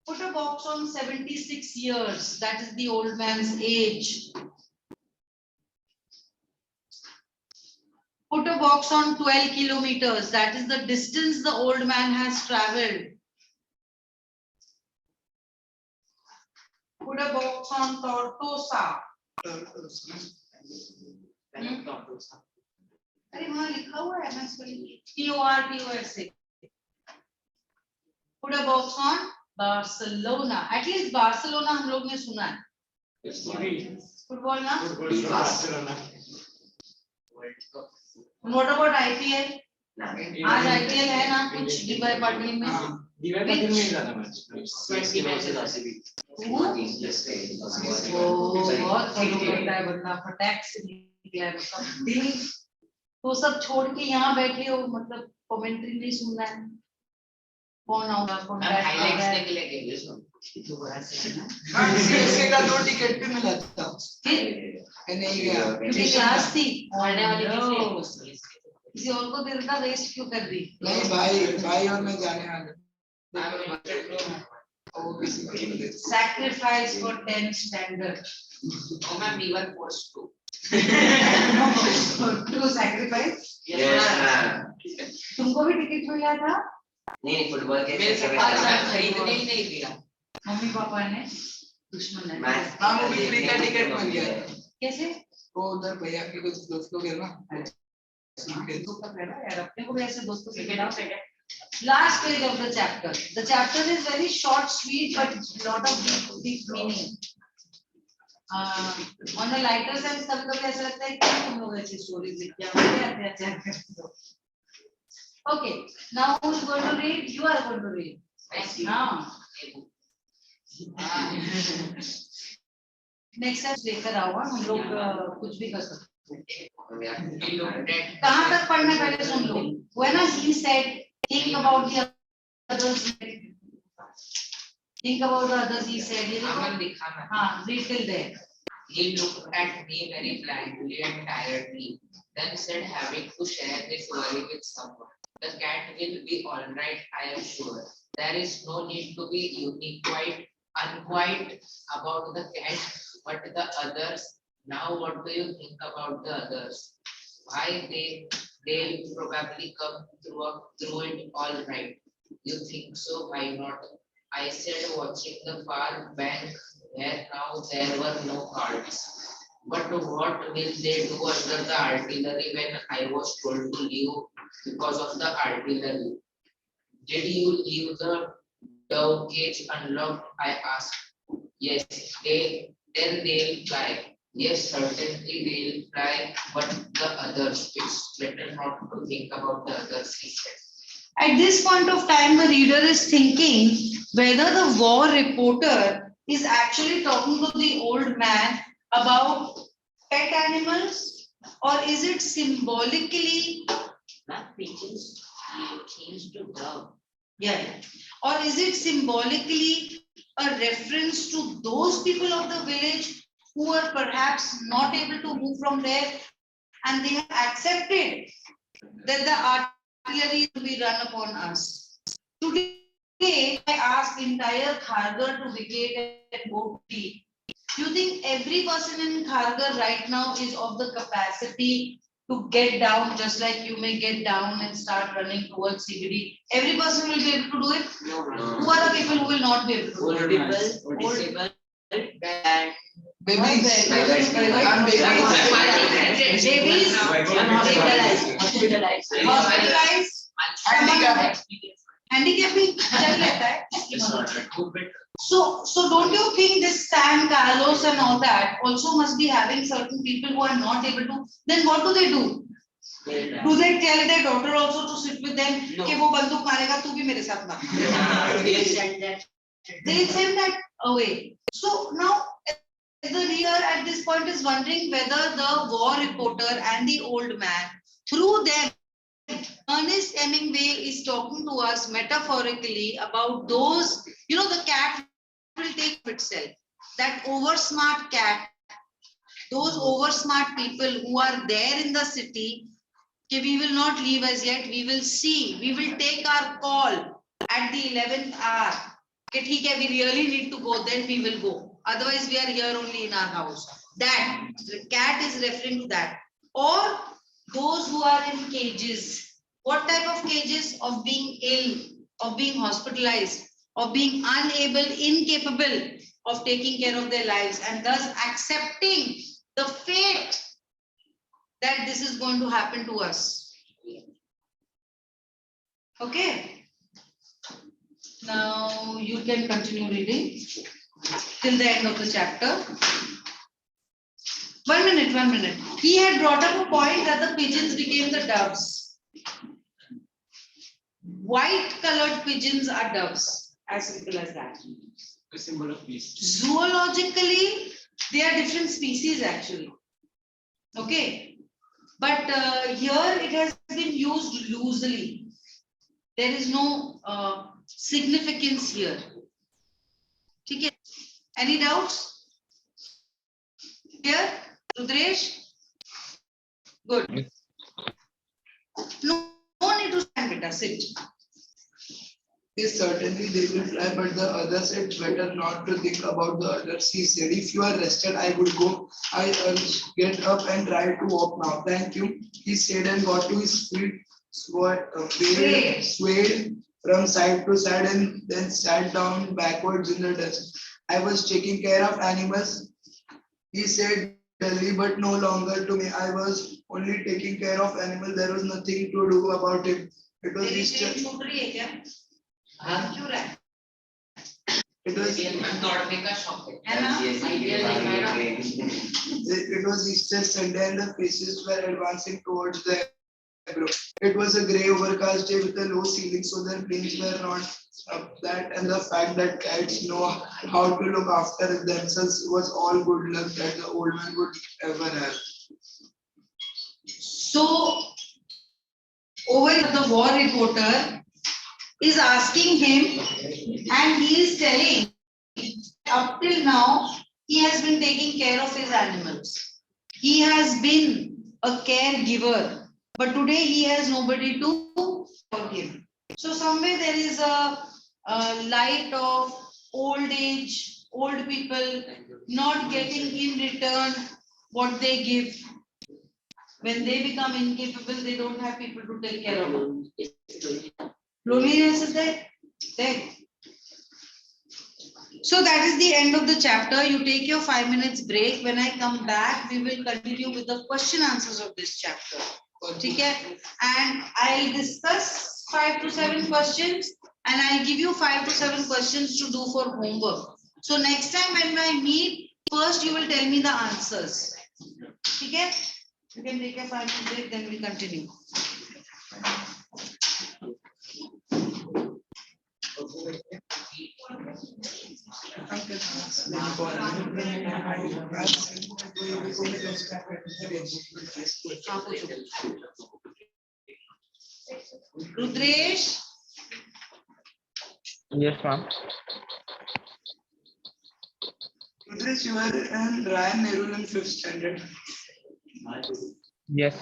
Put a box on 76 years. That is the old man's age. Put a box on 12 kilometers. That is the distance the old man has traveled. Put a box on Tortosa. अरे वहाँ लिखा हुआ है, मैं इसको TORTOSA. Put a box on Barcelona. At least Barcelona हम लोग ने सुना है. Football ना? Barcelona. What about IPL? आज IPL है ना कुछ दुबई पार्टी में? दुबई पार्टी में ज़्यादा मैच. 20 matches RCB. बहुत फॉलो करता है बंदा, फटाक से निकला है, मतलब दिल तो सब छोड़ के यहाँ बैठे हो, मतलब कमेंट्री नहीं सुनना है. कौन आऊंगा, कौन हाइलाइट्स देख लेंगे इसमें. तो बड़ा से ना. सीएसके का 2 टिकट भी मिला था. नहीं गया. क्योंकि क्लास थी. आने वाली किसी और को दिल का वेस्ट क्यों कर दी? नहीं भाई और मैं जाने वाले. Sacrifice for 10 standard. Oh man, we were forced to. To sacrifice? Yes, ma'am. तुमको भी टिकट मिला था? नहीं फुटबॉल के मेरे चक्कर से में चला। खरीदने ही नहीं दिया। मम्मी पापा ने दुश्मन है। मैच हाँ मुझे फ्री का टिकट मिल गया था। कैसे? वो उधर भैया के कुछ दोस्त लोग है ना। तो कब है ना यार, अपने को भी ऐसे दोस्तों से मिला होगा। Last page of the chapter. The chapter is very short, sweet, but lot of deep meaning. On the lighter side, कभी-कभी ऐसा लगता है कि तुम लोग ऐसी stories लिखते हैं, मुझे आते हैं अच्छा। Okay, now who is going to read? You are going to read. Now. Next time लेकर आओ, हम लोग कुछ भी कर सकते हैं। कहाँ तक पढ़ना पहले सुन लो। When he said, think about the others. Think about the others. He said, you know. हाँ, read till there. He looked at me very blankly and tiredly, then said, having to share this worry with someone. The cat will be all right, I am sure. There is no need to be unique, unquiet about the cat, but the others. Now, what do you think about the others? Why they'll probably come through it all right. You think so? Why not? I said, watching the far bank where now there were no cards. But what will they do under the artillery when I was told to leave because of the artillery? Did you leave the dove cage unlocked? I asked. Yes, then they'll fly. Yes, certainly they'll fly, but the others, it's better not to think about the others, he said. At this point of time, the reader is thinking whether the war reporter is actually talking to the old man about pet animals, or is it symbolically Not pigeons, changed to dove. Yeah. Or is it symbolically a reference to those people of the village who are perhaps not able to move from there and they have accepted that the artillery will be run upon us? Today, I asked entire Kharghar to vacate and go to tea. Do you think every person in Kharghar right now is of the capacity to get down, just like you may get down and start running towards CBD? Every person will be able to do it? No. Who are the people who will not be able to do it? Old people, and Babies. Hospitalized. Handicap भी चल लेता है. So don't you think this San Carlos and all that also must be having certain people who are not able to? Then what do they do? Do they tell their daughter also to sit with them? कि वो बंदूक मारेगा तू भी मेरे साथ मार. They send that away. So now the reader at this point is wondering whether the war reporter and the old man, through them, Ernest Hemingway is talking to us metaphorically about those, you know, the cat will take itself. That oversmart cat, those oversmart people who are there in the city, okay, we will not leave as yet, we will see, we will take our call at the 11th hour. Okay, we really need to go, then we will go. Otherwise, we are here only in our house. That, the cat is referring to that. Or those who are in cages. What type of cages? Of being ill, of being hospitalized, of being unable, incapable of taking care of their lives, and thus accepting the fate that this is going to happen to us. Okay. Now you can continue reading till the end of the chapter. 1 minute. He had brought up a point that the pigeons became the doves. White colored pigeons are doves, as simple as that. A symbol of peace. Zoologically, they are different species actually. Okay, but here it has been used loosely. There is no significance here. Okay. Any doubts? Here, Rudresh? Good. No need to stand, beta, sit. Yes, certainly they will fly, but the others it's better not to think about the others. He said, if you are rested, I would go. I get up and try to walk now. Thank you. He said and got to his feet. swayed from side to side and then sat down backwards in the dust. I was taking care of animals, he said dully, but no longer to me. I was only taking care of animals. There was nothing to do about it. It was Easter. It was it was Easter Sunday and the faces were advancing towards the agro. It was a grey overcast day with a low ceiling, so their brains were not up that, and the fact that cats know how to look after themselves was all good luck that the old man would ever have. So over the war reporter is asking him, and he is telling up till now he has been taking care of his animals. He has been a caregiver, but today he has nobody to forgive. So somewhere there is a light of old age, old people not getting in return what they give. When they become incapable, they don't have people to take care of them. Loneliness is there. There. So that is the end of the chapter. You take your 5 minutes break. When I come back, we will continue with the question answers of this chapter. Okay? And I'll discuss 5 to 7 questions and I'll give you 5 to 7 questions to do for homework. So next time when I meet, first you will tell me the answers. Okay? You can take a 5 minute break, then we continue. Rudresh? Yes, ma'am. Rudresh, you were in Ryan Nehru in 5th standard. Yes.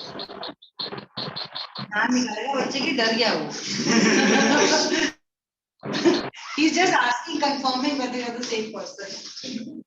He's just asking, confirming whether you're the same person.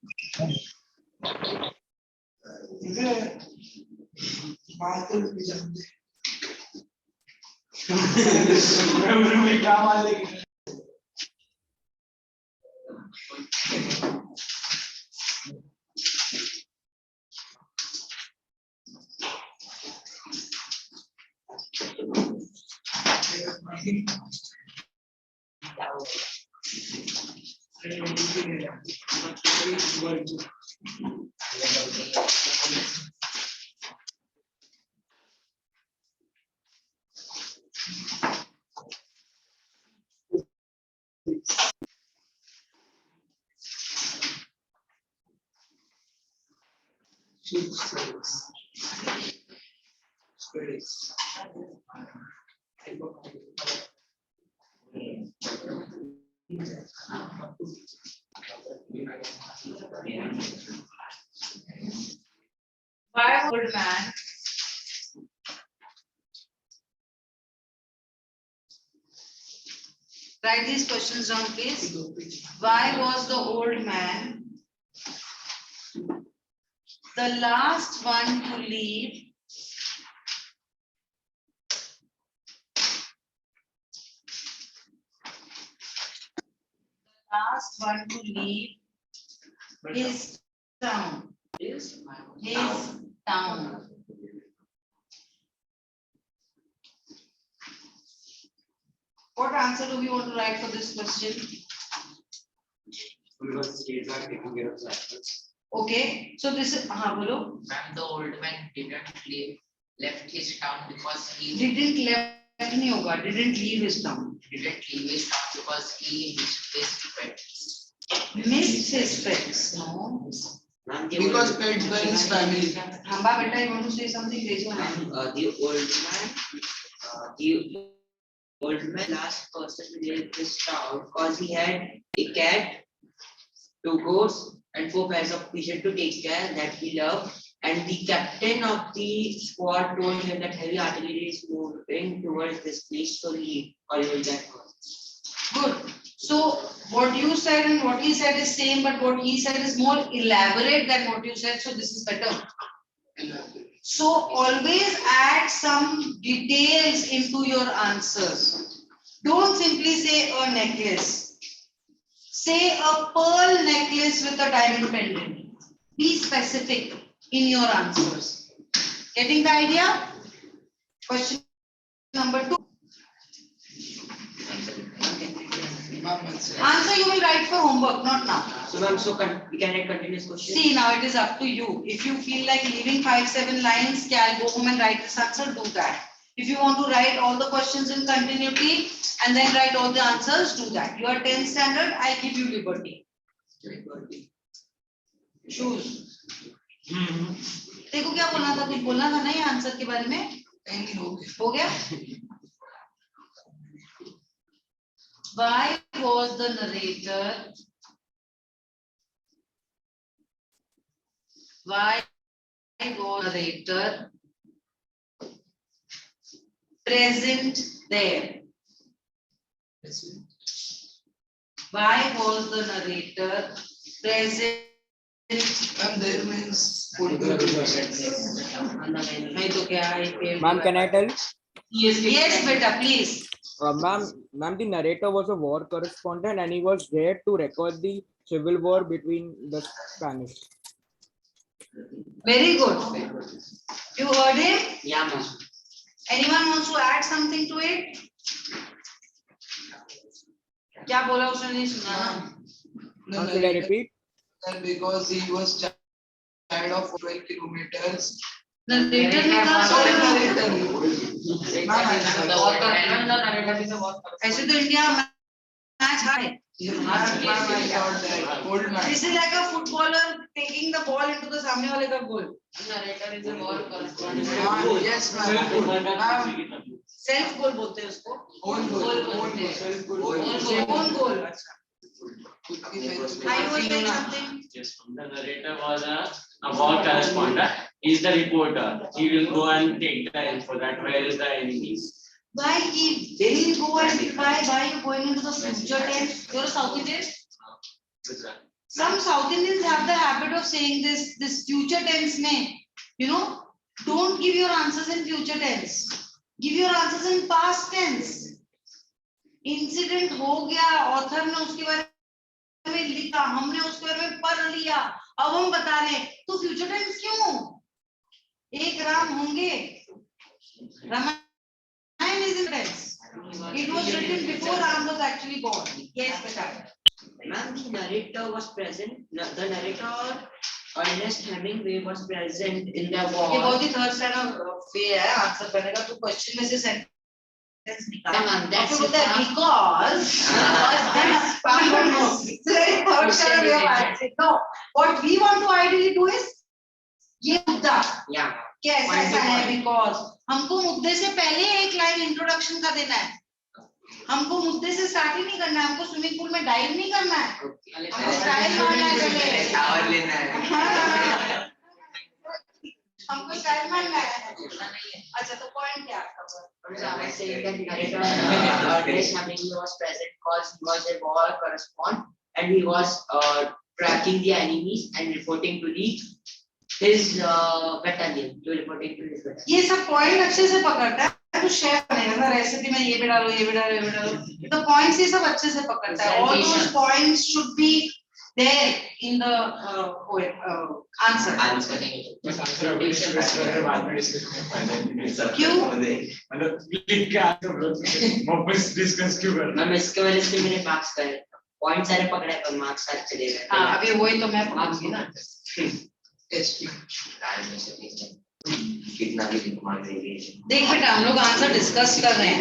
Why old man? Write these questions down, please. Why was the old man the last one to leave? Last one to leave his town. His town. What answer do we want to write for this question? Because states are taking care of animals. Okay, so this is bolo. And the old man left his town because he Didn't leave his town. Didn't leave his town because he missed his pets. Missed his pets, no. Because pets were his family. Hamba beta, you want to say something? Raise your hand. The old man, last person to leave this town because he had a cat, 2 goats, and 4 pairs of fishes to take care that he loved. And the captain of the squad told him that heavy artillery is moving towards this place, so he followed that one. Good. So what you said and what he said is same, but what he said is more elaborate than what you said. So this is better. So always add some details into your answers. Don't simply say a necklace. Say a pearl necklace with a diamond pendant. Be specific in your answers. Getting the idea? Question number 2. Answer you will write for homework, not now. So ma'am, we can write continuous question. See, now it is up to you. If you feel like leaving 5-7 lines, I'll go home and write this answer, do that. If you want to write all the questions in continuity and then write all the answers, do that. You are 10th standard, I'll give you liberty. Choose. देखो क्या बोलना था, कुछ बोलना था नहीं answer के बारे में? हो गया? Why was the narrator? Why was the narrator present there? Why was the narrator present? And there means Ma'am, can I tell? Yes, beta, please. Ma'am, the narrator was a war correspondent and he was there to record the civil war between the Spanish. Very good. You heard him? Yeah, ma'am. Anyone wants to add something to it? क्या बोला उसने नहीं सुना ना? Should I repeat? And because he was tired of 12 kilometers. Narrator ने कहा ऐसे तो इंडिया मैच हारे. This is like a footballer taking the ball into the सामने वाले का goal. Narrator is a war correspondent. Yes, ma'am. Self goal बोलते हैं उसको. Own goal. I was saying something. Yes, the narrator was a war correspondent. He is the reporter. He will go and take the info that where is the enemies. Why he will go and why are you going into the future tense? You're a South Indian. Some South Indians have the habit of saying this future tense में. You know, don't give your answers in future tense. Give your answers in past tense. Incident हो गया, author ने उसके बारे में लिखा, हमने उसके बारे में पढ़ लिया, अब हम बता रहे हैं, तो फ्यूचर टेंस क्यों? एक राम होंगे, Ramayan is in tense. It was written before Ram was actually born. Yes, beta. Ma'am, the narrator was present. The narrator Ernest Hemingway was present in the war. ये बहुत ही third standard way है answer करने का, तो question में से sentence निकाल. Ma'am, that's because third standard way of answering. No, what we want to ideally do is ये मुद्दा. Yeah. कैसा ऐसा है because हमको मुद्दे से पहले एक लाइन इंट्रोडक्शन का देना है. हमको मुद्दे से स्टार्ट ही नहीं करना है, हमको स्विमिंग पूल में डाइव नहीं करना है, हमको स्टाइल मारना है पहले, शावर लेना है, हमको स्टाइल मारना है. अच्छा तो पॉइंट क्या आपका? I was saying that narrator Ernest Hemingway was present because he was a war correspondent and he was tracking the enemies and reporting to his battalion. ये सब पॉइंट अच्छे से पकड़ता है. तो शेयर करेगा ना रेसिपी में ये भी डालो ये भी डालो ये भी डालो, तो पॉइंट्स ये सब अच्छे से पकड़ता है. All those points should be there in the answer. क्यों? वापस डिस्कस क्यों करना? मैं इसके वजह से मेरे मार्क्स करे, पॉइंट सारे पकड़े पर मार्क्स सारे चले गए. हाँ अभी वही तो मैं पकड़ूंगी ना. कितना भी दिमाग देंगे. देख बेटा हम लोग आंसर डिस्कस कर रहे हैं,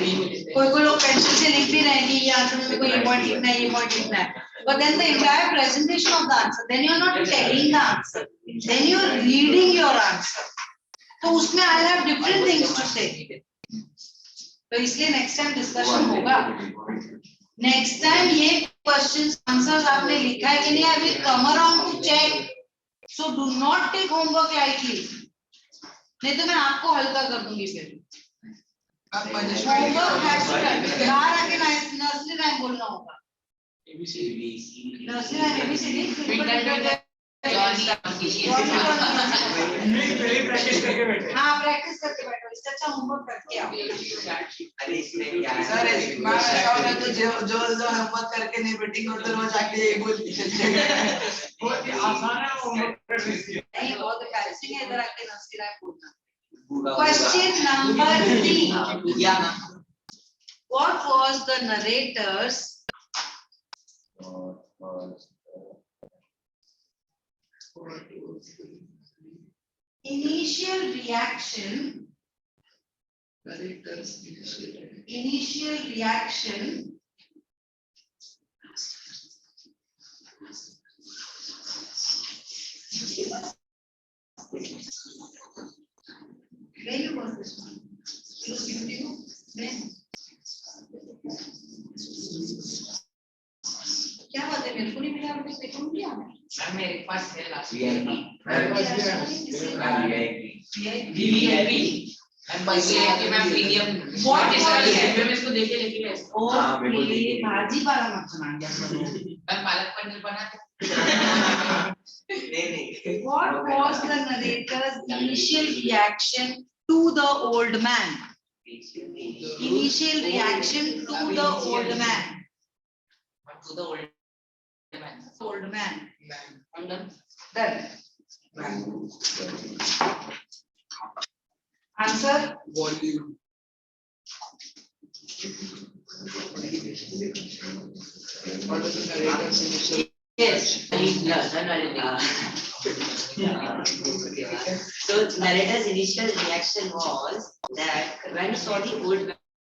कोई लोग पेंसिल से लिख भी रहे हैं कि ये आंसर में मेरे को ये पॉइंट लिखना है ये पॉइंट लिखना है, but then the entire presentation of the answer, then you are not telling the answer, then you are reading your answer, तो उसमें I have different things to say. तो इसलिए next time discussion होगा. Next time ये questions answers आपने लिखा है कि नहीं, I will come around to check, so do not take homework lightly. नहीं तो मैं आपको हल्का कर दूंगी फिर. Homework has to done. बाहर आके नर्सरी राइम बोलना होगा. Nursery rhyme ABCD. प्रैक्टिस करके बैठे हाँ प्रैक्टिस करके बैठो, इससे अच्छा होमवर्क करके आओ। अरे इसमें क्या है? सर मैं ऐसा होना तो जो होमवर्क करके नहीं बैठेंगे वो तो रोज आके यही बोलते चलते बहुत ही आसान है होमवर्क करने के लिए। नहीं बहुत embarrassing है इधर आके नसीरा बोलना। Question number 3. What was the narrator's initial reaction? Initial reaction where you was this one? It was given to you? When? क्या बात है, मेरे को नहीं मिला, आपको सेकंड दिया मैम मेरे पास है last VIP ma'am premium What was मैं इसको देखे लेके गया भाजी पाला मत सुना गया मैम पालक पनीर बना What was the narrator's initial reaction to the old man? Initial reaction to the old man. to the old man. Old man. I'm done. Done. Answer? Volume. What is the narrator's initial? Yes. So narrator's initial reaction was that when he saw the old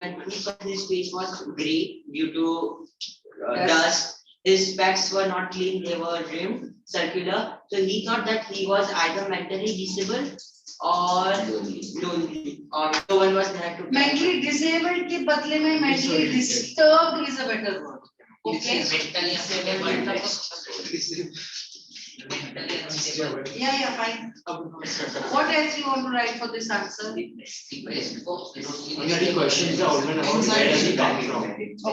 man, he saw his face was grey due to dust. His specs were not clean; they were rimmed, circular. So he thought that he was either mentally disabled or lonely, or no one was there to. Mentally disabled के बदले में mentally disturbed is a better word. Okay. Mentally Yeah, fine. What else you want to write for this answer? Only questions the old man about where does he come from.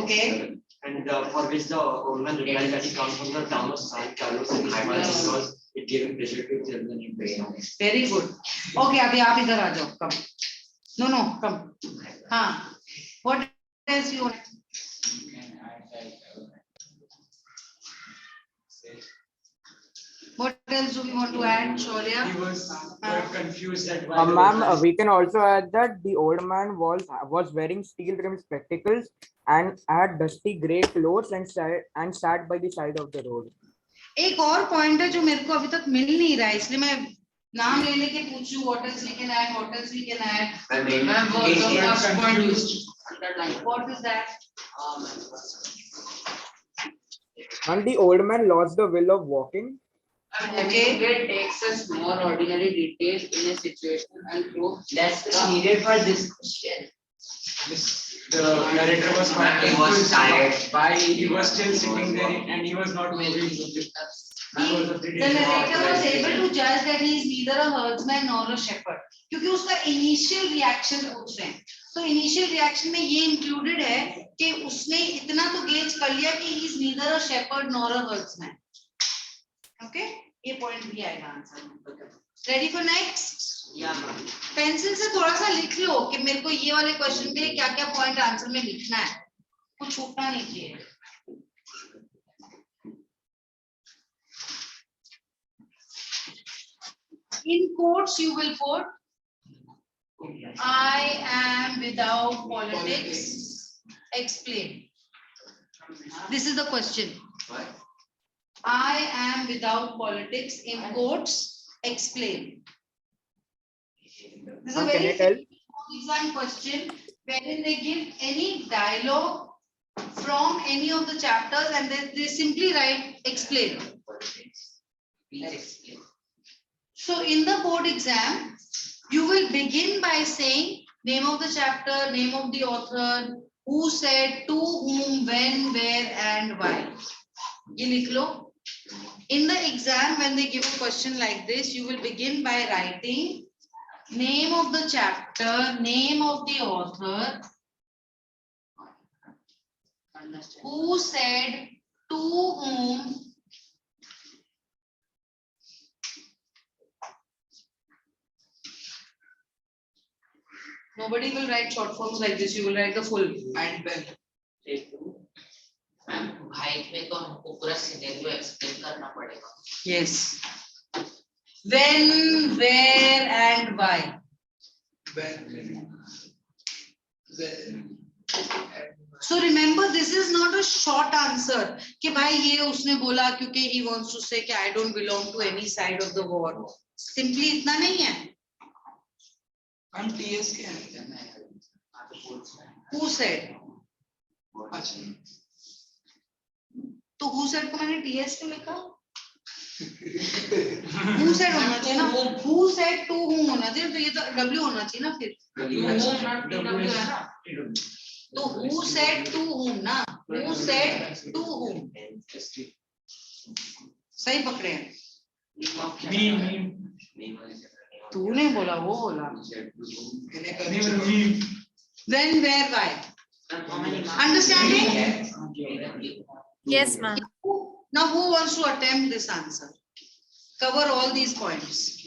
Okay. And for which the old man replied that he comes from the town of San Carlos in Hawaii because it gave him pleasure to children in pain. Very good. Okay, अभी आप इधर आ जाओ. Come. No, come. हाँ. What else you want? What else do we want to add, Shaurya? He was confused at why. Ma'am, we can also add that the old man was wearing steel-rimmed spectacles and had dusty grey clothes and sat by the side of the road. एक और point है जो मेरे को अभी तक मिल नहीं रहा है, इसलिए मैं नाम ले लेके पूछूं what else we can add, what else we can add. What is that? And the old man lost the will of walking. Okay. It takes us more ordinary details in a situation and proof That's needed for this question. The narrator was tired. Why he was still sitting there and he was not moving. The narrator was able to judge that he is neither a herdsman nor a shepherd, क्योंकि उसका initial reaction पूछ रहे हैं. तो initial reaction में ये included है कि उसने इतना तो gauge कर लिया कि he is neither a shepherd nor a herdsman. Okay, ये point भी आएगा आंसर में. Ready for next? Yeah, ma'am. Pencil से थोड़ा सा लिख लो कि मेरे को ये वाले क्वेश्चन के क्या क्या पॉइंट आंसर में लिखना है, कुछ छूटना नहीं चाहिए. In quotes you will put I am without politics. Explain. This is the question. I am without politics in quotes. Explain. This is a very exam question wherein they give any dialogue from any of the chapters and they simply write explain. So in the board exam, you will begin by saying name of the chapter, name of the author, who said, to whom, when, where, and why. ये लिख लो. In the exam, when they give a question like this, you will begin by writing name of the chapter, name of the author, who said, to whom, Nobody will write short forms like this. You will write the full and then. Ma'am height में तो हमको पूरा scenario explain करना पड़ेगा. Yes. When, where, and why. So remember, this is not a short answer. कि भाई ये उसने बोला क्योंकि he wants to say कि I don't belong to any side of the war. Simply इतना नहीं है. हम TS के हैं. Who said? तो who said को मैंने TS क्यों लिखा? Who said होना चाहिए ना? Who said to whom होना चाहिए, तो ये तो W होना चाहिए ना फिर. तो who said to whom ना? Who said to whom? सही पकड़े हैं. तूने बोला, वो बोला. When, where, why? Understanding? Yes, ma'am. Now who wants to attempt this answer? Cover all these points.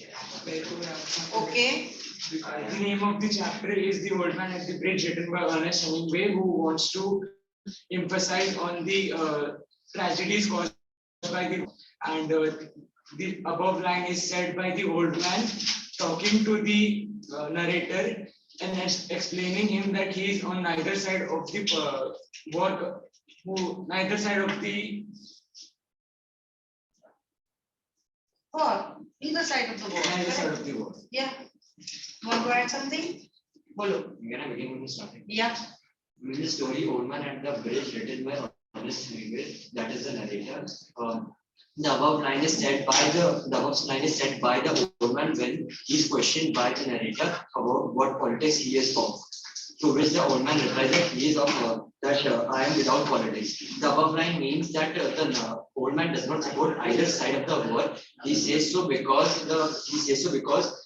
Okay. The name of the chapter is The Old Man at the Bridge, written by Ernest Hemingway, who wants to emphasize on the tragedies caused by the the above line is said by the old man talking to the narrator and explaining him that he is on neither side of the neither side of the War. Either side of the war. Neither side of the war. Yeah. Want to add something? Bolo. Can I begin with the starting? Yeah. With the story Old Man at the Bridge, written by Ernest Hemingway, that is the narrator. The above line is said by the old man when he is questioned by the narrator about what politics he is of. To which the old man replies that he is of I am without politics. The above line means that the old man does not support either side of the war. He says so because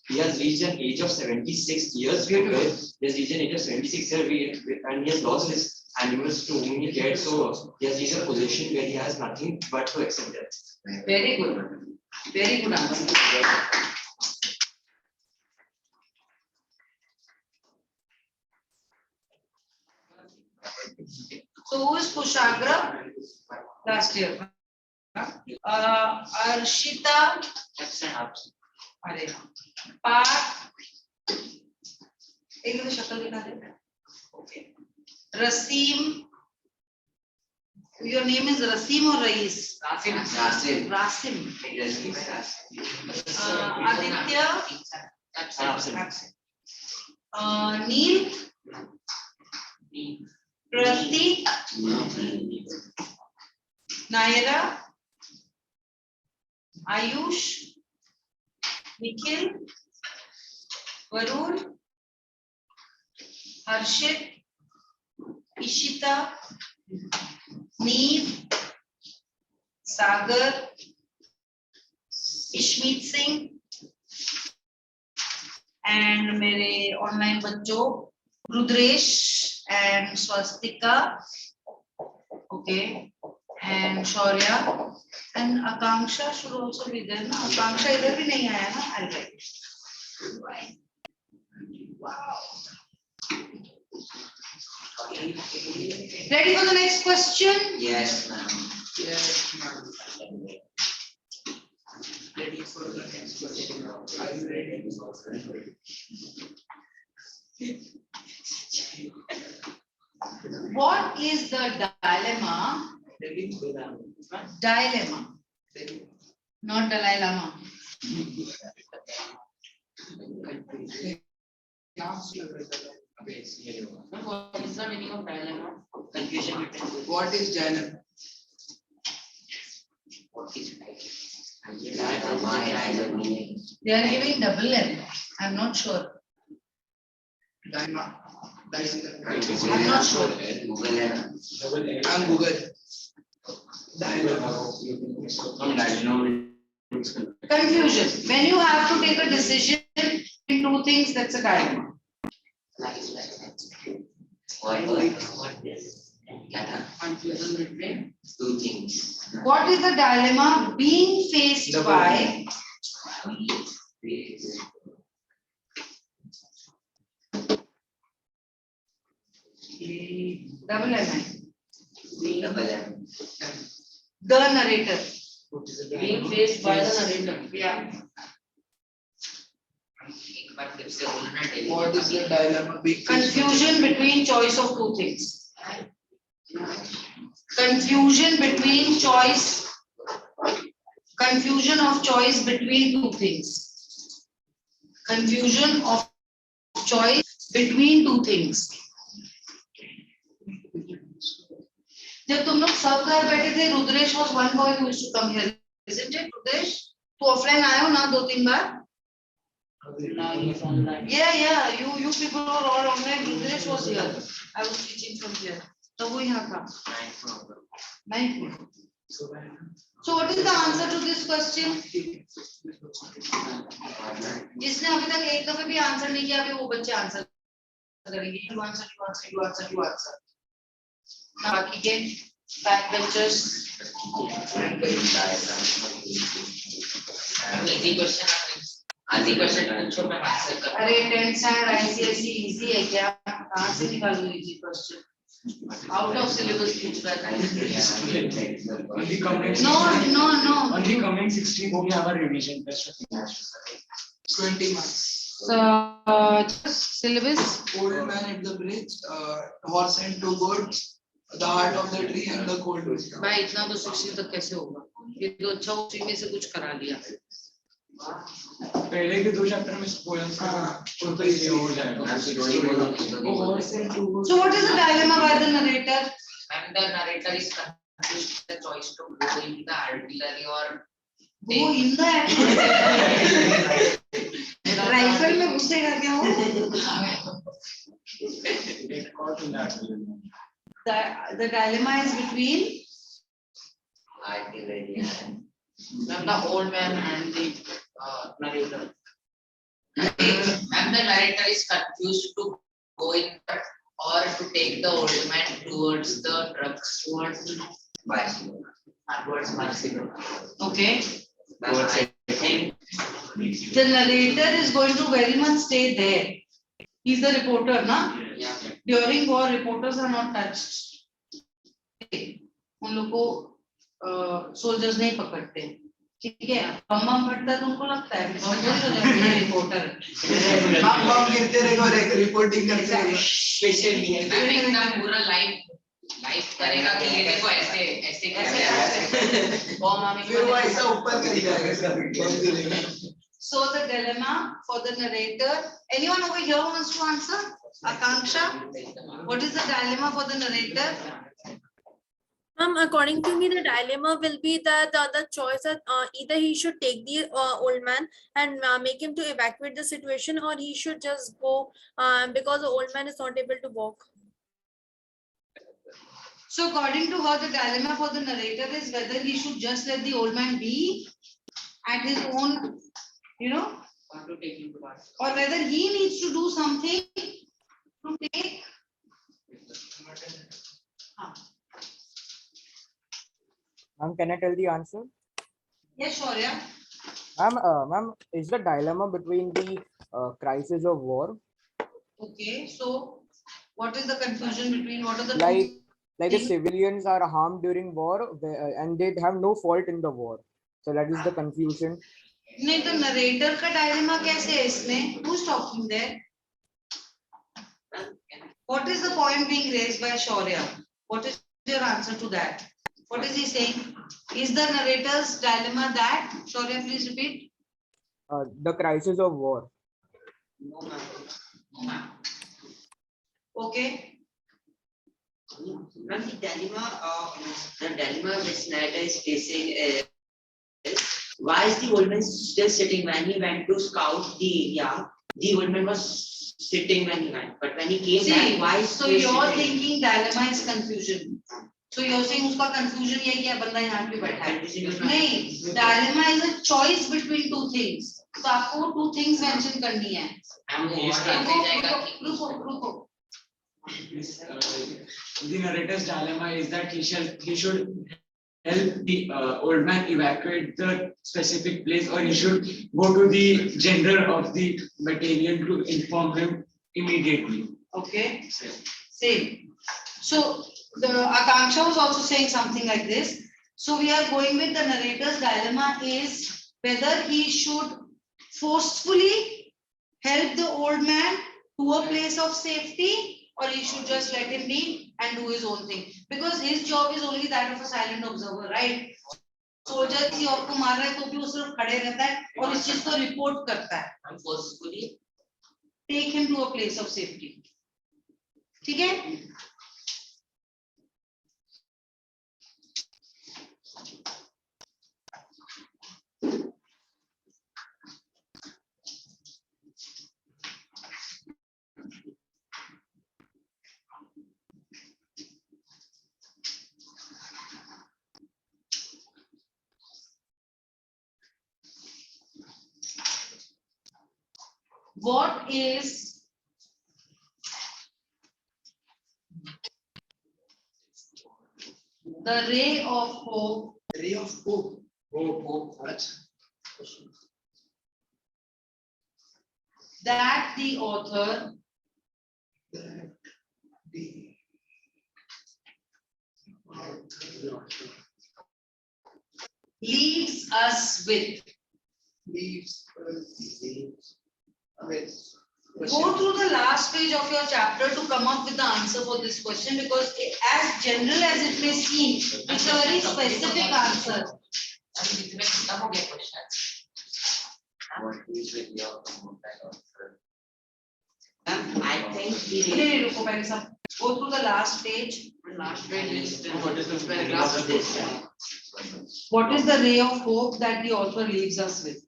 he has reached an age of 76 years. He has reached an age of 76 years and he has lost his animals to whom he cared. So he has reached a position where he has nothing but to accept death. Very good. Very good answer. So who is Kushagra? Last year. Arshita. अरे पाठ एक minute शक्ल दिखा दे. Okay. Rasim. Your name is Rasim or Rais? Rasim. Rasim. Aditya. Absent. Neil. Pratik. Naira. Ayush. Nikhil. Varun. Harshit. Ishita. Neev. Sagar. Ishmeet Singh. And मेरे online बच्चों Rudresh and Swastika. Okay. And Shaurya. And Akanksha should also be there. ना Akanksha इधर भी नहीं आया ना. I'll write. Wow. Ready for the next question? Yes, ma'am. Yes, ma'am. Ready for the next question? Are you ready? What is the dilemma? Dilemma. Not Dalai Lama. What is the meaning of dilemma? Confusion between. What is dilemma? They are giving double L. I'm not sure. Dilemma. I'm not sure. I'm Google. Dilemma. Confusion. When you have to take a decision in two things, that's a dilemma. Two things. What is the dilemma being faced by double M. Double M. The narrator. Being faced by the narrator. Yeah. एक बार फिर से बोलना daily. What is the dilemma being faced? Confusion between choice of two things. Confusion between choice. Confusion of choice between two things. Confusion of choice between two things. जब तुम लोग सब घर बैठे थे, Rudresh was one boy who used to come here, isn't it, Rudresh? तो offline आए हो ना 2-3 बार? Yeah, you people were all online. Rudrash was here. I was teaching from here. So वो यहाँ था. Ninth. So what is the answer to this question? जिसने अभी तक एक दफे भी आंसर नहीं किया, अभी वो बच्चे आंसर करेंगे. You answer. Now बाकी के backbenchers. Easy question. आधी क्वेश्चन पूछो मैं आंसर कर. अरे 10th standard ICSE easy है क्या? कहाँ से निकालूं easy question? Out of syllabus पूछ रहा था. No. On the coming 16 we have a revision test. 20 marks. Syllabus. Old man at the bridge, horse and two goats, the heart of the tree and the cold wisdom. भाई इतना तो 16 तक कैसे होगा? ये तो अच्छा उसी में से कुछ करा लिया. पहले के 2 चैप्टर में पोएम्स का तो ये हो जाएगा. So what is the dilemma by the narrator? And the narrator is confused with the choice to go in the artillery or वो in the राइफल में घुसेगा क्या वो? The dilemma is between Artillery and the old man and the narrator. And the narrator is confused to go in or to take the old man towards the drugs towards Barcelona. Okay. Towards it. The narrator is going to very much stay there. He's the reporter, na? Yeah. During war, reporters are not touched. उन लोग को soldiers नहीं पकड़ते. ठीक है, बम फटता है तो उनको लगता है रिपोर्टर. बम गिरते रहेगा और एक रिपोर्टिंग करते रहेगा. स्पेशली एकदम पूरा लाइव करेगा कि ये देखो ऐसे बम आने फिर वो ऐसा ऊपर करेगा. So the dilemma for the narrator. Anyone over here wants to answer? Akanksha, what is the dilemma for the narrator? According to me, the dilemma will be that the choice that either he should take the old man and make him to evacuate the situation, or he should just go because the old man is not able to walk. So according to her, the dilemma for the narrator is whether he should just let the old man be at his own, or whether he needs to do something to take. Ma'am, can I tell the answer? Yes, Shaurya. Ma'am, is the dilemma between the crisis of war? Okay, so what is the confusion between what are the like the civilians are harmed during war and they have no fault in the war, so that is the confusion. नहीं तो narrator का dilemma कैसे है इसमें? Who's talking there? What is the point being raised by Shaurya? What is your answer to that? What is he saying? Is the narrator's dilemma that? Shaurya, please repeat. The crisis of war. No, ma'am. Okay. Ma'am, the dilemma which narrator is facing is why is the old man still sitting? When he went to scout the area, the old man was sitting when he went, but when he came back, why is so you're thinking dilemma is confusion. So you're saying उसका confusion ये क्या बंदा यहाँ पे बैठा है? नहीं, dilemma is a choice between two things. तो आपको two things mention करनी है. रुको. The narrator's dilemma is that he should help the old man evacuate the specific place, or he should go to the general of the battalion to inform him immediately. Okay. Same. So the Akanksha was also saying something like this. So we are going with the narrator's dilemma is whether he should forcefully help the old man to a place of safety or he should just let him be and do his own thing. Because his job is only that of a silent observer, right? Soldier किसी और को मार रहा है तो भी वो सिर्फ खड़े रहता है और इस चीज को रिपोर्ट करता है take him to a place of safety ठीक है What is the ray of hope? Ray of hope. Hope. That the author leaves us with. Go through the last page of your chapter to come up with the answer for this question because as general as it may seem, it's a very specific answer. I think Go through the last page. Last page is What is the ray of hope that the author leaves us with?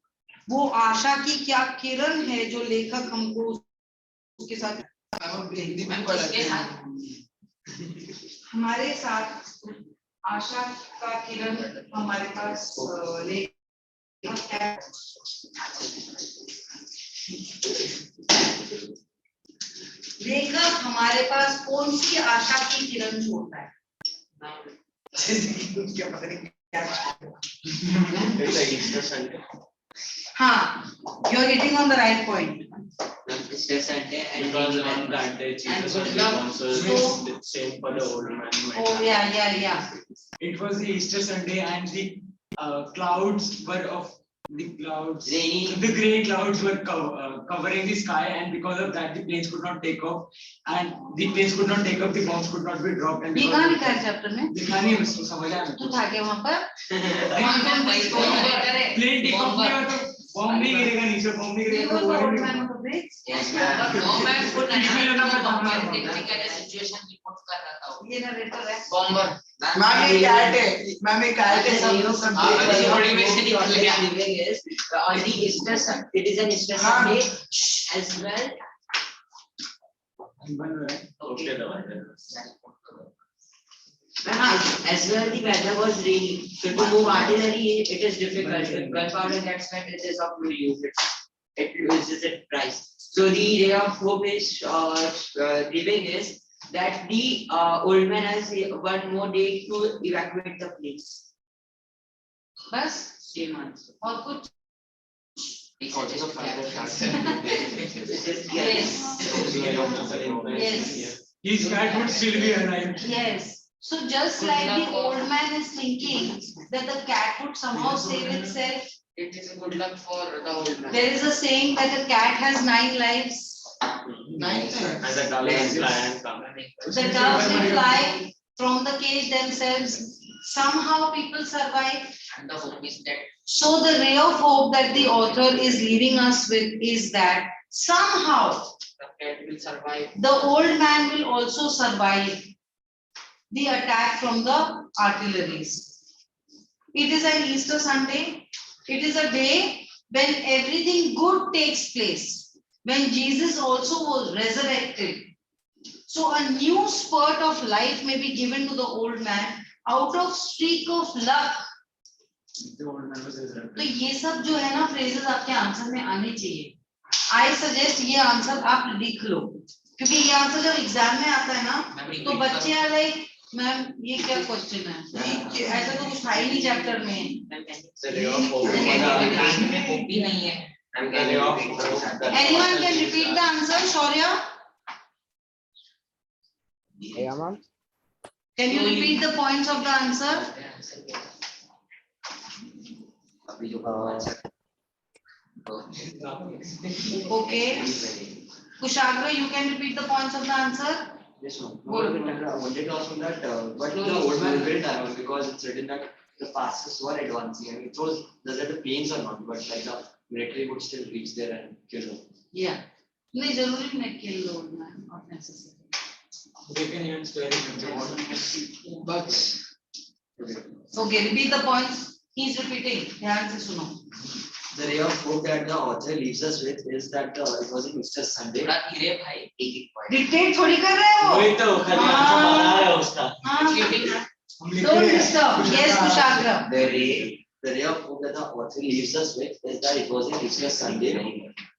वो आशा की क्या किरण है जो लेखक हमको उसके साथ हमारे साथ आशा का किरण हमारे पास लेखक है लेखक हमारे पास कौन सी आशा की किरण छोड़ता है हाँ, you are hitting on the right point. Easter Sunday and because on that day Jesus was also same for the old man. Oh yeah. It was the Easter Sunday and the clouds were of the clouds. The grey clouds were covering the sky, and because of that, the planes could not take off, and the planes could not take off. The bombs could not be dropped. And ये कहाँ लिखा है chapter में? लिखा नहीं है उसको समझ आया तू था क्या वहाँ पर? प्लेन टेक ऑफ किया तो बॉम्ब नहीं गिरेगा नीचे बॉम्ब नहीं गिरेगा तो वो नहीं ये नरेटर है मैम ये कैट है मैम ये कैट है सब लोग सब it is an Easter Sunday as well. As well, the weather was rainy. So to move artillery, it is difficult. With gunpowder gets spent, it is of no use. It loses its price. So the ray of hope is living is that the old man has one more day to evacuate the place. बस Same answer. और कुछ Yes. His cat would still be alive. Yes. So just like the old man is thinking that the cat would somehow save itself. It is a good luck for the old man. There is a saying that a cat has 9 lives. 9 lives. And the doves fly and come. The doves will fly from the cage themselves. Somehow people survive. And the hope is that. So the ray of hope that the author is leaving us with is that somehow the cat will survive. The old man will also survive the attack from the artilleries. It is an Easter Sunday. It is a day when everything good takes place. When Jesus also was resurrected. So a new spurt of life may be given to the old man out of streak of luck. तो ये सब जो है ना phrases आपके answer में आने चाहिए. I suggest ये आंसर आप लिख लो क्योंकि ये आंसर जब एग्जाम में आता है ना तो बच्चे are like मैम ये क्या क्वेश्चन है ऐसा तो कुछ था ही नहीं चैप्टर में. Anyone can repeat the answer, Shaurya? Yeah, ma'am. Can you repeat the points of the answer? Okay. Kushagra, you can repeat the points of the answer? Yes, ma'am. Good. I wanted to ask on that, but the old man built diamond because it's written that the passes were advancing. I mean, it was whether the planes or not, but like the military would still reach there and kill them. Yeah. नहीं जरूरी नहीं kill the old man, not necessary. They can even spare him. But okay, repeat the points. He's repeating. ध्यान से सुनो. The ray of hope that the author leaves us with is that it was a Mr. Sunday. थोड़ा धीरे भाई एक point Dictate थोड़ी कर रहे हो? वही तो खाली आंसर बना रहा है उसका Don't disturb. Yes, Kushagra. The ray of hope that the author leaves us with is that it was a Easter Sunday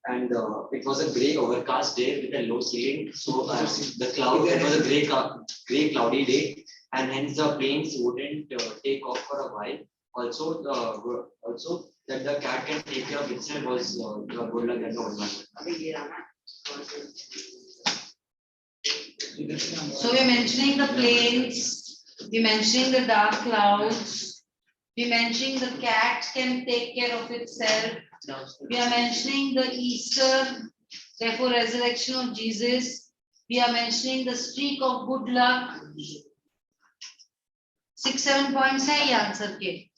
and it was a grey overcast day with a low ceiling. So the cloud, it was a grey cloudy day, and hence the planes wouldn't take off for a while. Also that the cat can take care of itself was good luck and old man. So we're mentioning the planes, we're mentioning the dark clouds, we're mentioning the cat can take care of itself, we are mentioning the Easter, therefore resurrection of Jesus, we are mentioning the streak of good luck. 6-7 points है ये answer के.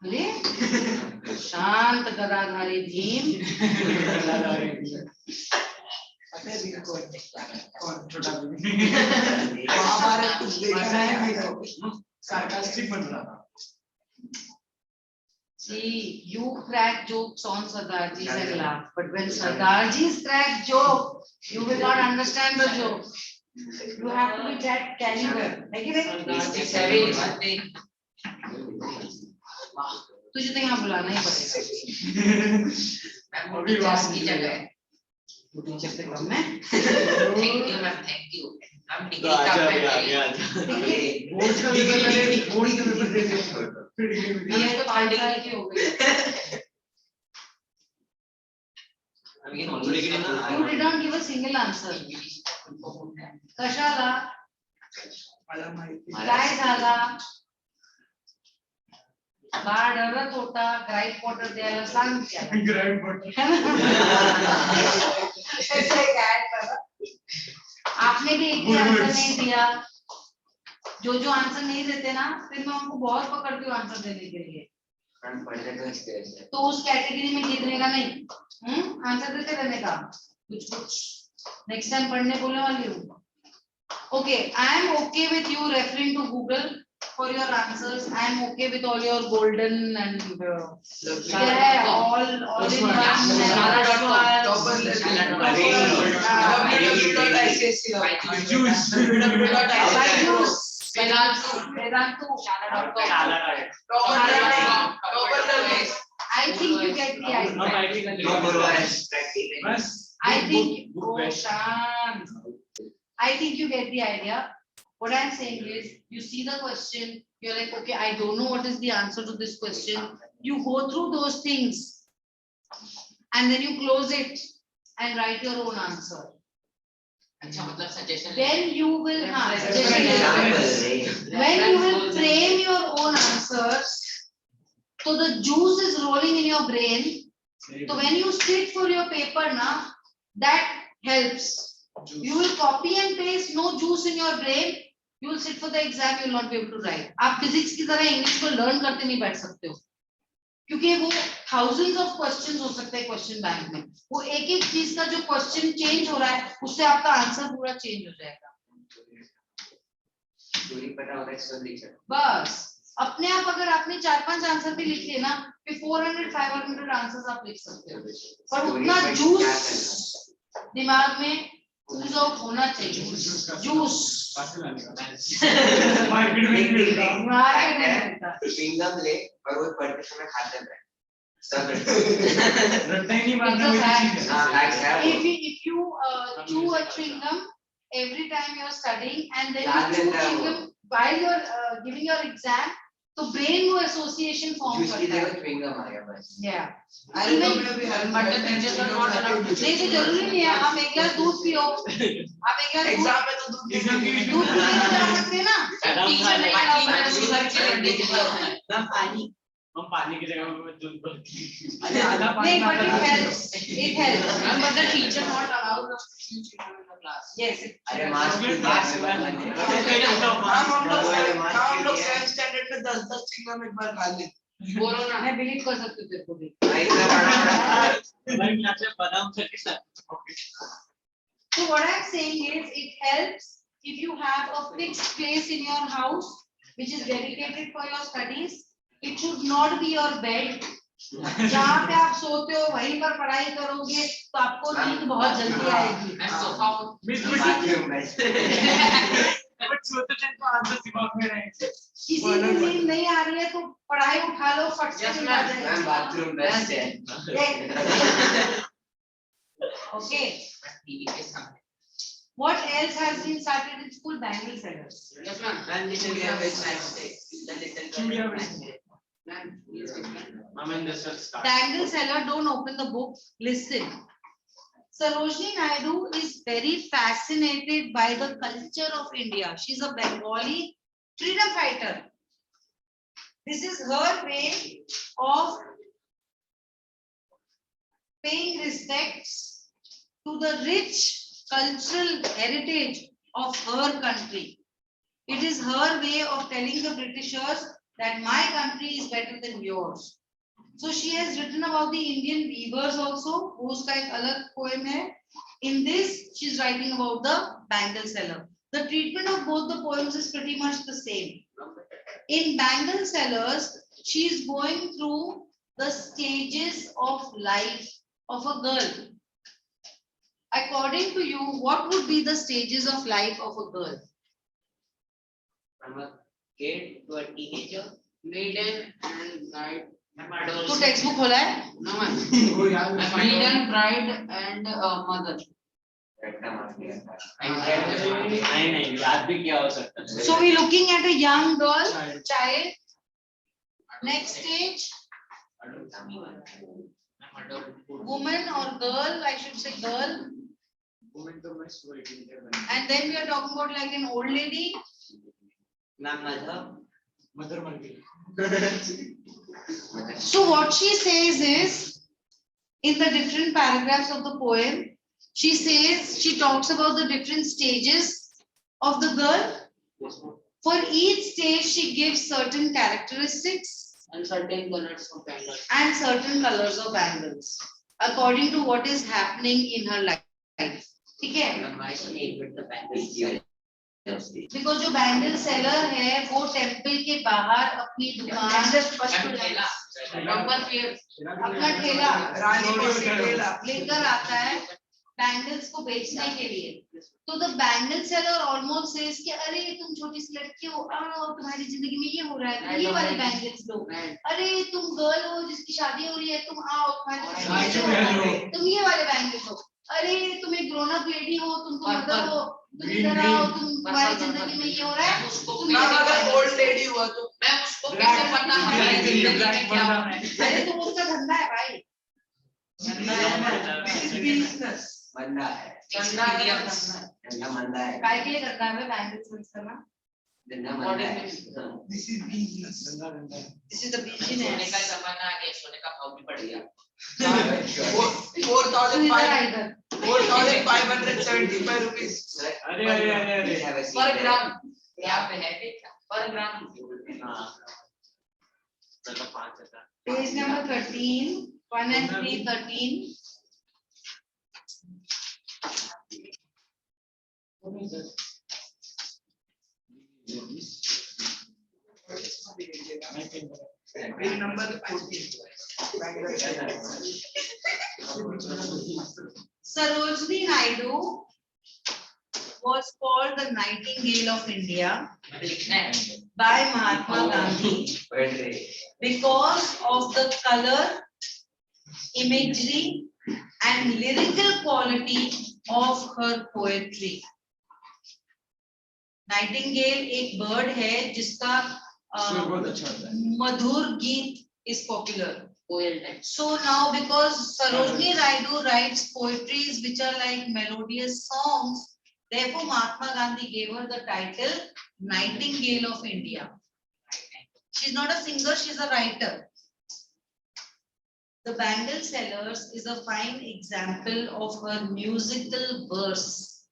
अरे शांत गदाधारी भीम. महाभारत कुछ देखा है sarcastic बन रहा था. See, you crack jokes on Sardarji's and laugh, but when Sardarji's crack joke, you will not understand the joke. You have to be that caliber. तुझे तो यहाँ बुलाना ही पड़ेगा. अभी वास की जगह है. टीचर से कम है. Thank you ma'am, thank you. हम डिग्री का बोर्ड का पेपर दे दे. ये तो 5 साल की हो गई. You did not give a single answer. कशाला? काय झाला? बाळ रडत होता, ग्राईट वॉटर द्यायला सांग त्याला. Grind bottle. ऐसे क्या करा? आपने भी एक भी आंसर नहीं दिया. जो आंसर नहीं देते ना, फिर मैं उनको बहुत पकड़ती हूँ आंसर देने के लिए. तो उस कैटेगरी में जीतने का नहीं, आंसर देते रहने का. कुछ नेक्स्ट टाइम पढ़ने बोलने वाली हूँ. Okay, I am okay with you referring to Google for your answers. I am okay with all your golden and yeah, all in one. I think you get the idea. I think you get the idea. What I'm saying is, you see the question, you're like, okay, I don't know what is the answer to this question. You go through those things and then you close it and write your own answer. Then you will frame your own answers. So the juice is rolling in your brain. So when you sit for your paper now, that helps. You will copy and paste, no juice in your brain. You will sit for the exam, you will not be able to write. आप physics की तरह English को learn करते नहीं बैठ सकते हो, क्योंकि वो thousands of questions हो सकते हैं question bank में. वो एक चीज का जो question change हो रहा है, उससे आपका answer पूरा change हो जाएगा. बस अपने आप अगर आपने 4-5 आंसर भी लिख लिए ना, फिर 400-500 आंसर्स आप लिख सकते हो. पर उतना जूस दिमाग में होना चाहिए. जूस मार्केट में मिलता. चिंगम ले और वो पढ़ते समय खाते हैं. सब रट्टा ही नहीं मारना. If you chew a chewing gum every time you are studying and then you chew chewing gum while you are giving your exam, तो ब्रेन वो एसोसिएशन फॉर्म Usually करता they है. were chewing gum, I guess. Yeah. I remember we had But the teachers are not allowed to. नहीं तो जरूरी नहीं है, आप एक गिलास दूध पियो, आप एक गिलास एग्जाम में तो दूध दूध पीने जा सकते हैं ना. Teacher नहीं allowed. Ma'am, पानी. हम पानी की जगह में दूध भरते हैं। नहीं, but it helps. It helps. But the teacher not allowed us to chew chewing in the class. Yes. अरे मास्क भी हम लोग 7th स्टैंडर्ड में 10 चिंगम एक बार खा लेते. बोलो ना. मैं बिलीव कर सकती हूँ तेरे को भी. So what I'm saying is, it helps if you have a fixed place in your house which is dedicated for your studies. It should not be your bed. जहाँ पे आप सोते हो वहीं पर पढ़ाई करोगे तो आपको नींद बहुत जल्दी आएगी. And sofa. किसी दिन नींद नहीं आ रही है तो पढ़ाई उठा लो, फट से नींद आ जाएगी. bathroom best है. Okay. TV के सामने. What else has been started in school? Bangle sellers. Yes, ma'am. Ma'am, little girl with snacks day. The little girl with snacks day. Ma'am, please explain. Ma'am, and this will start. Bangle seller, don't open the book. Listen. Sarojini Naidu is very fascinated by the culture of India. She's a Bengali freedom fighter. This is her way of paying respects to the rich cultural heritage of her country. It is her way of telling the Britishers that my country is better than yours. So she has written about the Indian weavers also, उसका एक अलग poem है. In this, she is writing about the bangle seller. The treatment of both the poems is pretty much the same. In Bangle Sellers, she is going through the stages of life of a girl. According to you, what would be the stages of life of a girl? From a kid to a teenager, maiden and bride. तो textbook खोला है? No, ma'am. Maiden, bride and mother. नहीं याद भी क्या हो सकता है. So we looking at a young girl, child. Next stage, woman or girl, I should say girl. And then we are talking about like an old lady. Mother. So what she says is, in the different paragraphs of the poem, she talks about the different stages of the girl. For each stage, she gives certain characteristics And certain colors of bangles. and certain colors of bangles, according to what is happening in her life. ठीक है? My stayed with the bangles. Because जो bangle seller है वो temple के बाहर अपनी दुकान अपना ठेला लेकर आता है बैंगल्स को बेचने के लिए. तो the bangle seller almost says कि अरे तुम छोटी सी लड़की हो, आओ तुम्हारी जिंदगी में ये हो रहा है, तुम ये वाले बैंगल्स लो. अरे तुम गर्ल हो जिसकी शादी हो रही है, तुम आओ तुम्हारी जिंदगी में तुम ये वाले बैंगल्स लो. अरे तुम एक ग्रोन अप लेडी हो, तुम तो मदर हो, तुम इधर आओ, तुम्हारी जिंदगी में ये हो रहा है. तुम अगर ओल्ड लेडी हुआ तो मैं उसको कैसे पता हमारी जिंदगी में क्या हो रहा है. अरे तुम उसका धंधा है भाई. बिजनेस मंदा है. धंधा मंदा है. काय के लिए करता है बैंगल्स सेल्स करना? This is business. This is the सोने business. का जमाना आ गया, सोने का भाव भी बढ़ गया. 4,575 rupees. पर ग्राम यहाँ पे है क्या? पर ग्राम. Page number 13, 1 and 3, 13. Page number 14. Sarojini Naidu was called the Nightingale of India by Mahatma Gandhi because of the color, imagery, and lyrical quality of her poetry. Nightingale एक bird है जिसका Madhur Geet is popular. Poem type. So now because Sarojini Naidu writes poetries which are like melodious songs, therefore Mahatma Gandhi gave her the title Nightingale of India. She's not a singer, she's a writer. The Bangle Sellers is a fine example of her musical verse.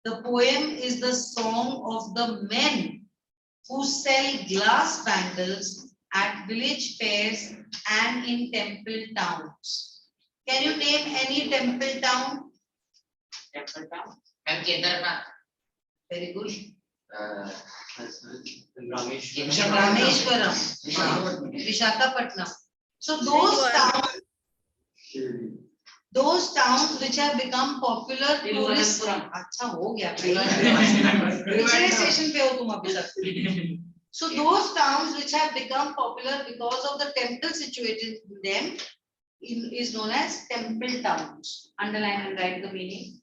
The poem is the song of the men who sell glass bangles at village fairs and in temple towns. Can you name any temple town? Temple town. And Kedarnath. Very good. Rameshwaram. Rameshwaram, Vishakhapatnam. So those towns which have become popular tourist. अच्छा हो गया भाई. Station पे हो तुम अभी तक. So those towns which have become popular because of the temple situated in them is known as temple towns. Underline and write the meaning.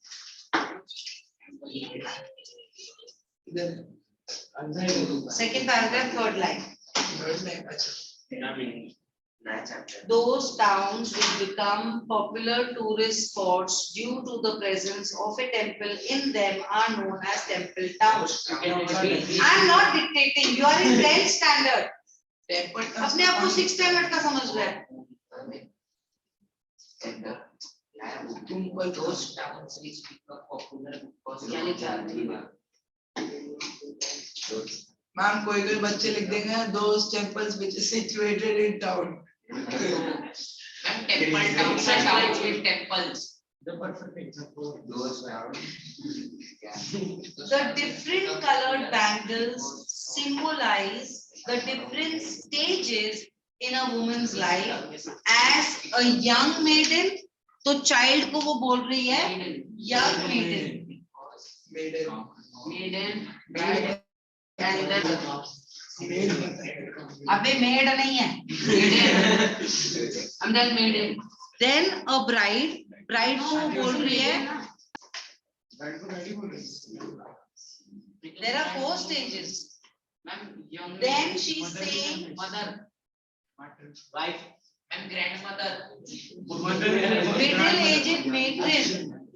Second paragraph, third line. Those towns which become popular tourist spots due to the presence of a temple in them are known as temple towns. I am not dictating. You are in 10th standard. अपने आप को 6th standard का समझ रहा है. Those towns which become popular because ma'am कोई कोई बच्चे लिख देंगे those temples which is situated in town. temple towns are towns with temples. The perfect example of those towns. The different colored bangles symbolize the different stages in a woman's life. As a young maiden, तो child को वो बोल रही है young maiden. Maiden. And then अबे maid नहीं है. And then maiden. Then a bride. Bride को वो बोल रही है. There are 4 stages. Then she's saying mother, wife, and grandmother, middle-aged matron.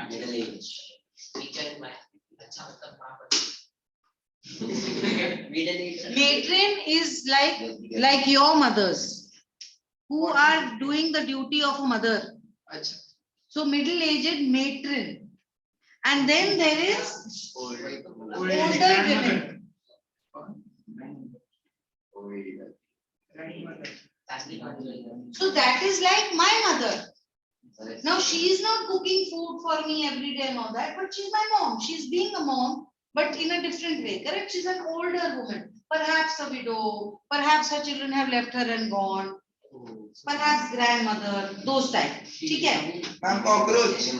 middle age. Teacher my Matron is like your mothers who are doing the duty of a mother. So middle-aged matron. And then there is older women. So that is like my mother. Now she is not cooking food for me every day and all that, but she's my mom. She's being a mom, but in a different way. Correct? She's an older woman. Perhaps a widow. Perhaps her children have left her and gone. Perhaps grandmother. Those type. ठीक है? Ma'am cockroach.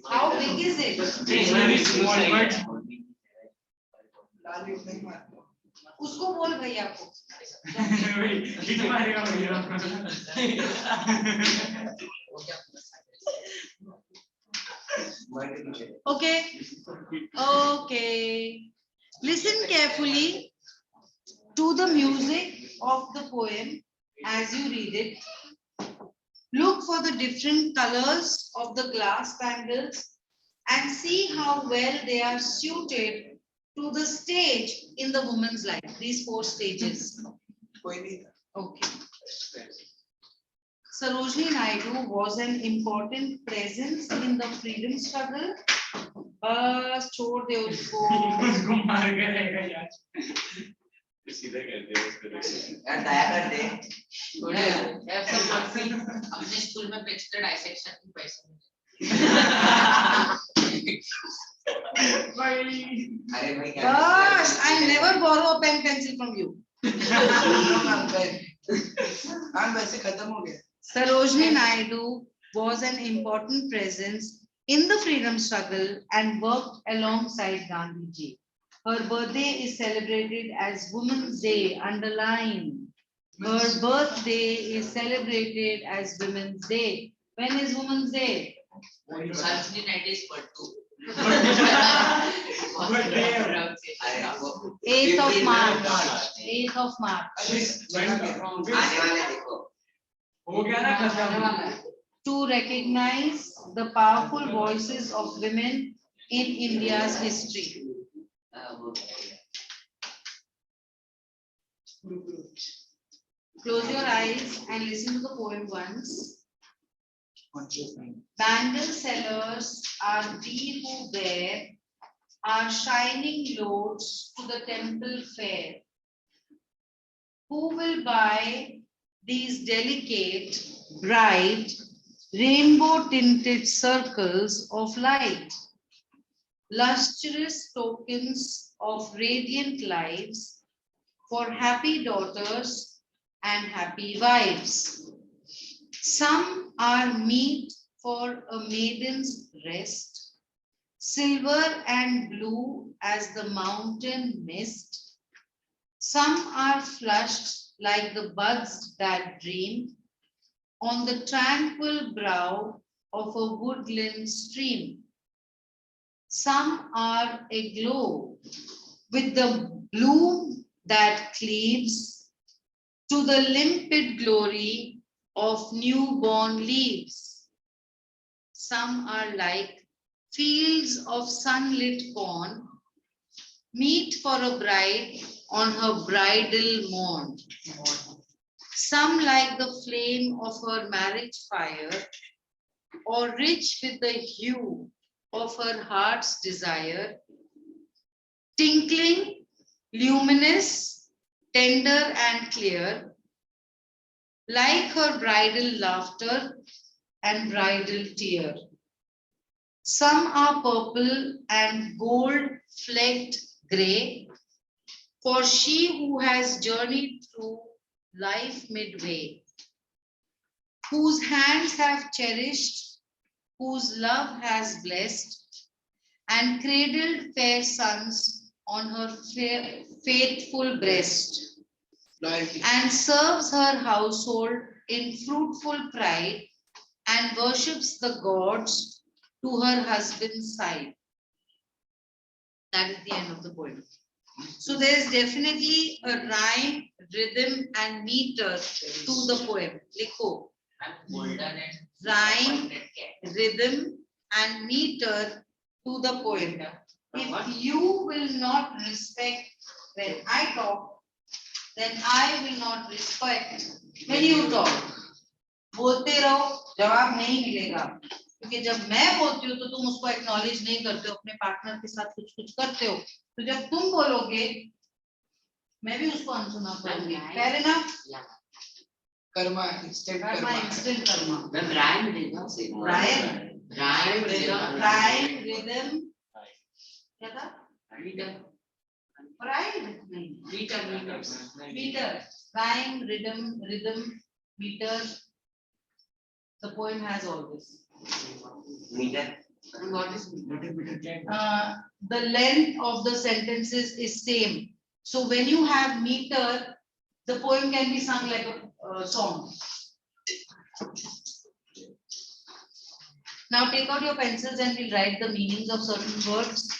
How big is it? Very small, but उसको बोल भैया को. Okay. Okay. Listen carefully to the music of the poem as you read it. Look for the different colors of the glass bangles and see how well they are suited to the stage in the woman's life. These 4 stages. Okay. Sarojini Naidu was an important presence in the freedom struggle. बस छोड़ दे उसको. उसको मार के रहेगा यार. सीधा कर दे उसको. यार दया कर दे. अपने स्कूल में पेज डाइसेक्शन की पैसे. Gosh, I never borrow a pen pencil from you. Sarojini Naidu was an important presence in the freedom struggle and worked alongside Gandhiji. Her birthday is celebrated as Women's Day. Underline. Her birthday is celebrated as Women's Day. When is Women's Day? Sarojini night is but two. 8th of March. 8th of March. हो गया ना खत्म. To recognize the powerful voices of women in India's history. Close your eyes and listen to the poem once. Bangle sellers are we who bear our shining loads to the temple fair. Who will buy these delicate, bright, rainbow-tinted circles of light? Lustrous tokens of radiant lives for happy daughters and happy wives. Some are meet for a maiden's rest, silver and blue as the mountain mist. Some are flushed like the buds that dream on the tranquil brow of a woodland stream. Some are aglow with the bloom that cleaves to the limpid glory of newborn leaves. Some are like fields of sunlit corn, meet for a bride on her bridal morn. Some like the flame of her marriage fire, or rich with the hue of her heart's desire, tinkling, luminous, tender and clear, like her bridal laughter and bridal tear. Some are purple and gold flecked gray, for she who has journeyed through life midway, whose hands have cherished, whose love has blessed, and cradled fair sons on her faithful breast, and serves her household in fruitful pride, and worships the gods to her husband's side. That is the end of the poem. So there is definitely a rhyme, rhythm, and meter to the poem. Likho. Rhyme, rhythm, and meter to the poem. If you will not respect when I talk, then I will not respect when you talk. बोलते रहो, जवाब नहीं मिलेगा, क्योंकि जब मैं बोलती हूँ तो तुम उसको एक्नॉलेज नहीं करते हो, अपने पार्टनर के साथ कुछ कुछ करते हो, तो जब तुम बोलोगे मैं भी उसको अनसुना करूंगी. Fair enough? Karma instant Karma. Instant Karma. Ma'am, rhyme rhythm से. Rhyme rhythm. क्या था? Pride. Meter. Rhyme, rhythm, meter. The poem has all this. Meter. What is meter? The length of the sentences is same. So when you have meter, the poem can be sung like a song. Now take out your pencils and we'll write the meanings of certain words.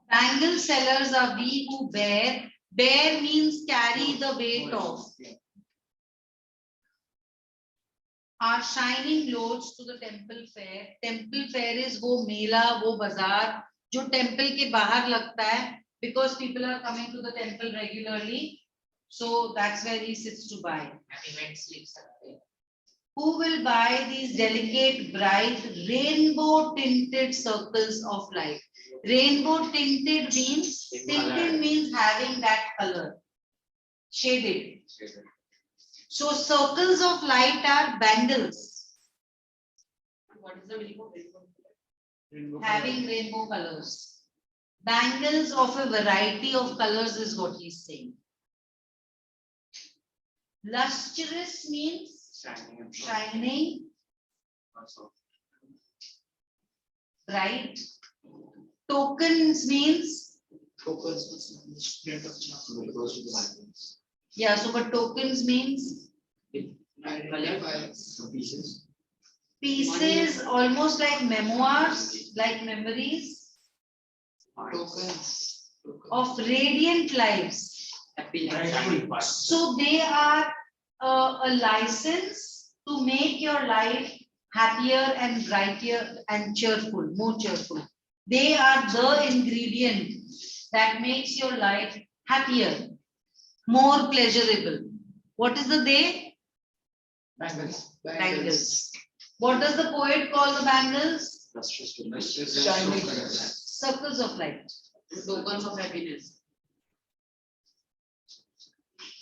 Bangle sellers are we who bear. Bear means carry the weight of. Are shining loads to the temple fair. Temple fair is wo mela, wo bazaar, जो temple के बाहर लगता है, because people are coming to the temple regularly, so that's where he sits to buy. Who will buy these delicate, bright, rainbow tinted circles of light? Rainbow tinted means having that color, shaded. So circles of light are bangles. What is the meaning of rainbow? Having rainbow colors. Bangles of a variety of colors is what he's saying. Lustrous means shining, bright. Tokens means yeah, so but tokens means Pieces. Pieces almost like memoirs, like memories Tokens. of radiant lives. So they are a license to make your life happier and brighter and cheerful, more cheerful. They are the ingredient that makes your life happier, more pleasurable. What is the they? Bangles. Bangles. What does the poet call the bangles? Shining. Circles of light. Tokens of happiness.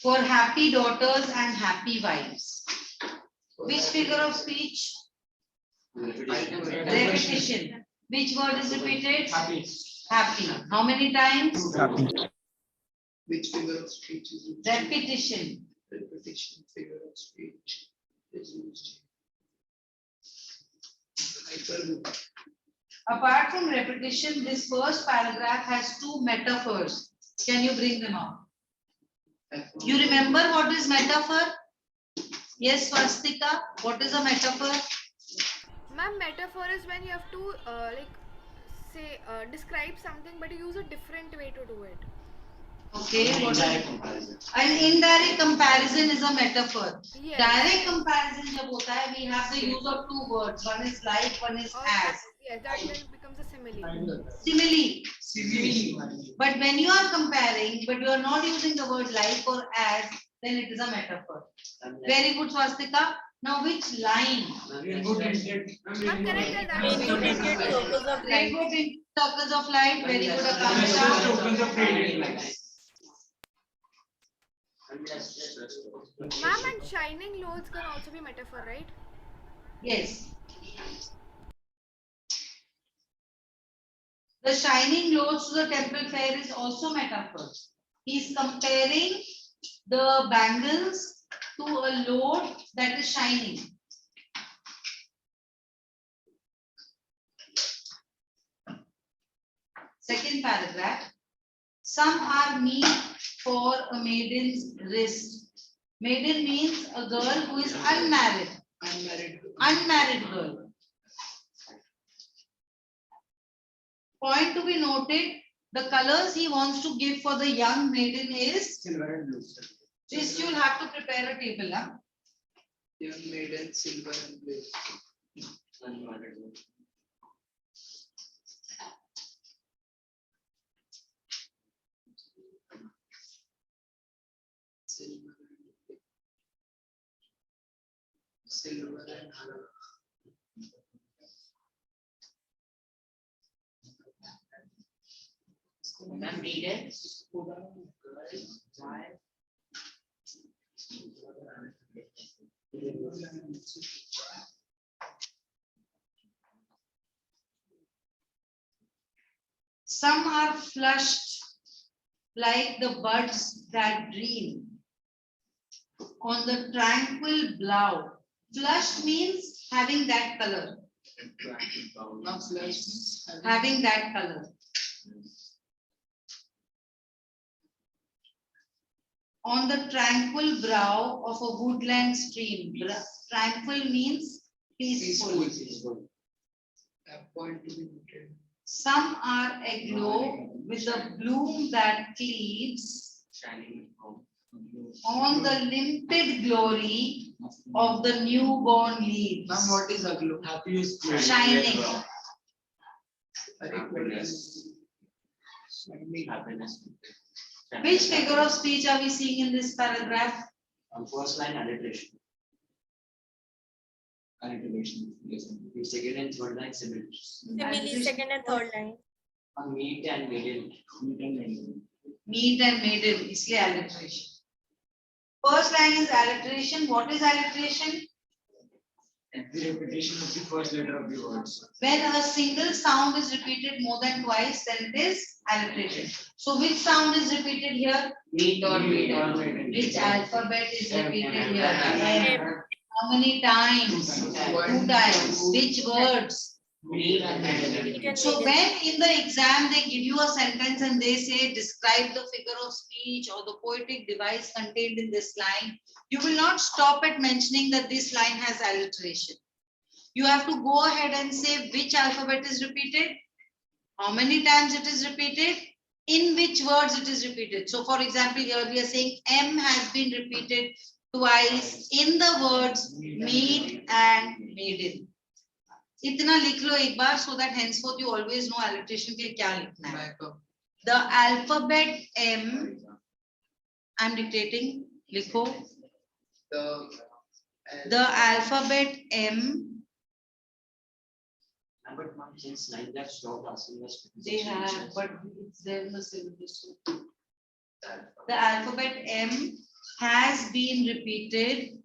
For happy daughters and happy wives. Which figure of speech? Repetition. Which word is repeated? Happy. Happy. How many times? Which figure of speech is used? Repetition. Repetition figure of speech is used. Hyperbole. Apart from repetition, this first paragraph has two metaphors. Can you bring them out? You remember what is metaphor? Yes, Swastika, what is a metaphor? Ma'am, metaphor is when you have to describe something, but you use a different way to do it. Okay, what is it? An indirect comparison is a metaphor. Yes. Direct comparison jab hota hai, we have the use of two words. One is like, one is as. Yes, that then becomes a simile. Simile. But when you are comparing, but you are not using the word like or as, then it is a metaphor. Very good, Swastika. Now, which line? Rainbow tinted circles of light. Rainbow tinted circles of light. Very good, Akansha. Tokens of radiant light. Ma'am, and shining clothes can also be metaphor, right? Yes. The shining lords to the temple fair is also metaphor. He's comparing the bangles to a lord that is shining. Second paragraph. Some are meet for a maiden's wrist. Maiden means a girl who is unmarried. Unmarried girl. Point to be noted, the colors he wants to give for the young maiden is Silver and blue. this. You will have to prepare a table. Huh? Young maiden, silver and blue. Silver and blue. Ma'am, read it. Some are flushed like the buds that dream on the tranquil brow. Flushed means having that color. Not flushed means Having that color. On the tranquil brow of a woodland stream. Tranquil means peaceful. That point to be noted. Some are aglow with the bloom that cleaves on the limpid glory of the newborn leaves. Ma'am, what is aglow? Happiest. Shining. Happiness. Which figure of speech are we seeing in this paragraph? On first line, alliteration. Alliteration. Yes. The second and third line, similes. Simile, second and third line. On meet and maiden. Meet and maiden, isliye alliteration. First line is alliteration. What is alliteration? The repetition of the first letter of the words. When a single sound is repeated more than twice, then it is alliteration. So which sound is repeated here? Meet or maiden. Which alphabet is repeated here? M. How many times? 2 times. Which words? Meet and Meet and So maiden. when in the exam they give you a sentence and they say describe the figure of speech or the poetic device contained in this line, you will not stop at mentioning that this line has alliteration. You have to go ahead and say which alphabet is repeated, how many times it is repeated, in which words it is repeated. So for example, here we are saying M has been repeated twice in the words meet and maiden. इतना लिख लो एक बार so that henceforth you always know alliteration के लिए क्या लिखना है. The alphabet M, I'm dictating, लिखो. The alphabet M. But mom, since 9 lakhs stopped asking us. They have, but it's there in the syllabus. The alphabet M has been repeated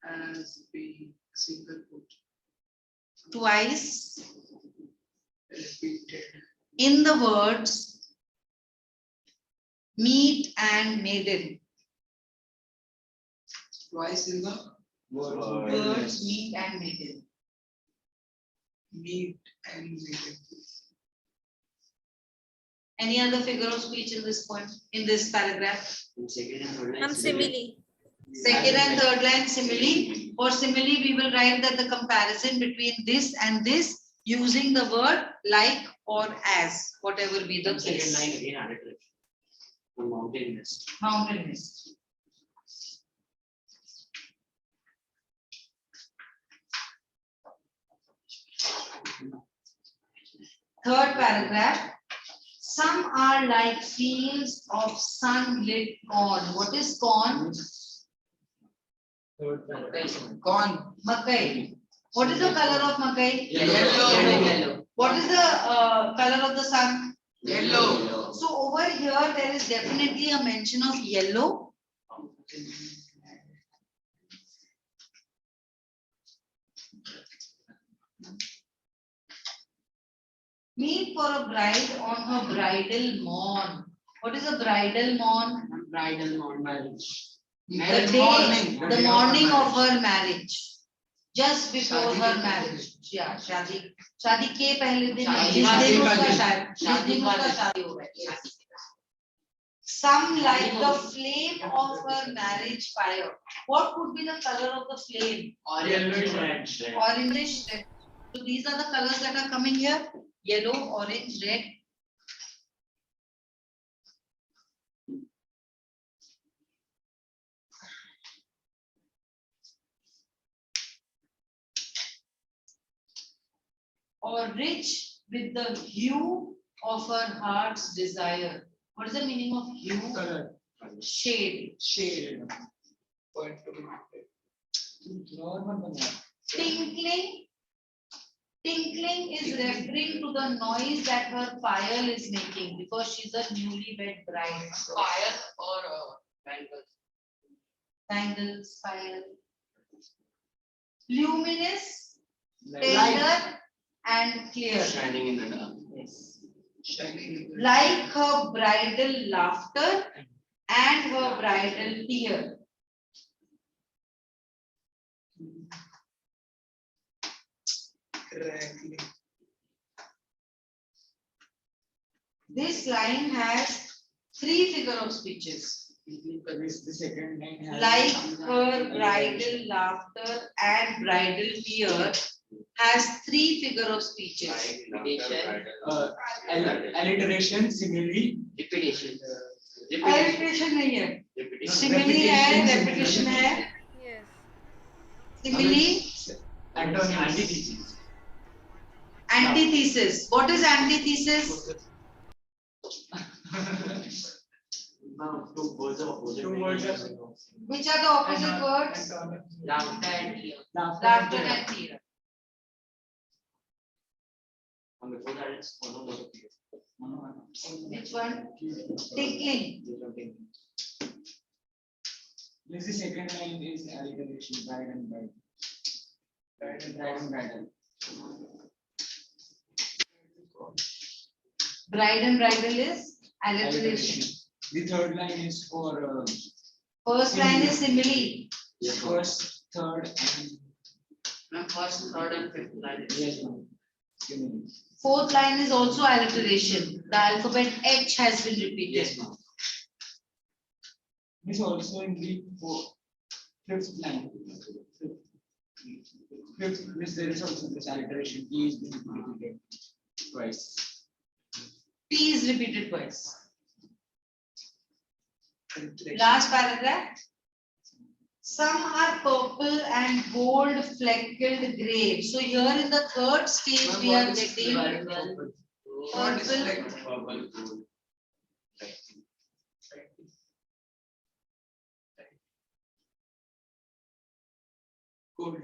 as being single quote. Twice Repeated. in the words meet and maiden. Twice in the Words meet and maiden. meet and maiden. Any other figure of speech in this point, in this paragraph? Second and third line. And simile. Second and third line simile. For simile, we will write that the comparison between this and this using the word like or as, whatever be the Second case. line again alliteration. The mountain mist. Mountain mist. Third paragraph. Some are like fields of sunlit corn. What is corn? Corn. Makai. What is the color of makai? Yellow. What is the color of the sun? Yellow. So over here, there is definitely a mention of yellow. Meet for a bride on her bridal morn. What is a bridal morn? Bridal morn marriage. The morning of her marriage. Just before her marriage. Yeah, शादी. शादी के पहले दिन जिस दिन उसका शादी हो गया. Some like the flame of her marriage fire. What could be the color of the flame? Orange red. Orange red. So these are the colors that are coming here. Yellow, orange, red. Or rich with the hue of her heart's desire. What is the meaning of hue? Color. Shade. Shade. Point to be noted. Tinkling. Tinkling is referring to the noise that her fire is making because she's a newlywed bride. Fire or bangles? Bangles, fire. Luminous, Light. tender, and clear. Shining in the dark. Yes. Shining. Like her bridal laughter and her bridal tear. Correctly. This line has 3 figure of speeches. The second line has. Like her bridal laughter and bridal tear has 3 figure of speeches. Alliteration, simile. Repetition. Alliteration नहीं है. Simile है, repetition है. Yes. Simile. Antithesis. Antithesis. What is antithesis? Two words of opposite. Two words of. Which are the opposite words? Laughter and tear. Laughter and tear. And before that, it's onomatopoeia. Which one? Tinkling. This is second line is alliteration, bride and bride. Bride and bridal. Bride and bridal is alliteration. The third line is for. First line is simile. First, third, and Ma'am, first, third, and fifth line. Yes, ma'am. Fourth line is also alliteration. The alphabet H has been repeated. Yes, ma'am. This also in the fifth line. Fifth, there is also this alliteration. E is being repeated twice. P is repeated twice. Last paragraph. Some are purple and gold flecked gray. So here in the third stage we are getting purple. Gold.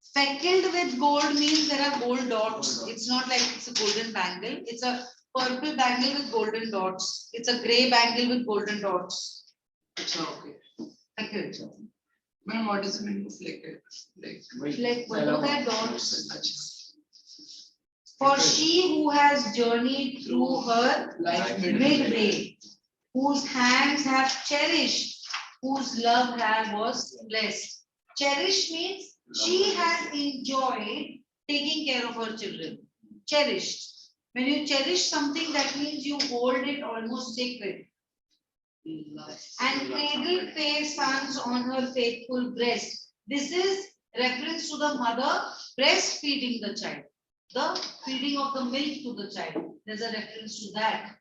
Speckled with gold means there are gold dots. It's not like it's a golden bangle. It's a purple bangle with golden dots. It's a gray bangle with golden dots. It's okay. Speckled. Ma'am, what is the meaning of flecked? Like below that dots. For she who has journeyed through her Life midday, whose hands have cherished, whose love was blessed. Cherish means she has enjoyed taking care of her children. Cherished. When you cherish something, that means you hold it almost sacred. And cradled fair sons on her faithful breast. This is reference to the mother breastfeeding the child. The feeding of the milk to the child. There's a reference to that.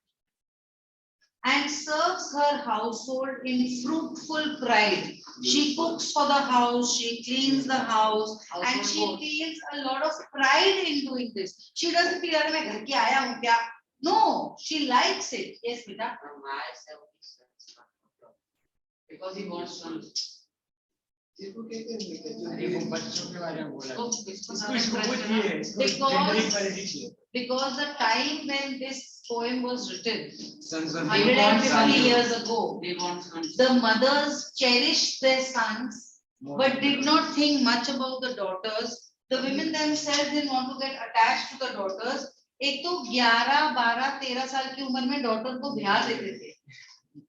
And serves her household in fruitful pride. She cooks for the house, she cleans the house, and she feels a lot of pride in doing this. She doesn't feel, "Arey, main ghar ki aaya hu kya?" No, she likes it. Yes, beta. Because he wants some. Because the time when this poem was written, 150 years ago, the mothers cherished their sons, but did not think much about the daughters. The women themselves didn't want to get attached to the daughters. एक तो 11, 12, 13 साल की उम्र में daughter को ब्याह देते थे.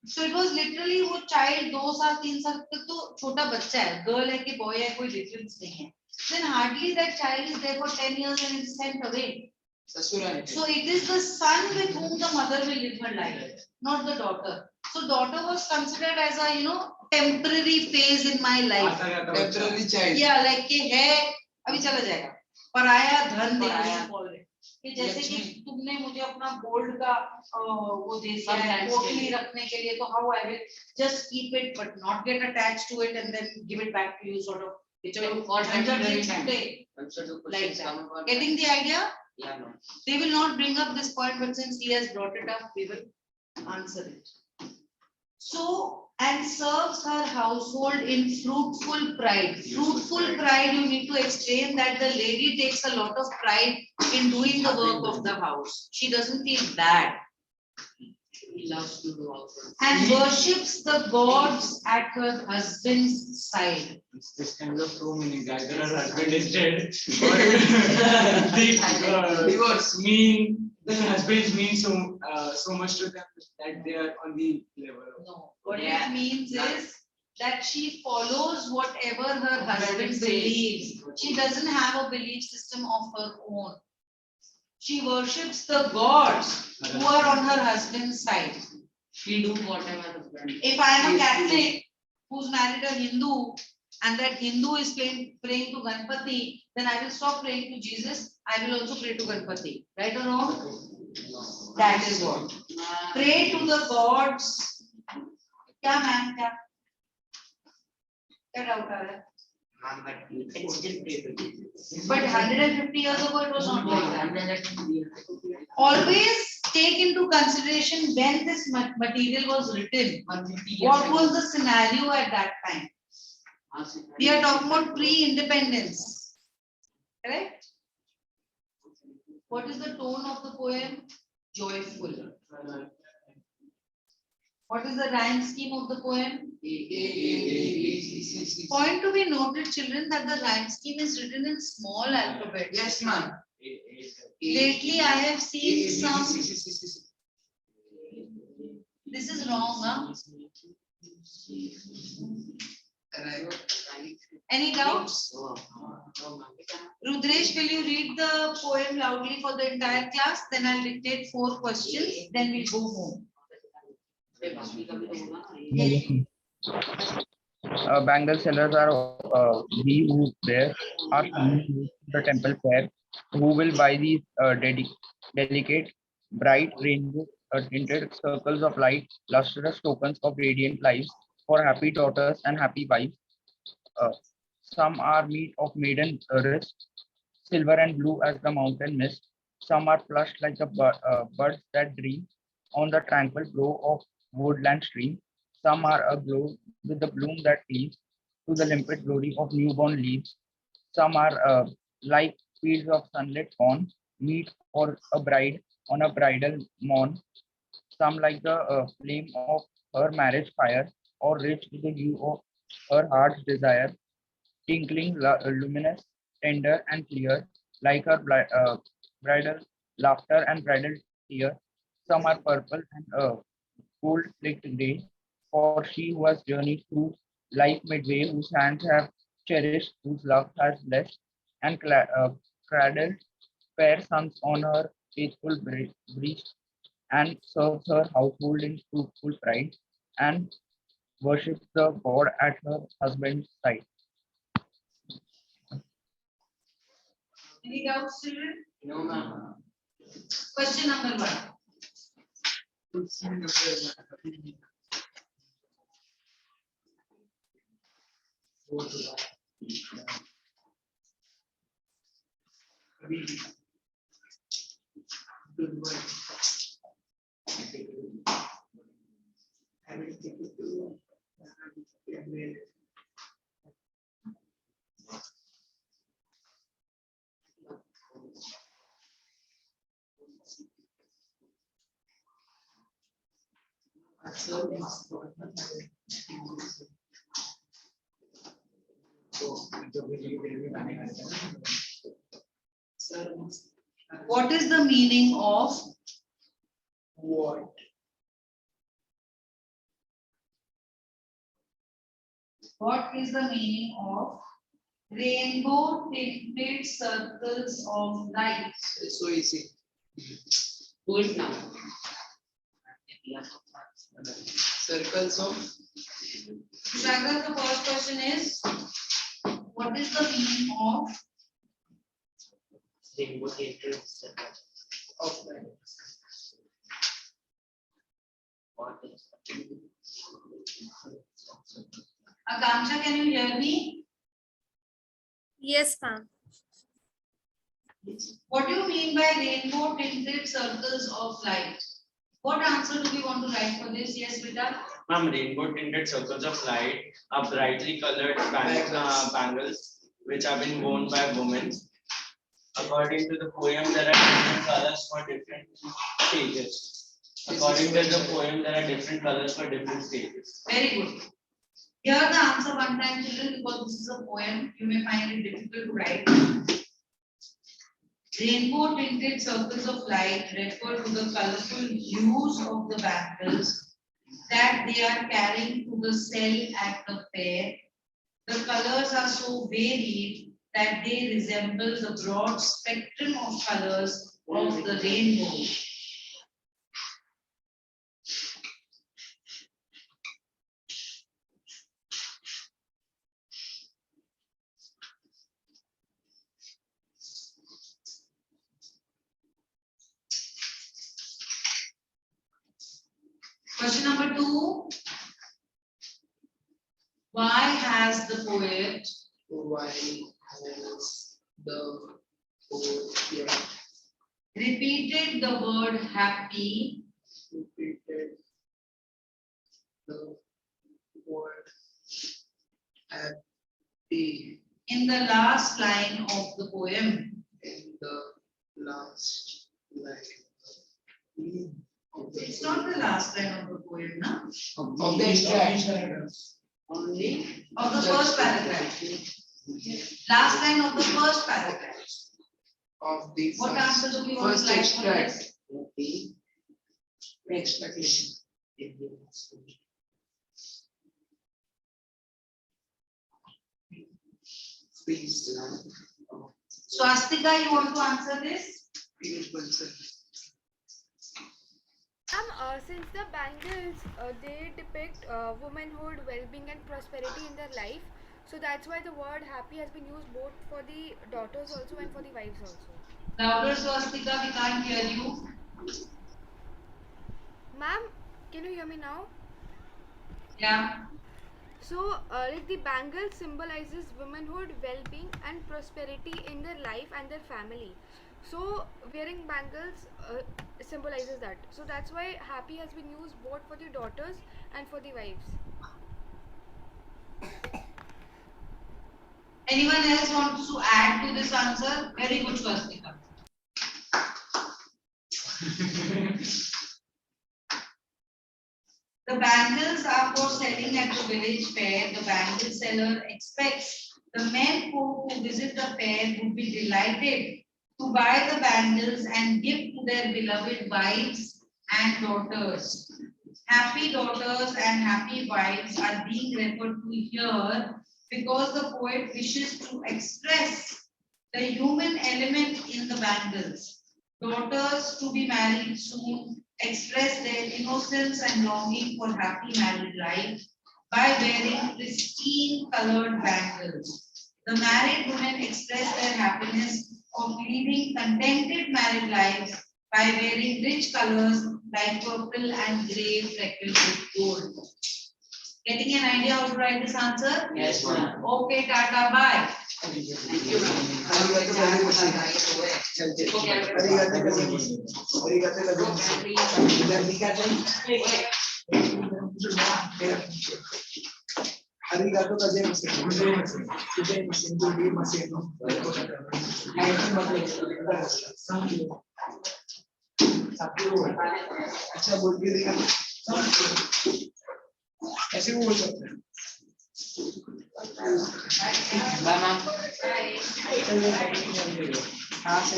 So it was literally वो child 2 साल 3 साल तक तो छोटा बच्चा है, girl है कि boy है, कोई difference नहीं है. Then hardly that child is there for 10 years and is sent away. So it is the son with whom the mother will live her life, not the daughter. So daughter was considered as a temporary phase in my life. Temporary child. Yeah, like कि है अभी चला जाएगा. पराया धन देना बोल रहे. कि जैसे कि तुमने मुझे अपना गोल्ड का वो दे दिया है पोटली रखने के लिए, तो how I will just keep it but not get attached to it and then give it back to you, sort of. Like that. Getting the idea? Yeah, no. They will not bring up this point, but since he has brought it up, we will answer it. So, and serves her household in fruitful pride. Fruitful pride, you need to explain that the lady takes a lot of pride in doing the work of the house. She doesn't feel bad. He loves to do also. And worships the gods at her husband's side. This kind of so many guys. Her husband is dead. Divorce mean the husbands mean so much to them that they are on the level. No, what it means is that she follows whatever her husband believes. She doesn't have a belief system of her own. She worships the gods who are on her husband's side. She do whatever husband. If I am a Catholic who's married a Hindu and that Hindu is praying to Ganpati, then I will stop praying to Jesus. I will also pray to Ganpati. Right or wrong? That is what. Pray to the gods. Kya man? Kya doubt aa raha hai? But you can still pray to Jesus. But 150 years ago it was not like that. Always take into consideration when this material was written. What was the scenario at that time? We are talking about pre-independence. Correct? What is the tone of the poem? Joyful. What is the rhyme scheme of the poem? Point to be noted, children, that the rhyme scheme is written in small alphabet. Yes, ma'am. Lately, I have seen some. This is wrong, huh? Any doubts? Rudresh, will you read the poem loudly for the entire class? Then I'll dictate 4 questions, then we'll go home. Bangle sellers are he who there are the temple fair, who will buy these delicate, bright rainbow tinted circles of light, lustrous tokens of radiant lives for happy daughters and happy wives. Uh, some are meat of maiden wrist, silver and blue as the mountain mist. Some are flushed like the buds that dream on the tranquil glow of woodland stream. Some are aglow with the bloom that cleaves to the limpid glory of newborn leaves. Some are like fields of sunlit corn, meet for a bride on a bridal morn. Some like the flame of her marriage fire, or rich with the hue of her heart's desire, tinkling, luminous, tender, and clear, like her bridal laughter and bridal tear. Some are purple and gold flicked gray, for she who has journeyed through life midway, whose hands have cherished, whose love has blessed, and cradled fair sons on her faithful breast, and serves her household in fruitful pride, and worships the God at her husband's side. Any doubts, children? No, ma'am. Question number 1. What is the meaning of what? What is the meaning of rainbow tinted circles of light? It's so easy. Do it now. Circles of. Shagrat, the first question is, what is the meaning of Rainbow tinted light? Akanksha, can you hear me? Yes, ma'am. What do you mean by rainbow tinted circles of light? What answer do we want to write for this? Yes, Vita? Ma'am, rainbow tinted circles of light are brightly colored bangles which have been worn by women. According to the poem, there are different colors for different stages. According to the poem, there are different colors for different stages. Very good. Hear the answer one time, children, because this is a poem. You may find it difficult to write. Rainbow tinted circles of light refer to the colorful hues of the bangles that they are carrying to the cell at the fair. The colors are so varied that they resemble the broad spectrum of colors of the rainbow. Question number 2. Why has the poet repeated the word happy? Repeated the word happy in the last line of the poem. In the last line. It's not the last line of the poem, no? Of the extract. Only of the first paragraph. Last line of the first paragraph. Of the what answer do we want to write for this? Expectation. Please. Swastika, you want to answer this? Since the bangles they depict womanhood, well-being, and prosperity in their life, so that's why the word happy has been used both for the daughters also and for the wives also. Louder, Swastika, we can't hear you. Ma'am, can you hear me now? Yeah. So, like the bangle symbolizes womanhood, well-being, and prosperity in their life and their family. So, wearing bangles symbolizes that. So that's why happy has been used both for the daughters and for the wives. Anyone else wants to add to this answer? Very good, Swastika. The bangles are for selling at the village fair. The bangle seller expects the men who visit the fair would be delighted to buy the bangles and give to their beloved wives and daughters. Happy daughters and happy wives are being referred to here because the poet wishes to express the human element in the bangles. Daughters to be married soon express their innocence and longing for happy married life by wearing pristine colored bangles. The married women express their happiness of leading contented married lives by wearing rich colors like purple and grey freckled with gold. Getting an idea how to write this answer? Yes, ma'am. Okay, Tata, bye. Arigato gozaimasu. अच्छा बोल के देखा ऐसे भी बोल सकते हैं हाँ से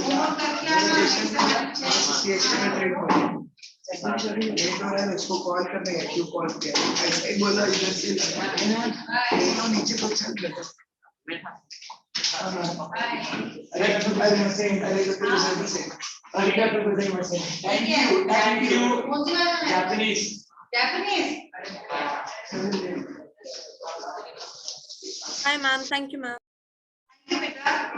इसको कॉल करने है क्यों कॉल किया ऐसे ही बोला इधर से नीचे को चल लेते Thank you. Japanese. Japanese. Hi, ma'am. Thank you, ma'am. Thank you, beta.